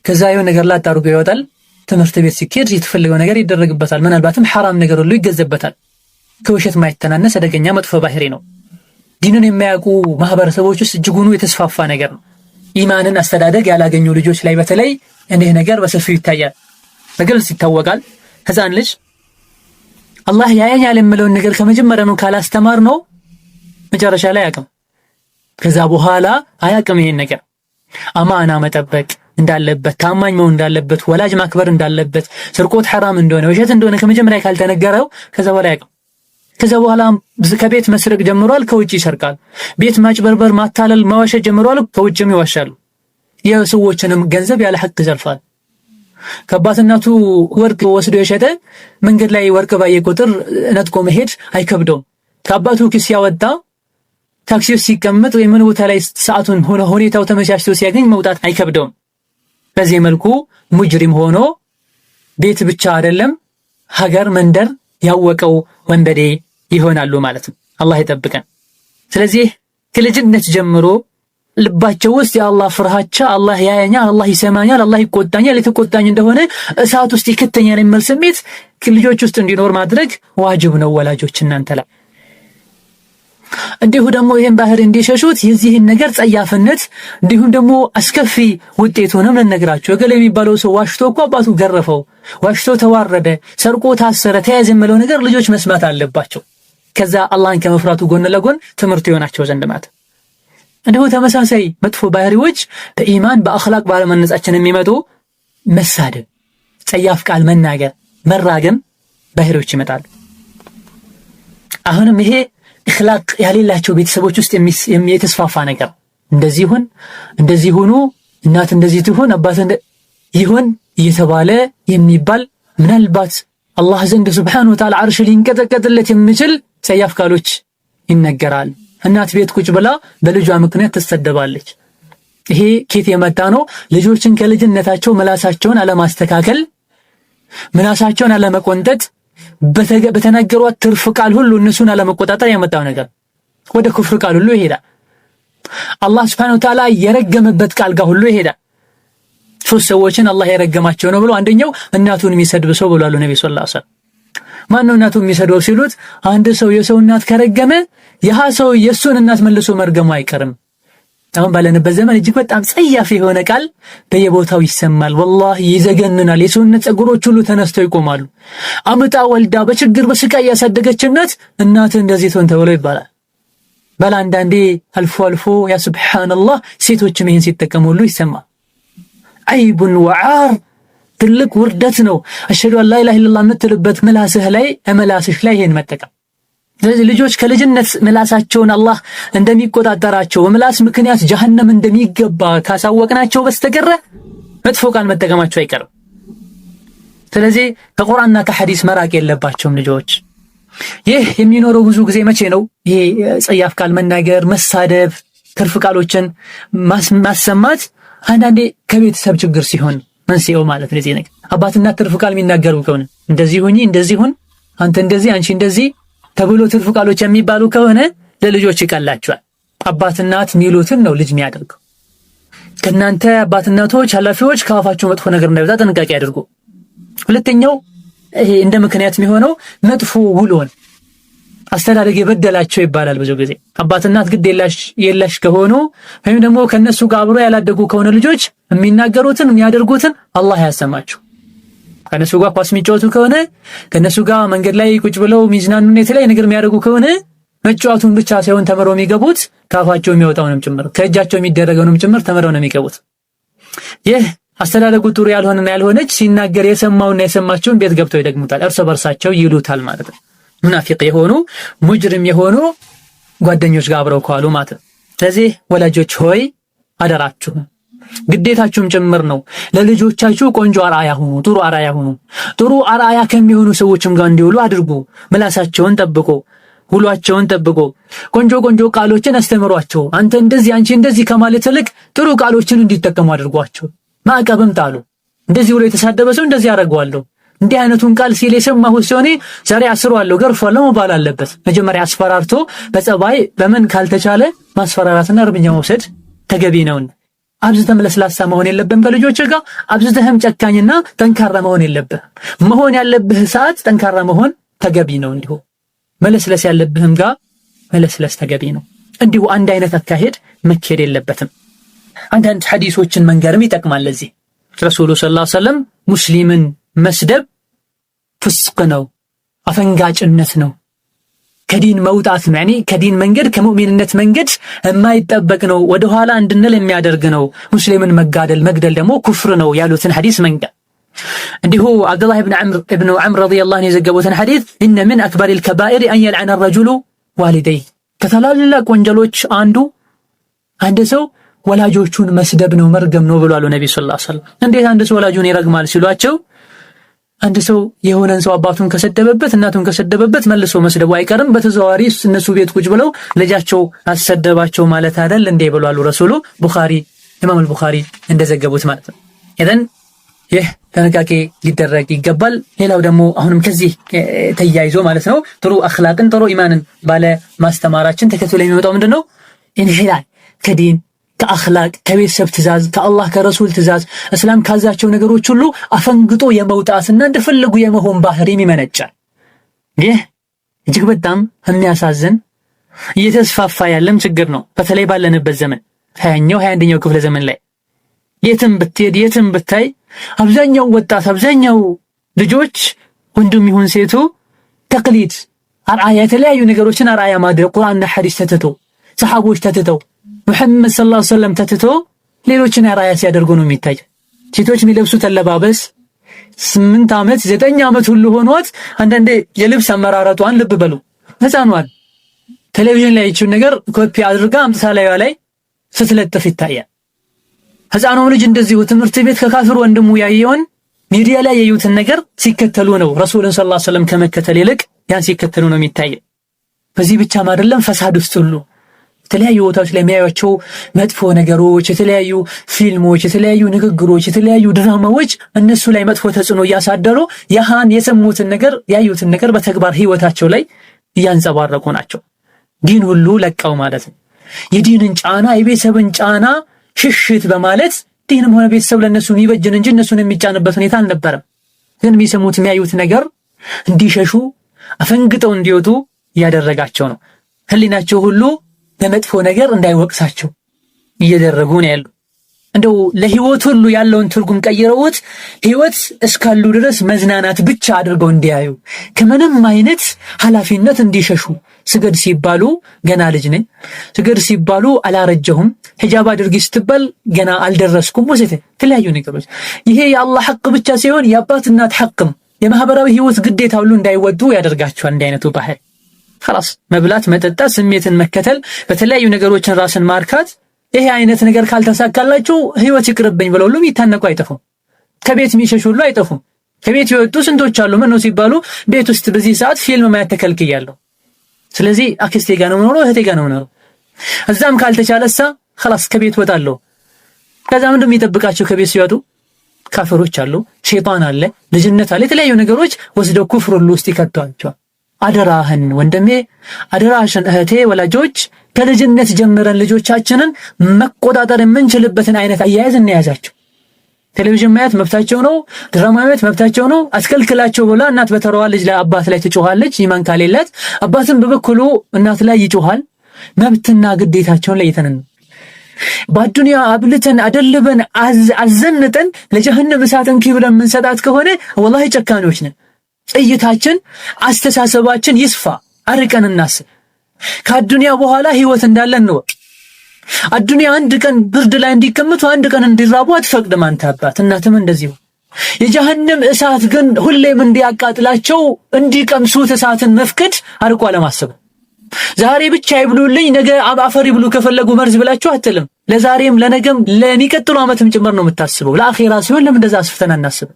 ከዛ የሆነ ነገር ላጥ አድርጎ ይወጣል። ትምህርት ቤት ሲኬድ የተፈለገው ነገር ይደረግበታል። ምናልባትም ሐራም ነገር ሁሉ ይገዘበታል። ከውሸት ማይተናነስ አደገኛ መጥፎ ባህሪ ነው። ዲንን የማያውቁ ማህበረሰቦች ውስጥ እጅጉኑ የተስፋፋ ነገር ነው። ኢማንን አስተዳደግ ያላገኙ ልጆች ላይ በተለይ እንዲህ ነገር በሰፊው ይታያል፣ በግልጽ ይታወቃል። ህፃን ልጅ አላህ ያየኛል የምለውን ነገር ከመጀመሪያው ካላስተማር ነው መጨረሻ ላይ አያውቅም። ከዛ በኋላ አያውቅም። ይሄን ነገር አማና መጠበቅ እንዳለበት፣ ታማኝ መሆን እንዳለበት፣ ወላጅ ማክበር እንዳለበት፣ ስርቆት ሐራም እንደሆነ፣ ውሸት እንደሆነ ከመጀመሪያ ካልተነገረው ከዛ በኋላ አያውቅም። ከዛ በኋላ ከቤት መስረቅ ጀምሯል፣ ከውጭ ይሰርቃል። ቤት ማጭበርበር፣ ማታለል፣ መዋሸት ጀምሯል፣ ከውጭም ይዋሻሉ። የሰዎችንም ገንዘብ ያለ ሐቅ ይዘርፋል። ከአባትናቱ ወርቅ ወስዶ የሸጠ መንገድ ላይ ወርቅ ባየ ቁጥር ነጥቆ መሄድ አይከብደውም። ከአባቱ ኪስ ያወጣ ታክሲ ውስጥ ሲቀመጥ ወይ ምን ቦታ ላይ ሰዓቱን ሁኔታው ተመቻችቶ ሲያገኝ መውጣት አይከብደውም። በዚህ መልኩ ሙጅሪም ሆኖ ቤት ብቻ አይደለም ሀገር መንደር ያወቀው ወንበዴ ይሆናሉ ማለት ነው። አላህ ይጠብቀን። ስለዚህ ከልጅነት ጀምሮ ልባቸው ውስጥ የአላህ ፍርሃቻ፣ አላህ ያየኛል፣ አላህ ይሰማኛል፣ አላህ ይቆጣኛል፣ የተቆጣኝ እንደሆነ እሳት ውስጥ ይከተኛል የሚል ስሜት ልጆች ውስጥ እንዲኖር ማድረግ ዋጅብ ነው ወላጆች እናንተ ላይ። እንዲሁ ደግሞ ይሄን ባህር እንዲሸሹት የዚህን ነገር ጸያፍነት እንዲሁም ደግሞ አስከፊ ውጤቱንም ልነግራቸው። እገሌ የሚባለው ሰው ዋሽቶ እኮ አባቱ ገረፈው፣ ዋሽቶ ተዋረደ፣ ሰርቆ ታሰረ፣ ተያዘ የሚለው ነገር ልጆች መስማት አለባቸው። ከዛ አላህን ከመፍራቱ ጎን ለጎን ትምህርት ይሆናቸው ዘንድ ማለት። እንዲሁ ተመሳሳይ መጥፎ ባህሪዎች በኢማን በአኽላቅ ባለመነጻችን የሚመጡ መሳደብ፣ ጸያፍ ቃል መናገር፣ መራገም ባህሪዎች ይመጣሉ። አሁንም ይሄ እኽላቅ ያሌላቸው ቤተሰቦች ውስጥ የተስፋፋ ነገር። እንደዚህ ሁኑ፣ እናት እንደዚህ ትሁን፣ አባት ይሁን እየተባለ የሚባል ምናልባት አላህ ዘንድ ሱብሓነሁ ወተዓላ አርሽ ሊንቀጠቀጥለት የሚችል ጸያፍ ቃሎች ይነገራል። እናት ቤት ቁጭ ብላ በልጇ ምክንያት ትሰደባለች። ይሄ ኬት የመጣ ነው? ልጆችን ከልጅነታቸው ምላሳቸውን አለማስተካከል፣ ምላሳቸውን አለመቆንጠጥ፣ በተናገሯት ትርፍ ቃል ሁሉ እነሱን አለመቆጣጠር ያመጣው ነገር ወደ ኩፍር ቃል ሁሉ ይሄዳል። አላህ Subhanahu Wa Ta'ala የረገመበት ቃል ጋር ሁሉ ይሄዳል። ሶስት ሰዎችን አላህ የረገማቸው ነው ብሎ አንደኛው እናቱን የሚሰድብ ሰው ብሏል ነብዩ ሰለላሁ ዐለይሂ ወሰለም። ማነው እናቱን የሚሰድበው ሲሉት አንድ ሰው የሰው እናት ከረገመ ያ ሰው የሱን እናት መልሶ መርገሙ አይቀርም። አሁን ባለንበት ዘመን እጅግ በጣም ጸያፍ የሆነ ቃል በየቦታው ይሰማል። ወላሂ ይዘገንናል። የሰውነት ጸጉሮች ሁሉ ተነስተው ይቆማሉ። አምጣ ወልዳ በችግር በስቃይ ያሳደገች እናት እንደዚህ ትሆን ተብሎ ይባላል። ባላንዳንዴ አልፎ አልፎ ያ ሱብሃንአላህ ሴቶችም ይሄን ሲጠቀሙ ሁሉ ይሰማል። አይቡን ወዓር ትልቅ ውርደት ነው። አሽሀዱ አን ላ ኢላሀ ኢለላህ የምትልበት ምላስህ ላይ ምላስሽ ላይ ይሄን መጠቀም። ስለዚህ ልጆች ከልጅነት ምላሳቸውን አላህ እንደሚቆጣጠራቸው በምላስ ምክንያት ጀሃነም እንደሚገባ ካሳወቅናቸው በስተቀር መጥፎ ቃል መጠቀማቸው አይቀርም። ስለዚህ ከቁርአንና ከሐዲስ መራቅ የለባቸውም ልጆች። ይህ የሚኖረው ብዙ ጊዜ መቼ ነው? ይሄ ጸያፍ ቃል መናገር፣ መሳደብ፣ ትርፍ ቃሎችን ማሰማት አንዳንዴ ከቤተሰብ ችግር ሲሆን መንስኤው ማለት ለዚህ ነገር አባትና ትርፍ ቃል የሚናገሩ ከሆነ እንደዚህ ሁኚ፣ እንደዚህ ሁን፣ አንተ እንደዚህ፣ አንቺ እንደዚህ ተብሎ ትርፍ ቃሎች የሚባሉ ከሆነ ለልጆች ይቀላቸዋል። አባትናት ሚሉትን ነው ልጅ የሚያደርገው። ከናንተ አባትናቶች ኃላፊዎች ከአፋቸው መጥፎ ነገር እንዳይወጣ ጥንቃቄ አድርጉ። ሁለተኛው ይሄ እንደ ምክንያት የሚሆነው መጥፎ ውሎን አስተዳደግ የበደላቸው ይባላል። ብዙ ጊዜ አባትናት ግድ የለሽ ከሆኑ ወይም ደግሞ ከነሱ ጋር አብሮ ያላደጉ ከሆነ ልጆች የሚናገሩትን የሚያደርጉትን አላህ ያሰማቸው። ከነሱ ጋር ኳስ የሚጫወቱ ከሆነ ከነሱ ጋር መንገድ ላይ ቁጭ ብለው ሚዝናኑን የተለያየ ነገር የሚያደርጉ ከሆነ መጫወቱን ብቻ ሳይሆን ተምረው የሚገቡት ከአፋቸው የሚወጣውንም ጭምር ከእጃቸው የሚደረገውንም ጭምር ተምረው ነው የሚገቡት። ይህ አስተዳደጉ ጥሩ ያልሆነና ያልሆነች ሲናገር የሰማውና የሰማቸውን ቤት ገብተው ይደግሙታል፣ እርስ በርሳቸው ይሉታል ማለት ነው። ሙናፊቅ የሆኑ ሙጅሪም የሆኑ ጓደኞች ጋር አብረው ከዋሉ ማለት ነው። ስለዚህ ወላጆች ሆይ አደራችሁ ግዴታችሁም ጭምር ነው ለልጆቻችሁ ቆንጆ አርአያ ሁኑ፣ ጥሩ አርአያ ሁኑ። ጥሩ አርአያ ከሚሆኑ ሰዎችም ጋር እንዲውሉ አድርጉ። ምላሳቸውን ጠብቆ ሁሏቸውን ጠብቆ ቆንጆ ቃሎችን አስተምሯቸው። አንተ እንደዚህ አንቺ እንደዚህ ከማለት ይልቅ ጥሩ ቃሎችን እንዲጠቀሙ አድርጓቸው። ማዕቀብም ጣሉ። እንደዚህ ብሎ የተሳደበ ሰው እንደዚህ አደርገዋለሁ፣ እንዲህ አይነቱን ቃል ሲል የሰማሁት ሲሆን ዛሬ አስረዋለሁ ገርፏለሁ መባል አለበት። መጀመሪያ አስፈራርቶ በጸባይ በምን ካልተቻለ ማስፈራራትና እርምጃ መውሰድ ተገቢ ነው። አብዝተህም ለስላሳ መሆን የለብህም ከልጆች ጋር። አብዝተህም ጨካኝና ጠንካራ መሆን የለብህም። መሆን ያለብህ ሰዓት ጠንካራ መሆን ተገቢ ነው። እንዲሁ መለስለስ ያለብህም ጋር መለስለስ ተገቢ ነው። እንዲሁ አንድ አይነት አካሄድ መካሄድ የለበትም። አንዳንድ ሐዲሶችን መንገርም ይጠቅማል። ለዚህ ረሱሉ ሰለላሁ ዐለይሂ ወሰለም ሙስሊምን መስደብ ፍስቅ ነው፣ አፈንጋጭነት ነው፣ ከዲን መውጣት ነው። ያኒ ከዲን መንገድ ከሙእሚንነት መንገድ የማይጠበቅ ነው፣ ወደ ኋላ እንድንል የሚያደርግ ነው። ሙስሊምን መግደል ደግሞ ኩፍር ነው ያሉትን ሐዲስ መንገር። እንዲሁ አብዱላህ ኢብኑ ዐምር ረዲየላሁ ዐንሁ የዘገቡትን ሐዲስ ኢነ ሚን አክበሪል ከባኢር አን የልዐነ ረጁሉ ዋሊደይ፣ ከታላላቅ ወንጀሎች አንድ ሰው ወላጆቹን መስደብ ነው መርገም ነው ብለዋል ነብዩ ሰለላሁ ዐለይሂ ወሰለም። እንዴት አንድ ሰው ወላጁን ይረግማል ሲሏቸው አንድ ሰው የሆነን ሰው አባቱን ከሰደበበት እናቱን ከሰደበበት መልሶ መስደቡ አይቀርም። በተዘዋዋሪ እነሱ ቤት ቁጭ ብለው ልጃቸው አሰደባቸው ማለት አይደል እንዴ ብለዋል ረሱሉ። ኢማም አልቡኻሪ እንደዘገቡት ማለት ነው። ኢዘን ይህ ጥንቃቄ ሊደረግ ይገባል። ሌላው ደግሞ አሁንም ከዚህ ተያይዞ ማለት ነው ጥሩ አኽላቅን ጥሩ ኢማንን ባለ ማስተማራችን ተከትሎ የሚመጣው ምንድነው? ኢንሂላል ከዲን ከአኽላቅ ከቤተሰብ ትእዛዝ ከአላህ ከረሱል ትእዛዝ እስላም ካዛቸው ነገሮች ሁሉ አፈንግጦ የመውጣትና እንደፈለጉ የመሆን ባህሪም ይመነጫል። ይህ እጅግ በጣም የሚያሳዝን እየተስፋፋ ያለም ችግር ነው። በተለይ ባለንበት ዘመን 21ኛው ክፍለ ዘመን ላይ የትም ብትሄድ የትም ብታይ አብዛኛው ወጣት አብዛኛው ልጆች ወንዱም ይሁን ሴቱ ተቅሊድ አርአያ የተለያዩ ነገሮችን አርአያ ማድረግ ቁርአንና ሐዲስ ተትቶ ሰሃቦች ተትተው ሙሐመድ ሰለላሁ ዐለይሂ ወሰለም ተትቶ ሌሎችን አርአያ ሲያደርጉ ነው የሚታይ። ሴቶች የሚለብሱት አለባበስ 8 ዓመት 9 ዓመት ሁሉ ሆኗት አንዳንዴ የልብስ አመራረጧን ልብ በሉ ህፃኗን ቴሌቪዥን ላይ ይችው ነገር ኮፒ አድርጋ አምጥታ ላይ ስትለጥፍ ይታያል። ህፃኗም ልጅ እንደዚሁ ትምህርት ቤት ከካፍር ወንድሙ ያየውን ሚዲያ ላይ ያዩትን ነገር ሲከተሉ ነው ረሱልን ሰለላሁ ዐለይሂ ወሰለም ከመከተል ይልቅ ያን ሲከተሉ ነው የሚታይ። በዚህ ብቻ አይደለም ፈሳድ ውስጥ ሁሉ የተለያዩ ቦታዎች ላይ የሚያዩቸው መጥፎ ነገሮች፣ የተለያዩ ፊልሞች፣ የተለያዩ ንግግሮች፣ የተለያዩ ድራማዎች እነሱ ላይ መጥፎ ተጽዕኖ እያሳደሩ ያሃን የሰሙትን ነገር ያዩትን ነገር በተግባር ህይወታቸው ላይ እያንጸባረቁ ናቸው። ዲን ሁሉ ለቀው ማለት ነው። የዲንን ጫና የቤተሰብን ጫና ሽሽት በማለት ዲንም ሆነ ቤተሰብ ለነሱ የሚበጅን እንጂ እነሱን የሚጫንበት ሁኔታ አልነበረም። ግን የሚሰሙት የሚያዩት ነገር እንዲሸሹ አፈንግጠው እንዲወጡ እያደረጋቸው ነው። ህሊናቸው ሁሉ በመጥፎ ነገር እንዳይወቅሳቸው እየደረጉ ነው ያሉ። እንደው ለህይወት ሁሉ ያለውን ትርጉም ቀይረውት ህይወት እስካሉ ድረስ መዝናናት ብቻ አድርገው እንዲያዩ ከምንም አይነት ኃላፊነት እንዲሸሹ ስገድ ሲባሉ ገና ልጅ ነኝ፣ ስገድ ሲባሉ አላረጀሁም፣ ሂጃብ አድርጊ ስትባል ገና አልደረስኩም ወዘተ የተለያዩ ነገሮች። ይሄ የአላህ ሐቅ ብቻ ሳይሆን የአባት እናት ሐቅም የማህበራዊ ህይወት ግዴታ ሁሉ እንዳይወዱ ያደርጋቸዋል። እንዲህ አይነቱ ባህል خلاص መብላት፣ መጠጣት፣ ስሜትን መከተል፣ በተለያዩ ነገሮችን ራስን ማርካት፣ ይሄ አይነት ነገር ካልተሳካላችሁ ህይወት ይቅርብኝ ብለው ሁሉ ይታነቁ አይጠፉም። ከቤት የሚሸሹ ሁሉ አይጠፉም። ከቤት ይወጡ ስንቶች አሉ። ምን ነው ሲባሉ ቤት ውስጥ በዚህ ሰዓት ፊልም ማየት ተከልክያለሁ፣ ስለዚህ አክስቴ ጋር ነው የምኖረው፣ እህቴ ጋር ነው የምኖረው። እዛም ካልተቻለሳ خلاص ከቤት ወጣለሁ። ከዛ ምንድነው የሚጠብቃቸው? ከቤት ሲወጡ ካፍሮች አሉ፣ ሸይጣን አለ፣ ልጅነት አለ፣ የተለያዩ ነገሮች ወስደው ኩፍር ሁሉ ውስጥ ይከቷቸዋል። አደራህን ወንድሜ፣ አደራሽን እህቴ፣ ወላጆች ከልጅነት ጀምረን ልጆቻችንን መቆጣጠር የምንችልበትን አይነት አያያዝ እንያዛቸው። ቴሌቪዥን ማየት መብታቸው ነው፣ ድራማ ማየት መብታቸው ነው። አስከልክላቸው ብላ እናት በተራዋ ልጅ ላይ አባት ላይ ትጮኻለች። ኢማን ካሌላት አባትም በበኩሉ እናት ላይ ይጮኻል። መብትና ግዴታቸውን ለይተን በአዱንያ አብልተን አደልበን አዘንጠን ለጀሃነም እሳትን ኪብለን የምንሰጣት ከሆነ ወላሂ ጨካኞች ነን። እይታችን አስተሳሰባችን ይስፋ፣ አርቀን እናስብ። ከአዱንያ በኋላ ህይወት እንዳለን ነው። አዱንያ አንድ ቀን ብርድ ላይ እንዲቀመጡ አንድ ቀን እንዲራቡ አትፈቅድም አንተ አባት፣ እናትም እንደዚሁ። የጀሃነም እሳት ግን ሁሌም እንዲያቃጥላቸው እንዲቀምሱት እሳትን መፍቀድ አርቆ አለማሰብ። ዛሬ ብቻ ይብሉልኝ ነገ አፈር ይብሉ ከፈለጉ መርዝ ብላችሁ አትልም። ለዛሬም ለነገም ለሚቀጥሉ ዓመትም ጭምር ነው የምታስበው። ለአኺራ ሲሆን ለምን እንደዛ አስፍተን አናስብ?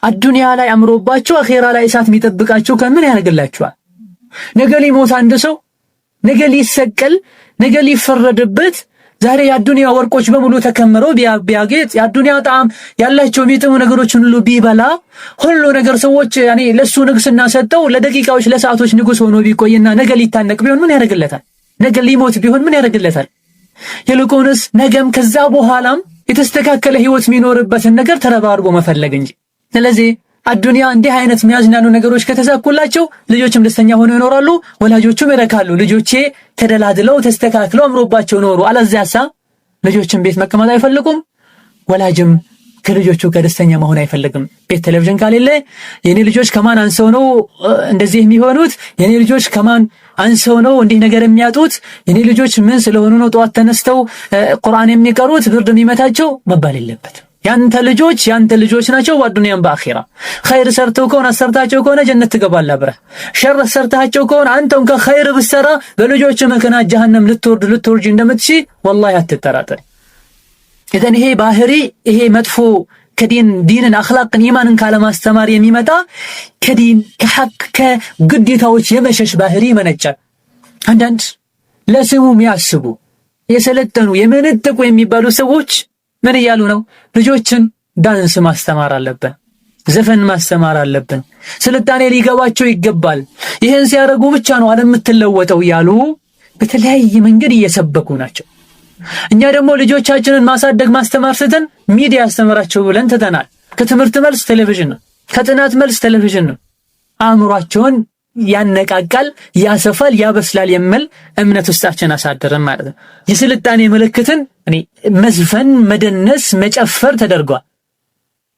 አዱንያ ላይ አምሮባችሁ አኺራ ላይ እሳት የሚጠብቃችሁ ከምን ያደርግላችኋል? ነገ ሊሞት አንድ ሰው፣ ነገ ሊሰቀል፣ ነገ ሊፈረድበት ዛሬ የአዱንያ ወርቆች በሙሉ ተከምረው ቢያጌጥ የአዱንያ ጣዕም ያላቸው የሚጥሙ ነገሮችን ሁሉ ቢበላ ሁሉ ነገር ሰዎች ያኔ ለሱ ንግስና ሰጠው ለደቂቃዎች ለሰዓቶች ንጉስ ሆኖ ቢቆይና ነገ ሊታነቅ ቢሆን ምን ያደርግለታል? ነገ ሊሞት ቢሆን ምን ያደርግለታል? ይልቁንስ ነገም ከዛ በኋላም የተስተካከለ ህይወት የሚኖርበትን ነገር ተረባርቦ መፈለግ እንጂ። ስለዚህ አዱንያ እንዲህ አይነት የሚያዝናኑ ነገሮች ከተሳኩላቸው ልጆችም ደስተኛ ሆነው ይኖራሉ፣ ወላጆቹም ይረካሉ። ልጆቼ ተደላድለው ተስተካክለው አምሮባቸው ኖሩ። አለዚያሳ ልጆችም ቤት መቀመጥ አይፈልጉም፣ ወላጅም ከልጆቹ ጋር ደስተኛ መሆን አይፈልግም። ቤት ቴሌቪዥን ካሌለ የኔ ልጆች ከማን አንሰው ነው እንደዚህ የሚሆኑት? የኔ ልጆች ከማን አንሰው ነው እንዲህ ነገር የሚያጡት? የኔ ልጆች ምን ስለሆኑ ነው ጠዋት ተነስተው ቁርአን የሚቀሩት ብርድ የሚመታቸው መባል የለበትም። ያንተ ልጆች ናቸው። በአዱንያም በአኺራ ኸይር ሰርተው ከሆነ አሰርታቸው ከሆነ ጀነት ትገባለህ አብረህ። ሸር ሰርታቸው ከሆነ አንተም ከኸይር ብትሰራ በልጆች ምክንያት ጀሃነም ልትወርጅ እንደምትችል ወላሂ አትጠራጠር። ኢዘን ይሄ ባህሪ ይሄ መጥፎ ዲንን አኽላቅን ኢማንን ካለማስተማር የሚመጣ ከዲን ከሐቅ ከግዴታዎች የመሸሽ ባህሪ ይመነጫል። አንዳንድ ለስሙ የሚያስቡ የሰለጠኑ የመነጠቁ የሚባሉ ሰዎች ምን እያሉ ነው? ልጆችን ዳንስ ማስተማር አለብን፣ ዘፈን ማስተማር አለብን፣ ስልጣኔ ሊገባቸው ይገባል፣ ይሄን ሲያደርጉ ብቻ ነው ዓለም የምትለወጠው እያሉ በተለያየ መንገድ እየሰበኩ ናቸው። እኛ ደግሞ ልጆቻችንን ማሳደግ ማስተማር ስተን ሚዲያ ያስተምራቸው ብለን ትተናል። ከትምህርት መልስ ቴሌቪዥን ነው፣ ከጥናት መልስ ቴሌቪዥን ነው። አእምሯቸውን ያነቃቃል፣ ያሰፋል፣ ያበስላል የሚል እምነት ውስጣችን አሳደረን ማለት ነው። የስልጣኔ ምልክትን መዝፈን፣ መደነስ፣ መጨፈር ተደርጓል።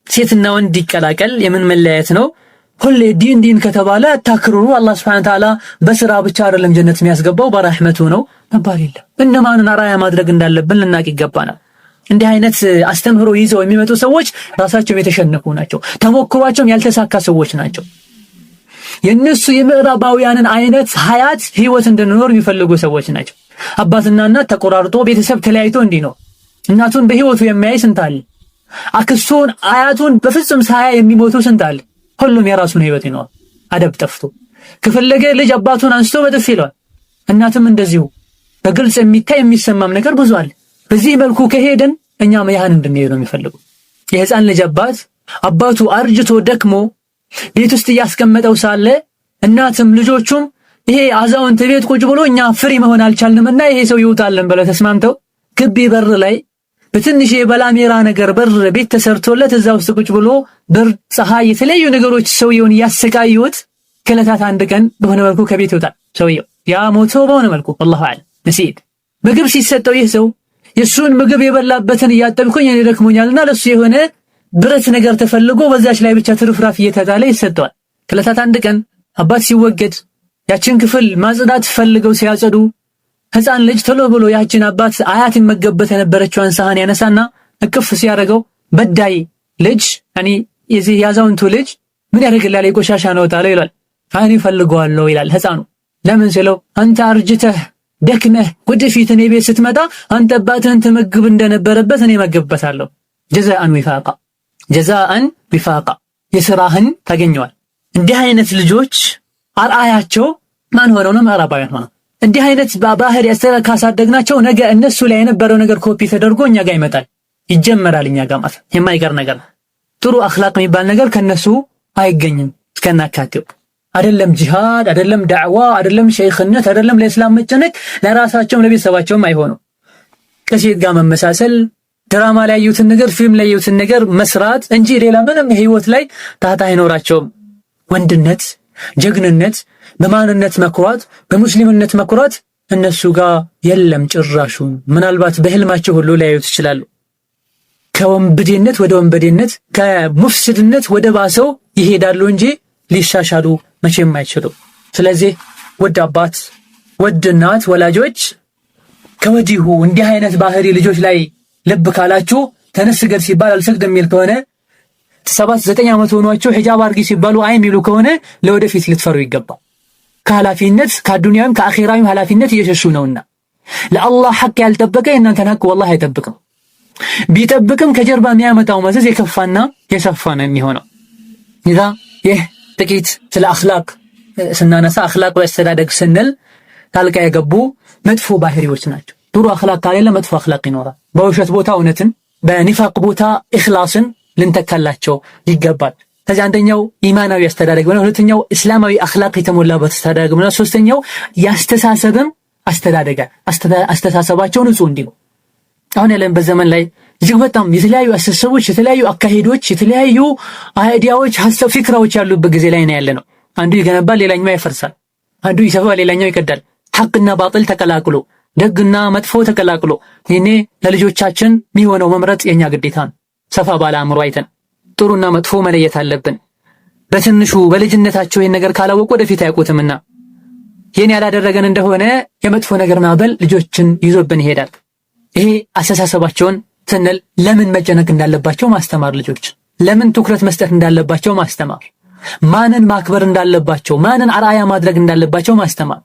ሴትና ወንድ ይቀላቀል የምን መለያየት ነው? ሁሌ ዲን ከተባለ ታክሩሩ አላህ Subhanahu Ta'ala በስራ ብቻ አይደለም ጀነት የሚያስገባው በረህመቱ ነው መባል የለም። እነማንን አራያ ማድረግ እንዳለብን ልናቅ ይገባናል። እንዲህ አይነት አስተምህሮ ይዘው የሚመጡ ሰዎች ራሳቸው የተሸነፉ ናቸው። ተሞክሯቸውም ያልተሳካ ሰዎች ናቸው። የነሱ የምዕራባውያንን አይነት ሀያት ህይወት እንድንኖር የሚፈልጉ ሰዎች ናቸው። አባትና እናት ተቆራርጦ ቤተሰብ ተለያይቶ እንዲኖር እናቱን በህይወቱ የሚያይ ስንት አለ? አክስቱን አያቱን በፍጹም ሳያ የሚሞቱ ስንት አለ? ሁሉም የራሱን ህይወት ይኖር አደብ ጠፍቶ ከፈለገ ልጅ አባቱን አንስቶ በጥፊ ይለዋል። እናትም እንደዚሁ በግልጽ የሚታይ የሚሰማም ነገር ብዙ አለ። በዚህ መልኩ ከሄድን እኛም ያን እንድንሄድ ነው የሚፈልጉ። የህፃን ልጅ አባቱ አርጅቶ ደክሞ ቤት ውስጥ እያስቀመጠው ሳለ እናትም ልጆቹም ይሄ አዛውንት ቤት ቁጭ ብሎ እኛ ፍሪ መሆን አልቻልንምና ይሄ ሰው ይውጣልን ብለው ተስማምተው ግቢ በር ላይ በትንሽ የበላሜራ ነገር በር ቤት ተሰርቶለት እዛ ውስጥ ቁጭ ብሎ ብርድ፣ ፀሐይ፣ የተለያዩ ነገሮች ሰውየውን ያሰቃዩት። ከዕለታት አንድ ቀን በሆነ መልኩ ከቤት ይወጣል ሰውየው። ያ ሞቶ በሆነ መልኩ والله اعلم ነሲድ ምግብ ሲሰጠው ይህ ሰው የሱን ምግብ የበላበትን እያጠብኩኝ እኔ ደክሞኛልና ለሱ የሆነ ብረት ነገር ተፈልጎ በዛች ላይ ብቻ ትርፍራፍ እየተጣለ ይሰጠዋል። ከዕለታት አንድ ቀን አባት ሲወገድ ያችን ክፍል ማጽዳት ፈልገው ሲያጸዱ ህፃን ልጅ ቶሎ ብሎ ያችን አባት አያት ይመገበት የነበረችውን ሳህን ያነሳና እቅፍ ሲያደርገው በዳይ ልጅ የዚህ ያዛውንቱ ልጅ ምን ያደርግላል የቆሻሻ ነው ታለው ይላል። አይኔ ፈልገዋለሁ ይላል ህፃኑ። ለምን ሲለው አንተ አርጅተህ ደክመህ ወደፊት እኔ ቤት ስትመጣ አንተ አባትህን ትመግብ እንደነበረበት እኔ መገብበታለሁ። ጀዛአን ዊፋቃ የሥራህን ታገኘዋል። እንዲህ አይነት ልጆች አርአያቸው ማን ሆነው ነው? ምዕራባውያን ሆነው። እንዲህ አይነት ባህሪ ካሳደግናቸው ነገ እነሱ ላይ የነበረው ነገር ኮፒ ተደርጎ እኛ ጋር ይመጣል፣ ይጀመራል። እኛ ጋር ማለት የማይቀር ነገር። ጥሩ አኽላቅ የሚባል ነገር ከነሱ አይገኝም እስከናካቴው። አይደለም ጂሃድ፣ አይደለም ዳዕዋ፣ አይደለም ሸይኽነት፣ አይደለም ለእስላም መጨነቅ፣ ለራሳቸውም ለቤተሰባቸውም አይሆኑ። ከሴት ጋር መመሳሰል፣ ድራማ ላይ ያዩትን ነገር ፊልም ላይ ያዩትን ነገር መስራት እንጂ ሌላ ምንም ህይወት ላይ ታታ አይኖራቸውም። ወንድነት፣ ጀግንነት፣ በማንነት መኩራት፣ በሙስሊምነት መኩራት እነሱ ጋር የለም ጭራሹ። ምናልባት በህልማቸው ሁሉ ሊያዩት ይችላሉ። ከወንበዴነት ወደ ወንበዴነት፣ ከሙፍስድነት ወደ ባሰው ይሄዳሉ እንጂ ሊሻሻሉ መቼም አይችሉ። ስለዚህ ውድ አባት፣ ውድ እናት፣ ወላጆች ከወዲሁ እንዲህ አይነት ባህሪ ልጆች ላይ ልብ ካላችሁ ተነስ ስገድ ሲባል አልሰግድ የሚል ከሆነ 7-9 ዓመት ሆኗቸው ሒጃብ አድርጊ ሲባሉ አይ የሚሉ ከሆነ ለወደፊት ልትፈሩ ይገባል። ከኃላፊነት ከዱንያም ከአኺራም ኃላፊነት እየሸሹ ነውና ለአላህ ሐቅ ያልጠበቀ የእናንተን ሐቅ ወላሂ አይጠብቅም። ቢጠብቅም ከጀርባ የሚያመጣው መዘዝ የከፋና የሰፋ ነው የሚሆነው። ይህ ጥቂት ስለ አኽላቅ ስናነሳ አኽላቅ ወአስተዳደግ ስንል ታልቃ የገቡ መጥፎ ባህሪዎች ናቸው። ጥሩ አኽላቅ ካሌለ መጥፎ አኽላቅ ይኖራል። በውሸት ቦታ እውነትን፣ በኒፋቅ ቦታ ኢኽላስን ልንተካላቸው ይገባል። ከዚህ አንደኛው ኢማናዊ አስተዳደግ ነው። ሁለተኛው እስላማዊ አኽላቅ የተሞላበት አስተዳደግ ነው። ሶስተኛው ያስተሳሰብም አስተሳሰባቸው ንጹህ እንዲሆን። አሁን ያለንበት ዘመን ላይ እጅግ በጣም የተለያዩ አስተሳሰቦች፣ የተለያዩ አካሄዶች፣ የተለያዩ አይዲያዎች፣ ሐሳብ፣ ፍክራዎች ያሉበት ጊዜ ላይ ነው ያለነው። አንዱ ይገነባል፣ ሌላኛው ያፈርሳል። አንዱ ይሰፋል፣ ሌላኛው ይቀዳል። ሐቅና ባጥል ተቀላቅሎ፣ ደግና መጥፎ ተቀላቅሎ ይሄኔ ለልጆቻችን የሚሆነው መምረጥ የኛ ግዴታ ነው። ሰፋ ባለ አእምሮ አይተን ጥሩና መጥፎ መለየት አለብን። በትንሹ በልጅነታቸው ይሄን ነገር ካላወቁ ወደፊት አያውቁትምና ይሄን ያላደረገን እንደሆነ የመጥፎ ነገር ማዕበል ልጆችን ይዞብን ይሄዳል። ይሄ አስተሳሰባቸውን ስንል ለምን መጨነቅ እንዳለባቸው ማስተማር፣ ልጆች ለምን ትኩረት መስጠት እንዳለባቸው ማስተማር፣ ማንን ማክበር እንዳለባቸው፣ ማንን አርአያ ማድረግ እንዳለባቸው ማስተማር።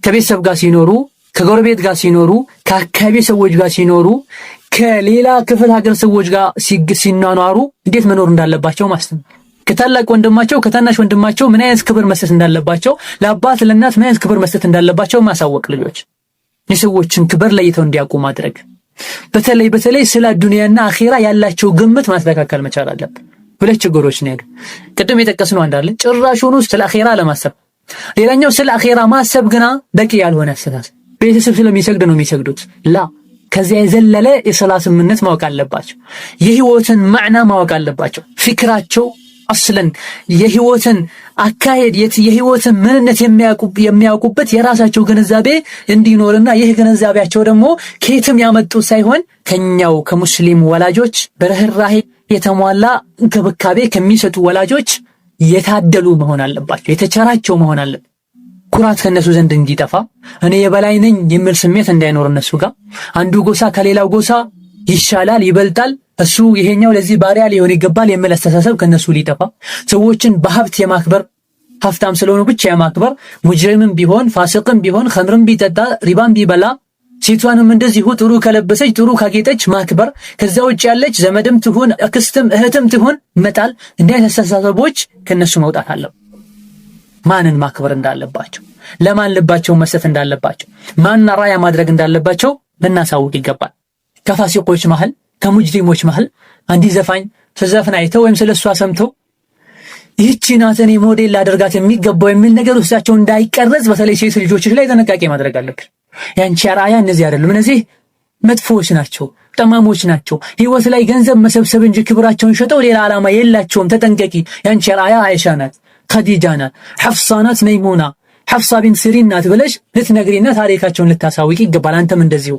ከቤተሰብ ጋር ሲኖሩ፣ ከጎረቤት ጋር ሲኖሩ፣ ከአካባቢ ሰዎች ጋር ሲኖሩ፣ ከሌላ ክፍለ ሀገር ሰዎች ጋር ሲኗኗሩ እንዴት መኖር እንዳለባቸው ማስተማር። ከታላቅ ወንድማቸው ከታናሽ ወንድማቸው ምን አይነት ክብር መስጠት እንዳለባቸው፣ ለአባት ለእናት ምን አይነት ክብር መስጠት እንዳለባቸው ማሳወቅ። ልጆች የሰዎችን ክብር ለይተው እንዲያውቁ ማድረግ። በተለይ ስለ ዱንያና አኺራ ያላቸው ግምት ማስተካከል መቻል አለብን። ሁለት ችግሮች ነው ያሉ። ቅድም የጠቀስነው አንዳለ ጭራሹን ስለ አኺራ ለማሰብ፣ ሌላኛው ስለ አኺራ ማሰብ ግና በቂ ያልሆነ አስተሳሰብ። ቤተሰብ ስለሚሰግድ ነው የሚሰግዱት ላ ከዚያ የዘለለ የሰላትምነት ማወቅ አለባቸው። የህይወትን ማዕና ማወቅ አለባቸው። ፍክራቸው አስለን የህይወትን አካሄድ የህይወትን ምንነት የሚያውቁበት የራሳቸው ግንዛቤ እንዲኖርና ይህ ግንዛቤያቸው ደግሞ ከየትም ያመጡ ሳይሆን ከኛው ከሙስሊም ወላጆች በርህራሄ የተሟላ እንክብካቤ ከሚሰጡ ወላጆች የታደሉ መሆን አለባቸው። የተቸራቸው መሆን አለባቸው። ኩራት ከነሱ ዘንድ እንዲጠፋ፣ እኔ የበላይ ነኝ የሚል ስሜት እንዳይኖር እነሱ ጋር አንዱ ጎሳ ከሌላው ጎሳ ይሻላል ይበልጣል፣ እሱ ይሄኛው ለዚህ ባሪያ ሊሆን ይገባል የሚል አስተሳሰብ ከነሱ ሊጠፋ፣ ሰዎችን በሀብት የማክበር ሀብታም ስለሆኑ ብቻ የማክበር፣ ሙጅሪምም ቢሆን ፋሲቅም ቢሆን ኸምርም ቢጠጣ ሪባም ቢበላ ሴቷንም እንደዚሁ ጥሩ ከለበሰች ጥሩ ካጌጠች ማክበር፣ ከዛ ውጭ ያለች ዘመድም ትሁን አክስትም እህትም ትሁን መጣል። እንዲህ አይነት አስተሳሰቦች ከነሱ መውጣት አለው። ማንን ማክበር እንዳለባቸው፣ ለማን ልባቸው መስጠት እንዳለባቸው፣ ማን ራያ ማድረግ እንዳለባቸው ልናሳውቅ ይገባል። ከፋሲቆች መሃል ከሙጅሪሞች መሃል አንዲ ዘፋኝ ተዘፍና አይተው ወይም ስለሷ ሰምተው ይህቺ ናት እኔ ሞዴል ላደርጋት የሚገባው የሚል ነገር ውስጣቸው እንዳይቀረጽ በተለይ ሴት ልጆች ላይ ጥንቃቄ ማድረግ አለብን። ያንቺ ራያ እነዚህ አይደሉም፣ እነዚህ መጥፎች ናቸው፣ ጠማሞች ናቸው፣ ህይወት ላይ ገንዘብ መሰብሰብ እንጂ ክብራቸውን ሸጠው ሌላ ዓላማ የላቸውም፣ ተጠንቀቂ። ያንቺ ራያ አይሻ ናት፣ ኸዲጃ ናት፣ ሐፍሳ ናት፣ መይሙና ሐፍሳ ቢንት ሲሪን ናት ብለሽ ልትነግሪና ታሪካቸውን ልታሳውቂ ይገባል። አንተም እንደዚሁ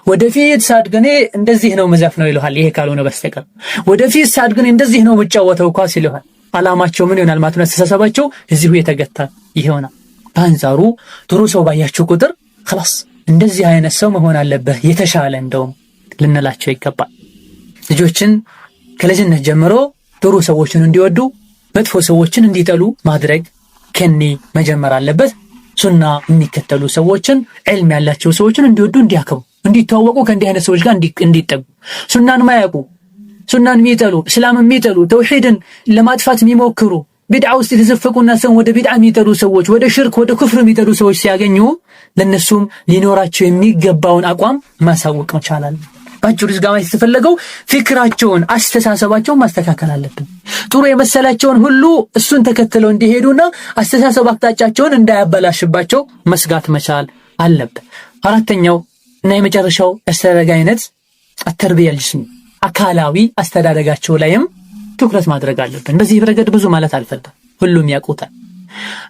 ወደፊት ሳድግኔ እንደዚህ ነው መዘፍነው ይልሃል። ይሄ ካልሆነ በስተቀር ወደፊት ሳድግኔ እንደዚህ ነው መጫወተው ኳስ ይልሃል። ዓላማቸው ምን ይሆናል ማለት ነው? አስተሳሰባቸው እዚሁ የተገታ ይሆናል። በአንጻሩ ጥሩ ሰው ባያችሁ ቁጥር خلاص እንደዚህ አይነት ሰው መሆን አለበት የተሻለ እንደውም ልንላቸው ይገባል። ልጆችን ከልጅነት ጀምሮ ጥሩ ሰዎችን እንዲወዱ መጥፎ ሰዎችን እንዲጠሉ ማድረግ ከኒ መጀመር አለበት። ሱና የሚከተሉ ሰዎችን ዒልም ያላቸው ሰዎችን እንዲወዱ እንዲያከብሩ እንዲተዋወቁ ከእንዲህ አይነት ሰዎች ጋር እንዲጠጉ ሱናን ማያውቁ ሱናን የሚጠሉ እስላምን የሚጠሉ ተውሂድን ለማጥፋት የሚሞክሩ ቢድዓ ውስጥ የተዘፈቁና ሰው ወደ ቢድዓ የሚጠሉ ሰዎች ወደ ሽርክ ወደ ኩፍር የሚጠሉ ሰዎች ሲያገኙ ለነሱም ሊኖራቸው የሚገባውን አቋም ማሳወቅ መቻላል። ባጭሩ ዝጋማ የተፈለገው ፍክራቸውን አስተሳሰባቸውን ማስተካከል አለብን። ጥሩ የመሰላቸውን ሁሉ እሱን ተከትለው እንዲሄዱና አስተሳሰብ አቅጣጫቸውን እንዳያበላሽባቸው መስጋት መቻል አለብን። አራተኛው እና የመጨረሻው አስተዳደግ አይነት አተርቢያ ጅስሚ አካላዊ አስተዳደጋቸው ላይም ትኩረት ማድረግ አለብን። በዚህ ረገድ ብዙ ማለት አልፈልግም፣ ሁሉም ያውቁታል።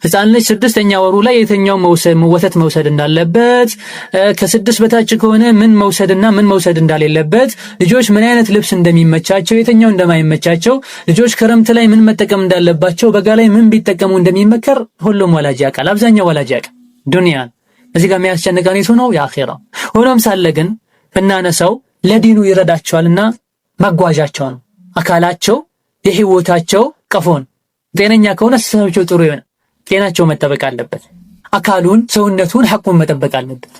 ህፃን ልጅ 6ኛ ወሩ ላይ የተኛው ወተት መውሰድ እንዳለበት፣ ከ6 በታች ከሆነ ምን መውሰድና ምን መውሰድ እንዳሌለበት፣ ልጆች ምን አይነት ልብስ እንደሚመቻቸው የተኛው እንደማይመቻቸው፣ ልጆች ክረምት ላይ ምን መጠቀም እንዳለባቸው፣ በጋ ላይ ምን ቢጠቀሙ እንደሚመከር ሁሉም ወላጅ ያውቃል። አብዛኛው ወላጅ ያውቃል ዱንያን። እዚህ ጋር የሚያስጨንቀን የቱ ነው? የአኺራ። ሆኖም ሳለ ግን ብናነሳው ለዲኑ ይረዳቸዋልና ማጓዣቸው ነው። አካላቸው የህይወታቸው ቀፎን ጤነኛ ከሆነ አስተሳሰባቸው ጥሩ ይሆናል። ጤናቸው መጠበቅ አለበት። አካሉን ሰውነቱን ሐቁን መጠበቅ አለበት።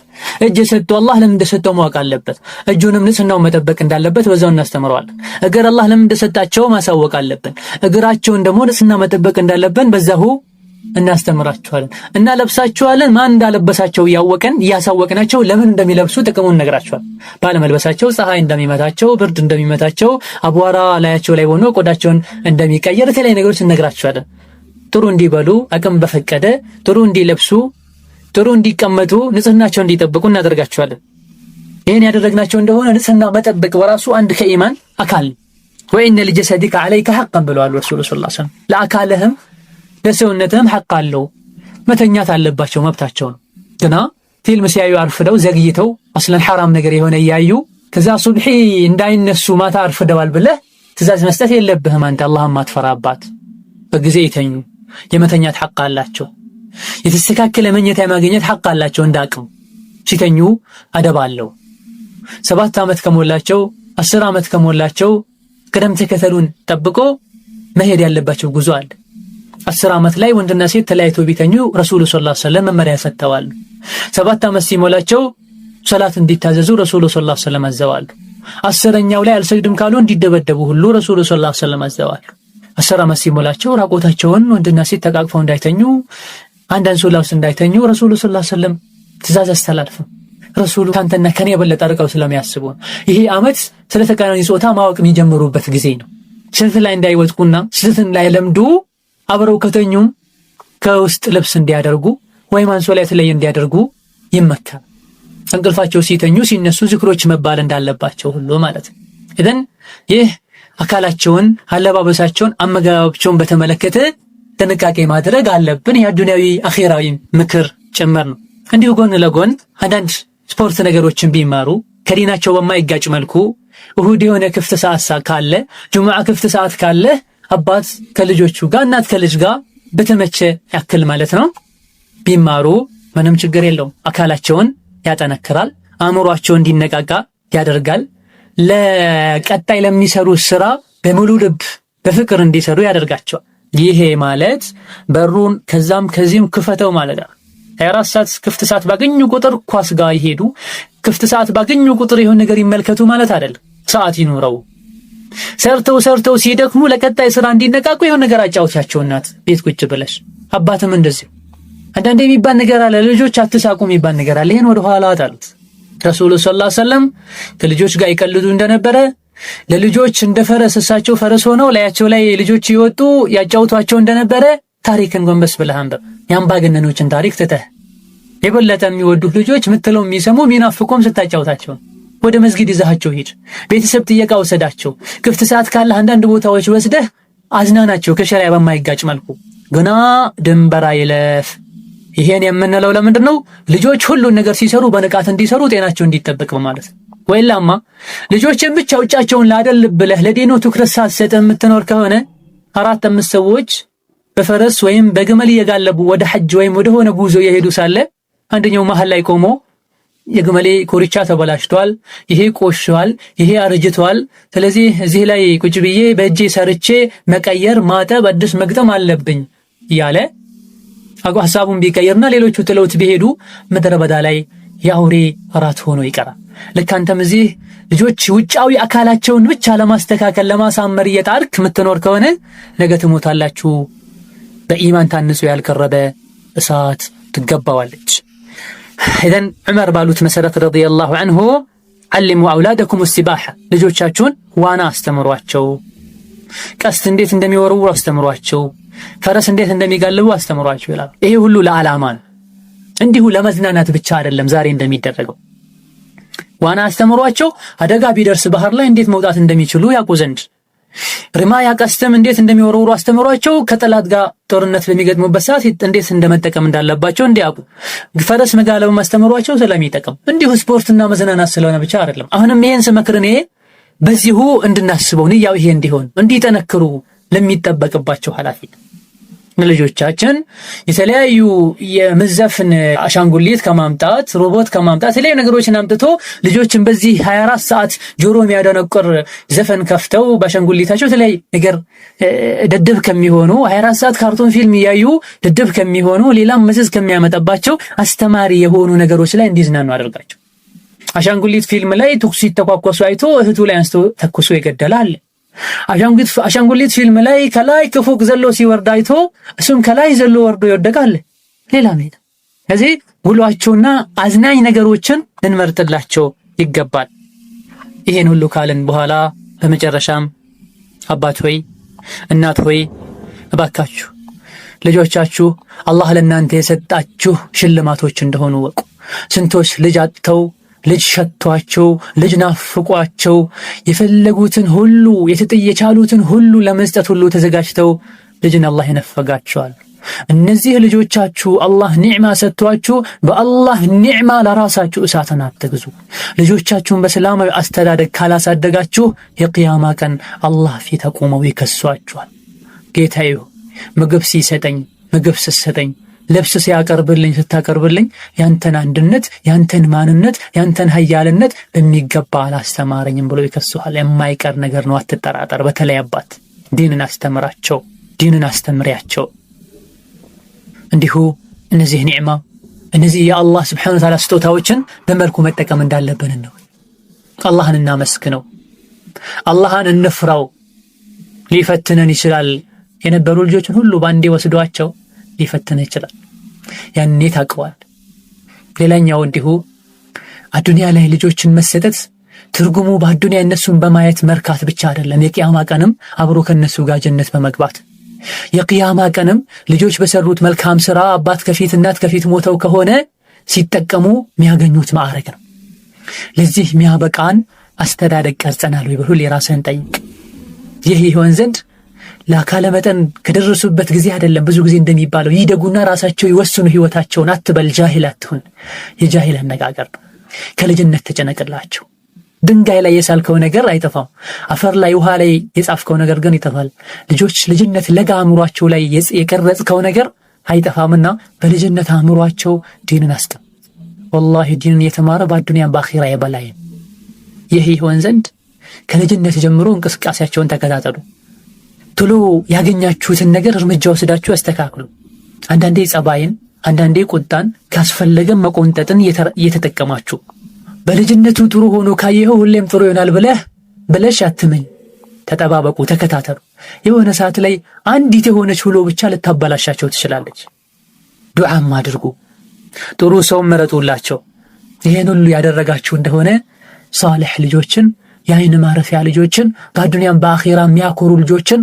እጅ የሰጠው አላህ ለምን እንደሰጠው ማወቅ አለበት። እጁንም ንጽህናውን መጠበቅ እንዳለበት በዛው እናስተምረዋለን። እግር አላህ ለምን እንደሰጣቸው ማሳወቅ አለብን። እግራቸውን ደግሞ ንጽህና መጠበቅ እንዳለብን በዛው እናስተምራቸዋለን። እና ለብሳቸዋለን ማን እንዳለበሳቸው ያወቀን ያሳወቅናቸው ለምን እንደሚለብሱ ጥቅሙን ነግራቸዋል። ባለመልበሳቸው ፀሐይ እንደሚመታቸው፣ ብርድ እንደሚመታቸው፣ አቧራ ላያቸው ላይ ሆኖ ቆዳቸውን እንደሚቀየር የተለያዩ ነገሮች እነግራቸዋለን። ጥሩ እንዲበሉ አቅም በፈቀደ ጥሩ እንዲለብሱ፣ ጥሩ እንዲቀመጡ፣ ንጽህናቸው እንዲጠብቁ እናደርጋቸዋለን። ይሄን ያደረግናቸው እንደሆነ ንጽህና መጠበቅ በራሱ አንድ ከኢማን አካል ወኢነ ለጀሰዲከ ዐለይከ ሐቀን ብለዋል ረሱሉ ሰለላሁ ዐለይሂ ወሰለም። ለአካልህም ለሰውነትህም ሐቅ አለው። መተኛት አለባቸው፣ መብታቸው ነው። ግና ፊልም ሲያዩ አርፍደው ዘግይተው አስለን ሐራም ነገር የሆነ እያዩ ከዛ ሱብሒ እንዳይነሱ ማታ አርፍደዋል ብለህ ትእዛዝ መስጠት የለብህም። አንተ አላህን ማትፈራባት በጊዜ ይተኙ። የመተኛት ሐቅ አላቸው። የተስተካከለ መኝታ የማግኘት ሐቅ አላቸው። እንዳቅም ሲተኙ አደብ አለው። 7 ዓመት ከሞላቸው 10 ዓመት ከሞላቸው ቅደም ተከተሉን ጠብቆ መሄድ ያለባቸው ጉዞ አለ። 10 ዓመት ላይ ወንድና ሴት ተለያይተው ቢተኙ ረሱሉ ሰለላሁ ዐለይሂ ወሰለም መመሪያ ሰጥተዋል። 7 ዓመት ሲሞላቸው ሶላት እንዲታዘዙ ረሱሉ ሰለላሁ ዐለይሂ ወሰለም አዘዋል። 10ኛው ላይ አልሰግድም ካሉ እንዲደበደቡ ሁሉ ረሱሉ ሰለላሁ ዐለይሂ ወሰለም አዘዋል። 10 ዓመት ሲሞላቸው ራቆታቸውን ወንድና ሴት ተቃቅፈው እንዳይተኙ፣ አንድ አንሶላ ውስጥ እንዳይተኙ ረሱሉ ሰለላሁ ዐለይሂ ወሰለም ትእዛዝ አስተላልፉ። ረሱሉ ካንተና ከኔ የበለጠ አርቀው ስለሚያስቡ ይሄ ዓመት ስለ ተቃራኒ ጾታ ማወቅ የሚጀምሩበት ጊዜ ነው። ስህተት ላይ እንዳይወጥቁና ስህተትን ላይ ለምዱ አብረው ከተኙም ከውስጥ ልብስ እንዲያደርጉ ወይም አንሶላ የተለየ እንዲያደርጉ ይመከራል። እንቅልፋቸው ሲተኙ ሲነሱ ዝክሮች መባል እንዳለባቸው ሁሉ ማለት ነው። እደን ይህ አካላቸውን፣ አለባበሳቸውን፣ አመጋገባቸውን በተመለከተ ጥንቃቄ ማድረግ አለብን። የዱንያዊ አኺራዊ ምክር ጭምር ነው። እንዲሁ ጎን ለጎን አንዳንድ ስፖርት ነገሮችን ቢማሩ ከዲናቸው በማይጋጭ መልኩ እሁድ የሆነ ክፍት ሰዓት ካለ፣ ጁሙዓ ክፍት ሰዓት ካለ አባት ከልጆቹ ጋር እናት ከልጅ ጋር በተመቸ ያክል ማለት ነው ቢማሩ ምንም ችግር የለውም። አካላቸውን ያጠነክራል፣ አእምሯቸው እንዲነቃቃ ያደርጋል። ለቀጣይ ለሚሰሩ ስራ በሙሉ ልብ በፍቅር እንዲሰሩ ያደርጋቸዋል። ይሄ ማለት በሩን ከዛም ከዚህም ክፈተው ማለት ነው። 24 ሰዓት ክፍት ሰዓት ባገኙ ቁጥር ኳስ ጋር ይሄዱ፣ ክፍት ሰዓት ባገኙ ቁጥር የሆነ ነገር ይመልከቱ ማለት አይደለም። ሰዓት ይኑረው። ሰርተው ሲደክሙ ለቀጣይ ስራ እንዲነቃቁ የሆነ ነገር አጫውቻቸው እናት ቤት ቁጭ ብለሽ አባትም እንደዚህ። አንዳንዴ የሚባል ነገር አለ፣ ልጆች አትሳቁ የሚባል ነገር አለ። ይሄን ወደ ኋላ አጣሉት። ረሱሉ ሰለላሁ ዐለይሂ ወሰለም ከልጆች ጋር ይቀልዱ እንደነበረ ለልጆች እንደ ፈረስ እሳቸው ፈረስ ሆነው ላያቸው ላይ ልጆች ይወጡ ያጫውቷቸው እንደነበረ ታሪክን ጎንበስ ብለህ አንብብ። የአምባገነኖችን ታሪክ ትተህ የበለጠ የሚወዱህ ልጆች ምትለው የሚሰሙ የሚናፍቁም ስታጫውታቸው። ወደ መስጊድ ይዛቸው ሂድ፣ ቤተሰብ ጥየቃ ወሰዳቸው፣ ክፍት ሰዓት ካለ አንዳንድ ቦታዎች ወስደህ አዝናናቸው ከሸሪዓ በማይጋጭ መልኩ። ገና ድንበር አይለፍ። ይሄን የምንለው ለምንድን ነው? ልጆች ሁሉን ነገር ሲሰሩ በንቃት እንዲሰሩ ጤናቸው እንዲጠበቅ በማለት ነው። ወይላማ ልጆችን ብቻ ውጫቸውን ላደል ብለህ ለዲኑ ትኩረት ሳትሰጥህ የምትኖር ከሆነ 4-5 ሰዎች በፈረስ ወይም በግመል እየጋለቡ ወደ ሐጅ ወይም ወደ ሆነ ጉዞ የሄዱ ሳለ አንደኛው መሃል ላይ ቆሞ የግመሌ ኮርቻ ተበላሽቷል፣ ይሄ ቆሽቷል፣ ይሄ አርጅቷል፣ ስለዚህ እዚህ ላይ ቁጭ ብዬ በእጄ ሰርቼ መቀየር ማጠብ አዲስ መግጠም አለብኝ እያለ ሐሳቡን ቢቀይርና ሌሎቹ ጥለውት ቢሄዱ ምድረ በዳ ላይ የአውሬ እራት ሆኖ ይቀራል። ልክ አንተም እዚህ ልጆች ውጫዊ አካላቸውን ብቻ ለማስተካከል ለማሳመር እየጣርክ የምትኖር ከሆነ ነገ ትሞታላችሁ። በኢማን ታንጹ ያልቀረበ እሳት ትገባዋለች። ኢዘን ዑመር ባሉት መሰረት ረዲየላሁ ዐንሁ ዓሊሙ አውላደኩም ሲባሐ፣ ልጆቻችሁን ዋና አስተምሯቸው፣ ቀስት እንዴት እንደሚወረውሩ አስተምሯቸው፣ ፈረስ እንዴት እንደሚጋልቡ አስተምሯቸው ይላል። ይሄ ሁሉ ለዓላማ ነው፣ እንዲሁ ለመዝናናት ብቻ አይደለም። ዛሬ እንደሚደረገው ዋና አስተምሯቸው፣ አደጋ ቢደርስ ባህር ላይ እንዴት መውጣት እንደሚችሉ ያውቁ ዘንድ፣ ርማያ ቀስተም እንዴት እንደሚወረውሩ አስተምሯቸው፣ ከጠላት ጋር ጦርነት በሚገጥሙበት ሰዓት እንዴት እንደመጠቀም እንዳለባቸው እንዲያውቁ፣ ፈረስ መጋለብ አስተምሯቸው ስለሚጠቅም እንዲሁ ስፖርትና መዝናናት ስለሆነ ብቻ አይደለም። አሁንም ይሄን ስመክር እኔ በዚሁ እንድናስበው ንያው ይሄ እንዲሆን እንዲጠነክሩ ለሚጠበቅባቸው ኃላፊነት ልጆቻችን የተለያዩ የመዘፍን አሻንጉሊት ከማምጣት ሮቦት ከማምጣት የተለያዩ ነገሮችን አምጥቶ ልጆችን በዚህ 24 ሰዓት ጆሮ የሚያደነቁር ዘፈን ከፍተው በአሻንጉሊታቸው የተለያዩ ነገር ደደብ ከሚሆኑ 24 ሰዓት ካርቶን ፊልም እያዩ ደደብ ከሚሆኑ ሌላም መዘዝ ከሚያመጣባቸው አስተማሪ የሆኑ ነገሮች ላይ እንዲዝናኑ አድርጋቸው። አሻንጉሊት ፊልም ላይ ተኩስ ሲተኳኮሱ አይቶ እህቱ ላይ አንስቶ ተኩሶ ይገደላል። አሻንጉሊት ፊልም ላይ ከላይ ከፎቅ ዘሎ ሲወርድ አይቶ እሱም ከላይ ዘሎ ወርዶ ይወደቃል። ሌላ ሜዳ። ስለዚህ ውሏቸውና አዝናኝ ነገሮችን ልንመርጥላቸው ይገባል። ይሄን ሁሉ ካልን በኋላ በመጨረሻም አባት ሆይ እናት ሆይ እባካችሁ ልጆቻችሁ አላህ ለእናንተ የሰጣችሁ ሽልማቶች እንደሆኑ ወቁ። ስንቶች ልጅ አጥተው ልጅ ሸቷቸው ልጅ ናፍቋቸው የፈለጉትን ሁሉ የቻሉትን ሁሉ ለመስጠት ሁሉ ተዘጋጅተው ልጅን አላህ ይነፈጋቸዋል። እነዚህ ልጆቻችሁ አላህ ኒዕማ ሰጥቷችሁ በአላህ ኒዕማ ለራሳችሁ እሳትን አትግዙ። ልጆቻችሁን በሰላማዊ አስተዳደግ ካላሳደጋችሁ የቂያማ ቀን አላህ ፊት ቆመው ይከሷችኋል። ጌታዬ ምግብ ሲሰጠኝ ምግብ ስትሰጠኝ ልብስ ሲያቀርብልኝ ስታቀርብልኝ ያንተን አንድነት ያንተን ማንነት ያንተን ኃያልነት በሚገባ አላስተማረኝም ብሎ ይከሱሃል። የማይቀር ነገር ነው፣ አትጠራጠር። በተለይ አባት ዲንን አስተምራቸው፣ ዲንን አስተምሪያቸው። እንዲሁ እነዚህ ኒዕማ እነዚህ የአላህ ስብሓነሁ ወተዓላ ስጦታዎችን በመልኩ መጠቀም እንዳለብን ነው። አላህን እናመስግነው፣ አላህን እንፍራው። ሊፈትነን ይችላል። የነበሩ ልጆችን ሁሉ ባንዴ ወስዷቸው ሊፈትን ይችላል። ያኔ ታውቀዋል። ሌላኛው እንዲሁ አዱንያ ላይ ልጆችን መሰጠት ትርጉሙ በአዱንያ እነሱን በማየት መርካት ብቻ አይደለም። የቂያማ ቀንም አብሮ ከነሱ ጋር ጀነት በመግባት የቂያማ ቀንም ልጆች በሰሩት መልካም ስራ አባት ከፊት እናት ከፊት ሞተው ከሆነ ሲጠቀሙ የሚያገኙት ማዕረግ ነው። ለዚህ የሚያበቃን አስተዳደግ ቀርጸናል ወይ ብሎ የራስህን ጠይቅ። ይህ ይሆን ዘንድ ለአካለ መጠን ከደረሱበት ጊዜ አይደለም። ብዙ ጊዜ እንደሚባለው ይደጉና ራሳቸው ይወስኑ ህይወታቸውን አትበል፣ ጃሂል አትሁን። የጃሂል አነጋገር ነው። ከልጅነት ተጨነቅላቸው። ድንጋይ ላይ የሳልከው ነገር አይጠፋም፣ አፈር ላይ ውሃ ላይ የጻፍከው ነገር ግን ይጠፋል። ልጆች ልጅነት ለጋ አእምሯቸው ላይ የቀረጽከው ነገር አይጠፋምና በልጅነት አእምሯቸው ዲንን አስቀም። ወላሂ ዲንን የተማረ በአዱንያም በአኺራ የበላይ። ይህ ይሆን ዘንድ ከልጅነት ጀምሮ እንቅስቃሴያቸውን ተከታተሉ። ቶሎ ያገኛችሁትን ነገር እርምጃ ወስዳችሁ አስተካክሉ። አንዳንዴ ጸባይን፣ አንዳንዴ ቁጣን፣ ካስፈለገም መቆንጠጥን እየተጠቀማችሁ በልጅነቱ ጥሩ ሆኖ ካየኸው ሁሌም ጥሩ ይሆናል ብለሽ አትመኝ። ተጠባበቁ፣ ተከታተሉ። የሆነ ሰዓት ላይ አንዲት የሆነች ውሎ ብቻ ልታበላሻቸው ትችላለች። ዱዓም አድርጉ፣ ጥሩ ሰው መረጡላቸው። ይሄን ሁሉ ያደረጋችሁ እንደሆነ ሷሊህ ልጆችን፣ የአይን ማረፊያ ልጆችን፣ በአዱንያም በአኺራ የሚያኮሩ ልጆችን፣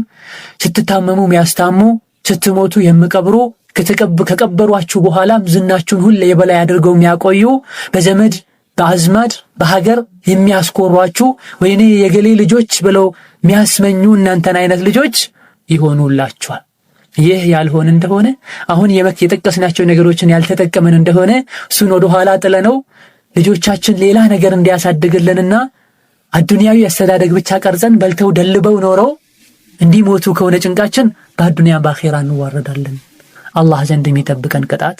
ስትታመሙ የሚያስታሙ፣ ስትሞቱ የሚቀብሩ፣ ከቀበሯችሁ በኋላም ዝናችሁን ሁሌ የበላይ አድርገው የሚያቆዩ፣ በዘመድ በአዝማድ በሀገር የሚያስኮሯችሁ ወይኔ የገሌ ልጆች ብለው የሚያስመኙ እናንተን አይነት ልጆች ይሆኑላችኋል። ይህ ያልሆነ እንደሆነ አሁን የጠቀስናቸው ነገሮችን ያልተጠቀመን እንደሆነ እሱን ወደ ኋላ ጥለነው ልጆቻችን ሌላ ነገር እንዲያሳድግልንና አዱንያዊ አስተዳደግ ብቻ ቀርጸን በልተው ደልበው ኖረው እንዲሞቱ ከሆነ ጭንቃችን በአዱንያ በአኺራ እንዋረዳለን። አላህ ዘንድ የሚጠብቀን ቅጣት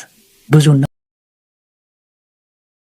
ብዙ ነው።